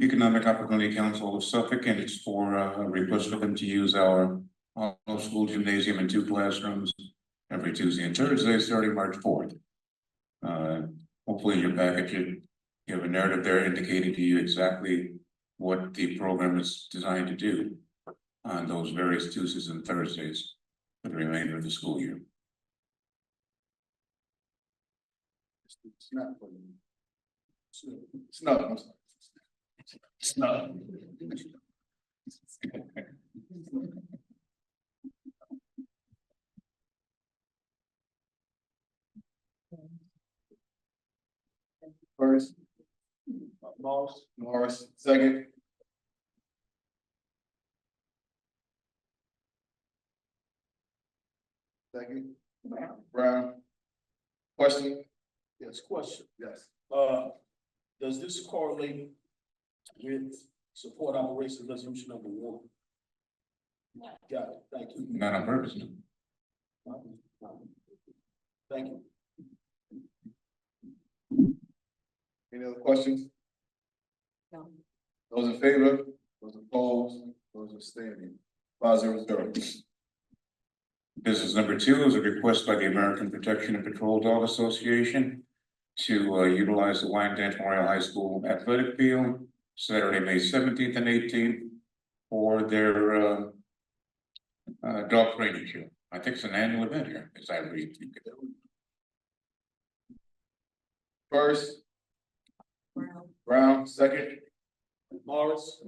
Economic Opportunity Council of Suffolk, and it's for a request for them to use our school gymnasium in 2 classrooms every Tuesday and Thursday, starting March 4th. Hopefully in your package, you have a narrative there indicating to you exactly what the program is designed to do on those various Tuesdays and Thursdays for the remainder of the school year. It's not for you. It's not. I'm sorry. It's not. First. Morris, second. Second. Brown. Question? Yes, question. Yes. Does this correlate with support operation resolution number 1? Got it, thank you. Not on purpose. Thank you. Any other questions? No. Those in favor, those opposed, those abstaining. 500. Business number 2 is a request by the American Protection and Patrol Dog Association to utilize the Wyandanch Memorial High School athletic field Saturday, May 17th and 18th for their dog training show. I think it's an annual event here, as I read. First. Brown, second. Morris.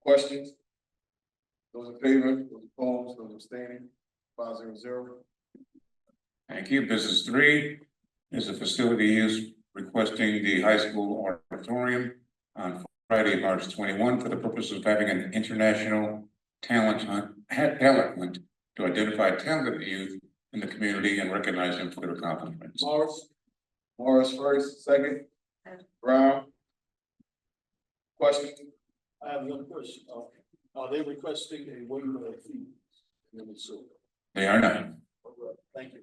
Questions? Those in favor, those opposed, those abstaining. 500. Thank you. Business 3 is a facility use requesting the high school auditorium on Friday, March 21 for the purpose of having an international talent hunt to identify talented youth in the community and recognize them for their accomplishments. Morris first, second. Brown. Question? I have one question. Are they requesting a waiver of fees? They are not. Thank you.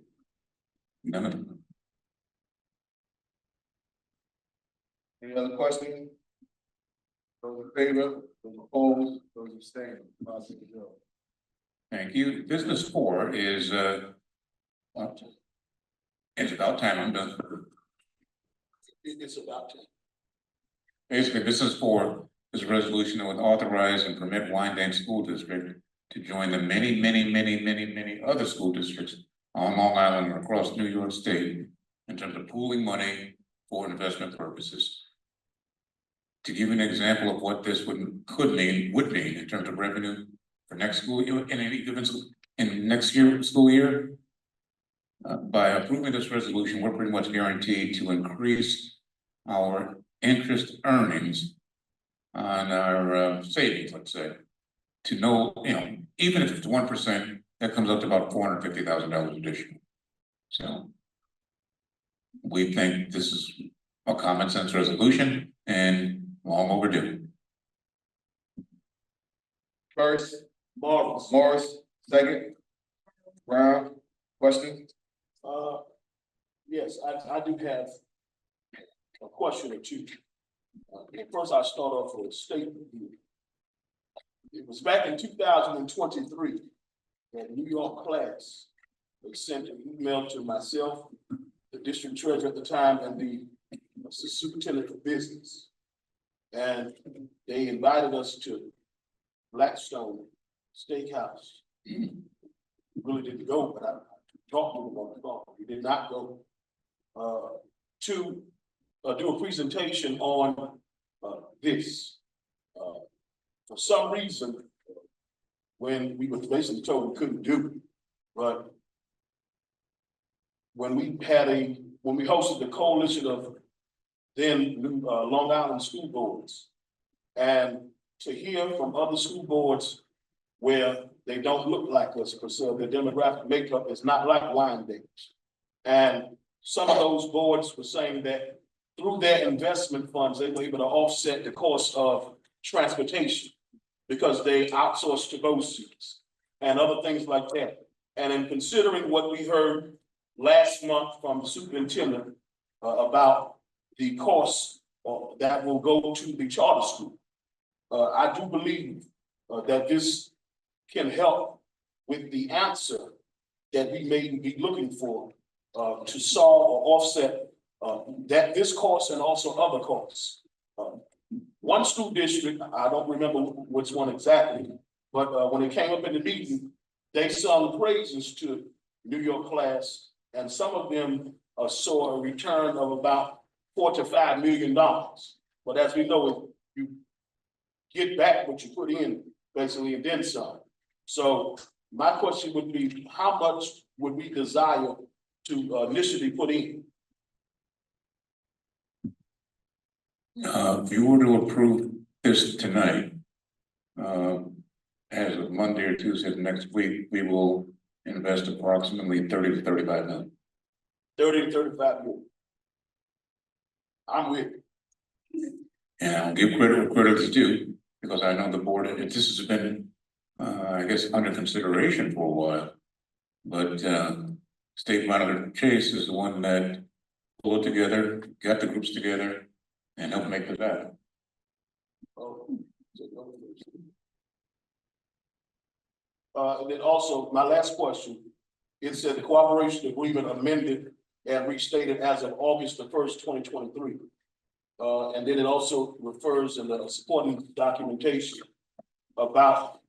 None of them. Any other questions? Those in favor, those opposed, those abstaining. 500. Thank you. Business 4 is it's about time I'm done. It's about to. Basically, business 4 is a resolution that would authorize and permit Wyandanch School District to join the many other school districts on Long Island or across New York State in terms of pooling money for investment purposes. To give you an example of what this would mean in terms of revenue for next school year, in any given school year. By approving this resolution, we're pretty much guaranteed to increase our interest earnings on our savings, let's say, to know, even if it's 1%, that comes up to about $450,000 additional. So. We think this is a common sense resolution and long overdue. First, Morris, second. Brown, question? Yes, I do have a question or two. First, I'll start off with a statement. It was back in 2023 that New York class, they sent an email to myself, the district treasurer at the time, and the superintendent for business. And they invited us to Blackstone Steakhouse. We really didn't go, but I talked to them on the phone. We did not go to do a presentation on this. For some reason, when we were basically told we couldn't do it, but when we hosted the coalition of then Long Island school boards, and to hear from other school boards where they don't look like us because their demographic makeup is not like Wyandanch. And some of those boards were saying that through their investment funds, they were able to offset the cost of transportation because they outsourced to BOCES and other things like that. And in considering what we heard last month from the superintendent about the costs that will go to the charter school, I do believe that this can help with the answer that we may be looking for to solve or offset that this cost and also other costs. One school district, I don't remember which one exactly, but when it came up in the meeting, they sung praises to New York class, and some of them saw a return of about $4 to $5 million. But as we know, you get back what you put in, basically, and then some. So my question would be, how much would we desire to initially put in? If you were to approve this tonight, as of Monday or Tuesday of next week, we will invest approximately 30 to 35 million. 30 to 35 million. I'm with you. And I'll give credit where credit is due, because I know the board, this has been, I guess, under consideration for a while. But State Monitor Chase is the one that pulled it together, got the groups together, and helped make this happen. And then also, my last question, it said the cooperation agreement amended and restated as of August the 1st, 2023. And then it also refers in the supporting documentation about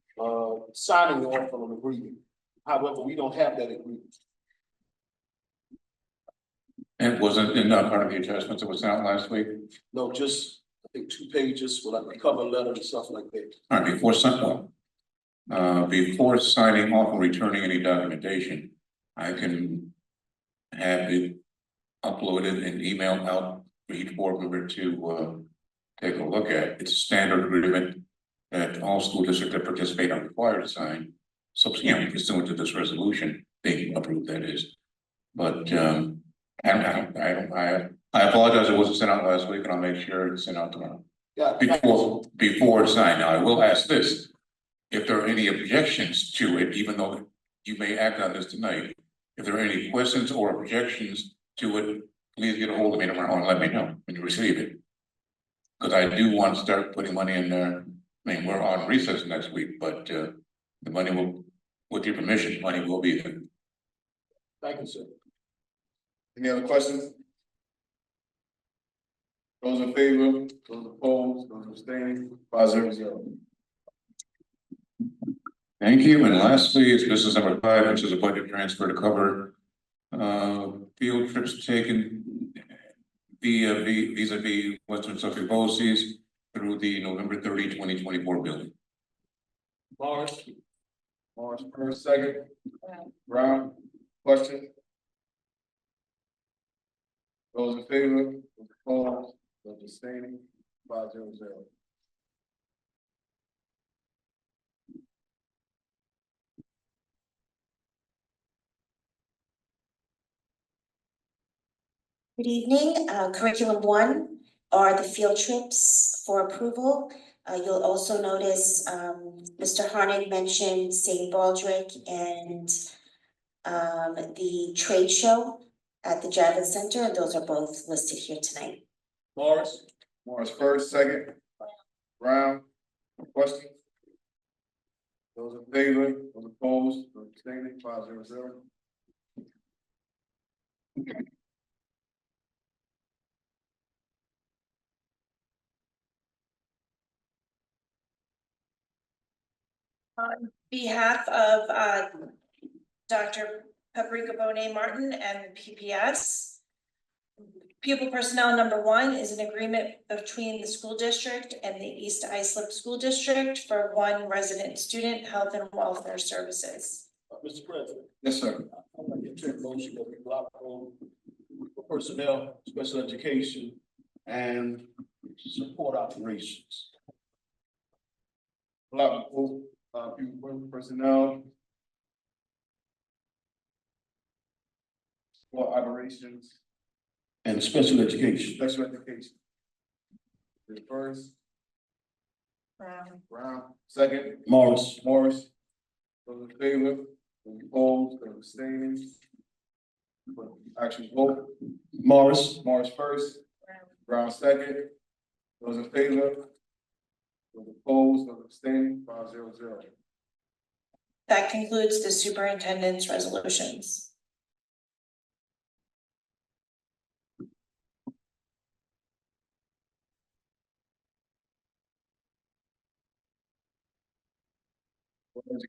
signing off on an agreement. However, we don't have that agreement. It wasn't in part of the adjustments that was sent out last week. No, just I think 2 pages with like a cover letter and stuff like that. All right, before signing off and returning any documentation, I can have it uploaded and emailed out for each board member to take a look at. It's a standard agreement that all school districts that participate are required to sign. So, you know, pursuant to this resolution being approved, that is. But I apologize, it wasn't sent out last week, and I'll make sure it's sent out tomorrow. Yeah. Before it's signed. Now, I will ask this: if there are any objections to it, even though you may act on this tonight, if there are any questions or objections to it, please get a hold of me tomorrow and let me know when you receive it. Because I do want to start putting money in there. I mean, we're on recess next week, but the money will, with your permission, money will be there. Thank you, sir. Any other questions? Those in favor, those opposed, those abstaining, 5-0. Thank you. And lastly, it's business number 5, which is a budget transfer to cover field trips taken vis-a-vis Western Suffolk BOCES through the November 30, 2024 building. Morris first, second. Brown, question? Those in favor, those opposed, those abstaining, 5-0. Good evening. Curriculum 1 are the field trips for approval. You'll also notice Mr. Harnig mentioned St. Baldrick and the trade show at the Javits Center, and those are both listed here tonight. Morris? Morris first, second. Brown, question? Those in favor, those opposed, those abstaining, 5-0-0. On behalf of Dr. Paprika Bonet Martin and PPS, pupil personnel number 1 is an agreement between the school district and the East Islip School District for 1 resident student health and welfare services. Mr. President. Yes, sir. I'd like to entertain a motion that we block vote for personnel, special education, and support operations. Block vote, pupil personnel. For operations. And special education. Special education. The first, Brown. Brown, second, Morris. Morris. Those in favor, those opposed, those abstaining. Actual vote, Morris. Morris first, Brown second. Those in favor, those opposed, those abstaining, 5-0-0. That concludes the superintendent's resolutions.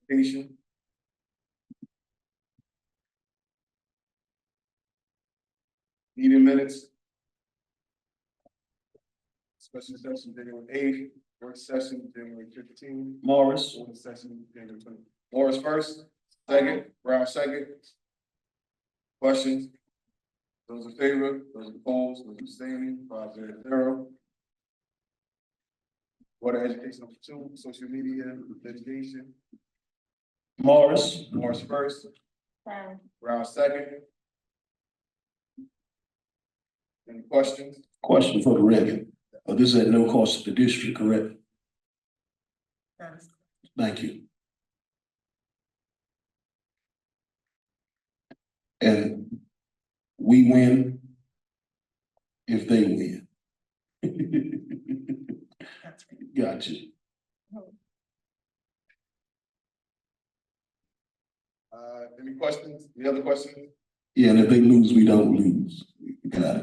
Education. Meeting minutes. Special session January 8th, work session January 15th. Morris. Work session January 20th. Morris first, second, Brown second. Questions? Those in favor, those opposed, those abstaining, 5-0-0. Board of Education number 2, social media, litigation. Morris. Morris first, Brown. Brown second. Any questions? Question for the record. This is at no cost to the district, correct? Thank you. And we win if they win. Gotcha. Any questions? Any other questions? Yeah, and if they lose, we don't lose. Got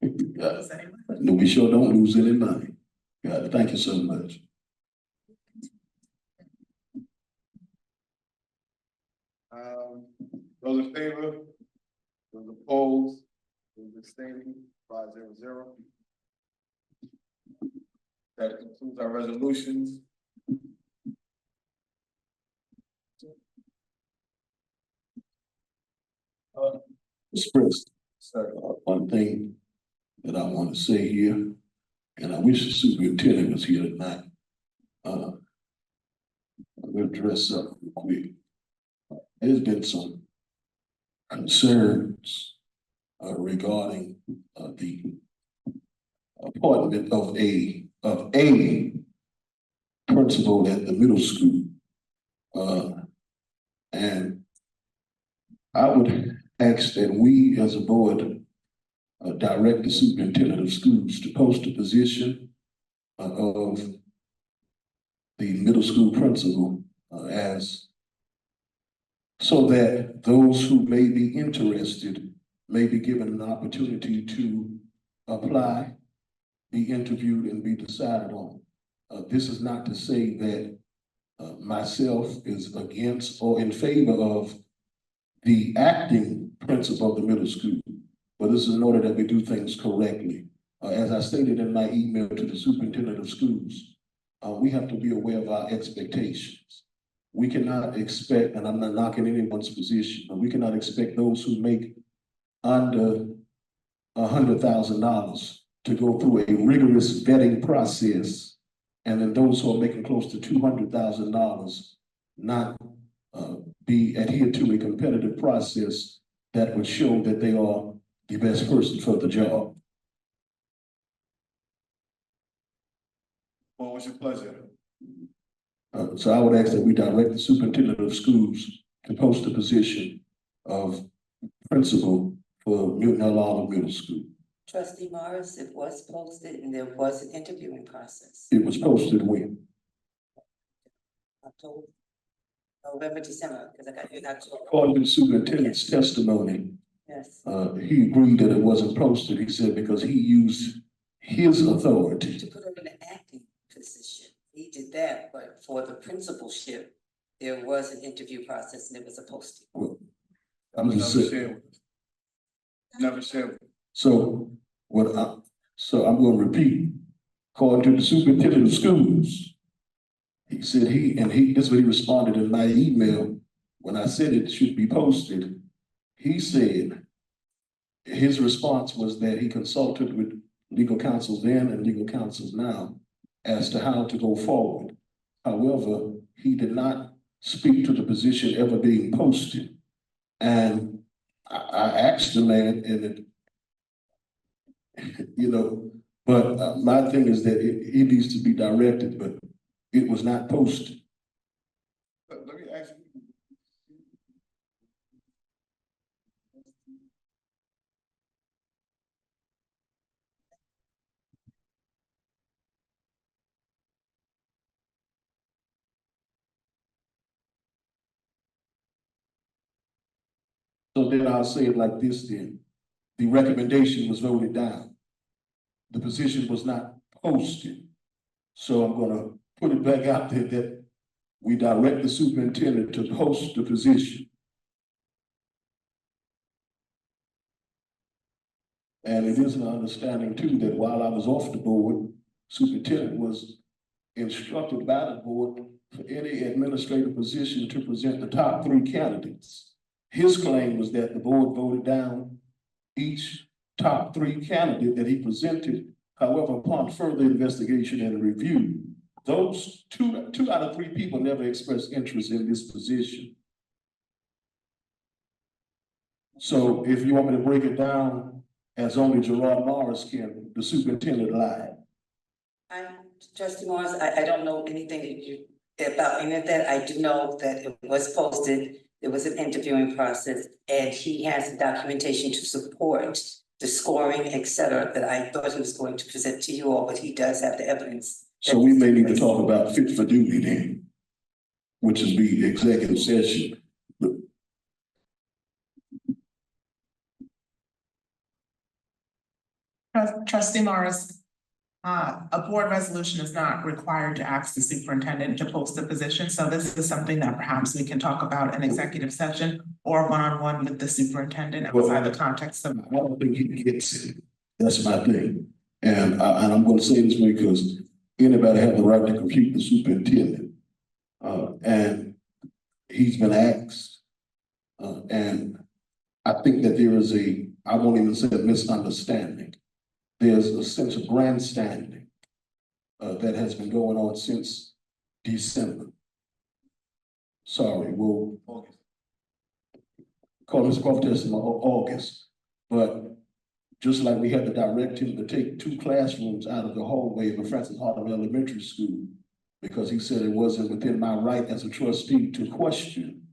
it. Got it. No, we sure don't lose any money. Got it. Thank you so much. Those in favor, those opposed, those abstaining, 5-0-0. That concludes our resolutions. Mr. President, one thing that I want to say here, and I wish the superintendent was here tonight. I'm going to address something real quick. There's been some concerns regarding the appointment of a principal at the middle school. And I would ask that we as a board direct the superintendent of schools to post a position of the middle school principal as so that those who may be interested may be given an opportunity to apply, be interviewed, and be decided on. This is not to say that myself is against or in favor of the acting principal of the middle school, but this is in order that we do things correctly. As I stated in my email to the superintendent of schools, we have to be aware of our expectations. We cannot expect, and I'm not knocking anyone's position, but we cannot expect those who make under $100,000 to go through a rigorous vetting process, and then those who are making close to $200,000 not be adhered to a competitive process that would show that they are the best person for the job. What was your pleasure? So I would ask that we direct the superintendent of schools to post the position of principal for Newton L. Olive Middle School. Trustee Morris, it was posted and there was an interviewing process. It was posted when? October, November, December, because I got here in October. According to the superintendent's testimony, Yes. he agreed that it wasn't posted. He said because he used his authority. To put her in the acting position. He did that, but for the principalship, there was an interview process and it was a posting. Well, I'm just saying. Never shared. So I'm going to repeat. According to the superintendent of schools, he said this is what he responded in my email when I said it should be posted. He said his response was that he consulted with legal counsel then and legal counsel now as to how to go forward. However, he did not speak to the position ever being posted. And I asked the man, and but my thing is that it needs to be directed, but it was not posted. Let me ask you. So then I'll say it like this then. The recommendation was voted down. The position was not posted. So I'm gonna put it back out there that we direct the superintendent to post the position. And it is an understanding too that while I was off the board, superintendent was instructed by the board for any administrative position to present the top 3 candidates. His claim was that the board voted down each top 3 candidate that he presented. However, upon further investigation and review, those two out of 3 people never expressed interest in this position. So if you want me to break it down as only Gerard Morris can, the superintendent lied. Trustee Morris, I don't know anything about any of that. I do know that it was posted, there was an interviewing process, and he has the documentation to support the scoring, et cetera, that I thought he was going to present to you all, but he does have the evidence. So we may need to talk about fit for duty then, which is the executive session. Trustee Morris, a board resolution is not required to ask the superintendent to post the position, so this is something that perhaps we can talk about in executive session or one-on-one with the superintendent outside the context of. I don't think he gets it. That's my thing. And I'm going to say this because anybody have the right to critique the superintendent. And he's been asked. And I think that there is I won't even say a misunderstanding. There's a sense of grandstanding that has been going on since December. Sorry, we'll call Mr. Crawford in August. But just like we had to direct him to take 2 classrooms out of the hallway of Francis Harlem Elementary School, because he said it wasn't within my right as a trustee to question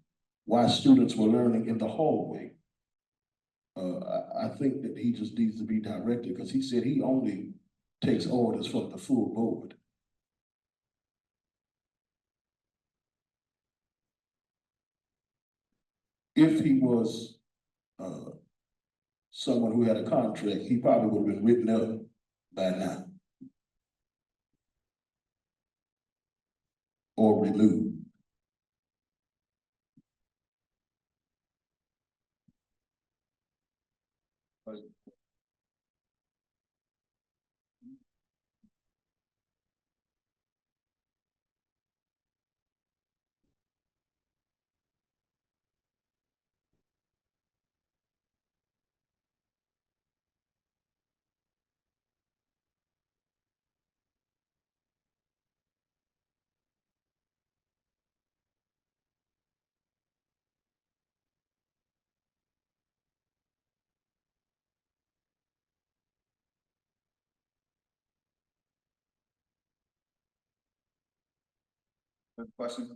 why students were learning in the hallway. I think that he just needs to be directed because he said he only takes orders from the full board. If he was someone who had a contract, he probably would have been written up by now or removed. Good question.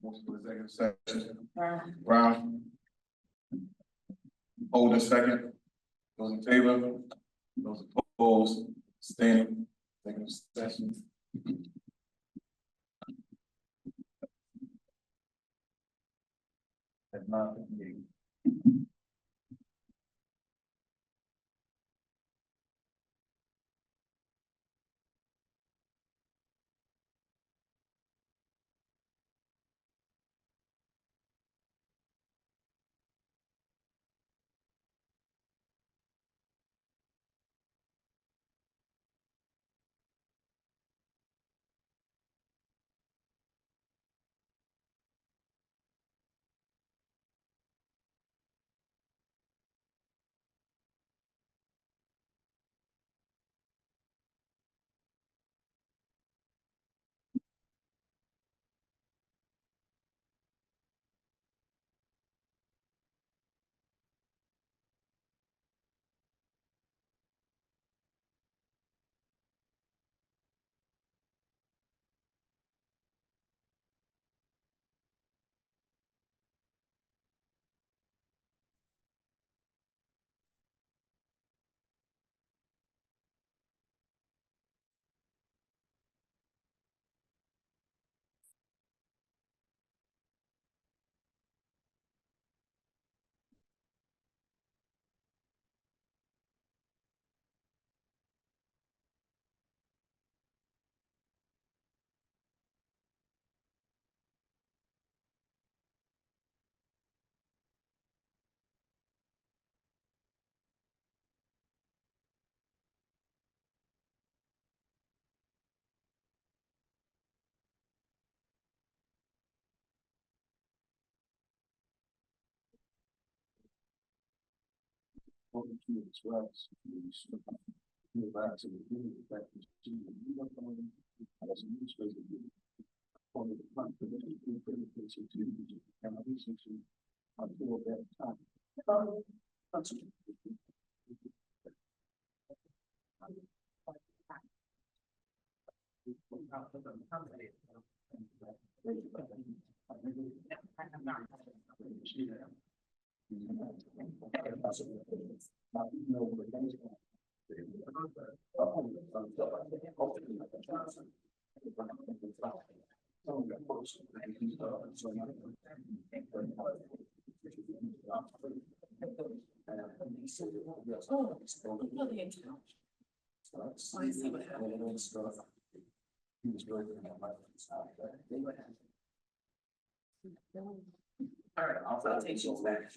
Motion for executive session. Brown. Hold a second. Those in favor? Those opposed? Standing. Executive session. At 9:58. All right, I'll take you back.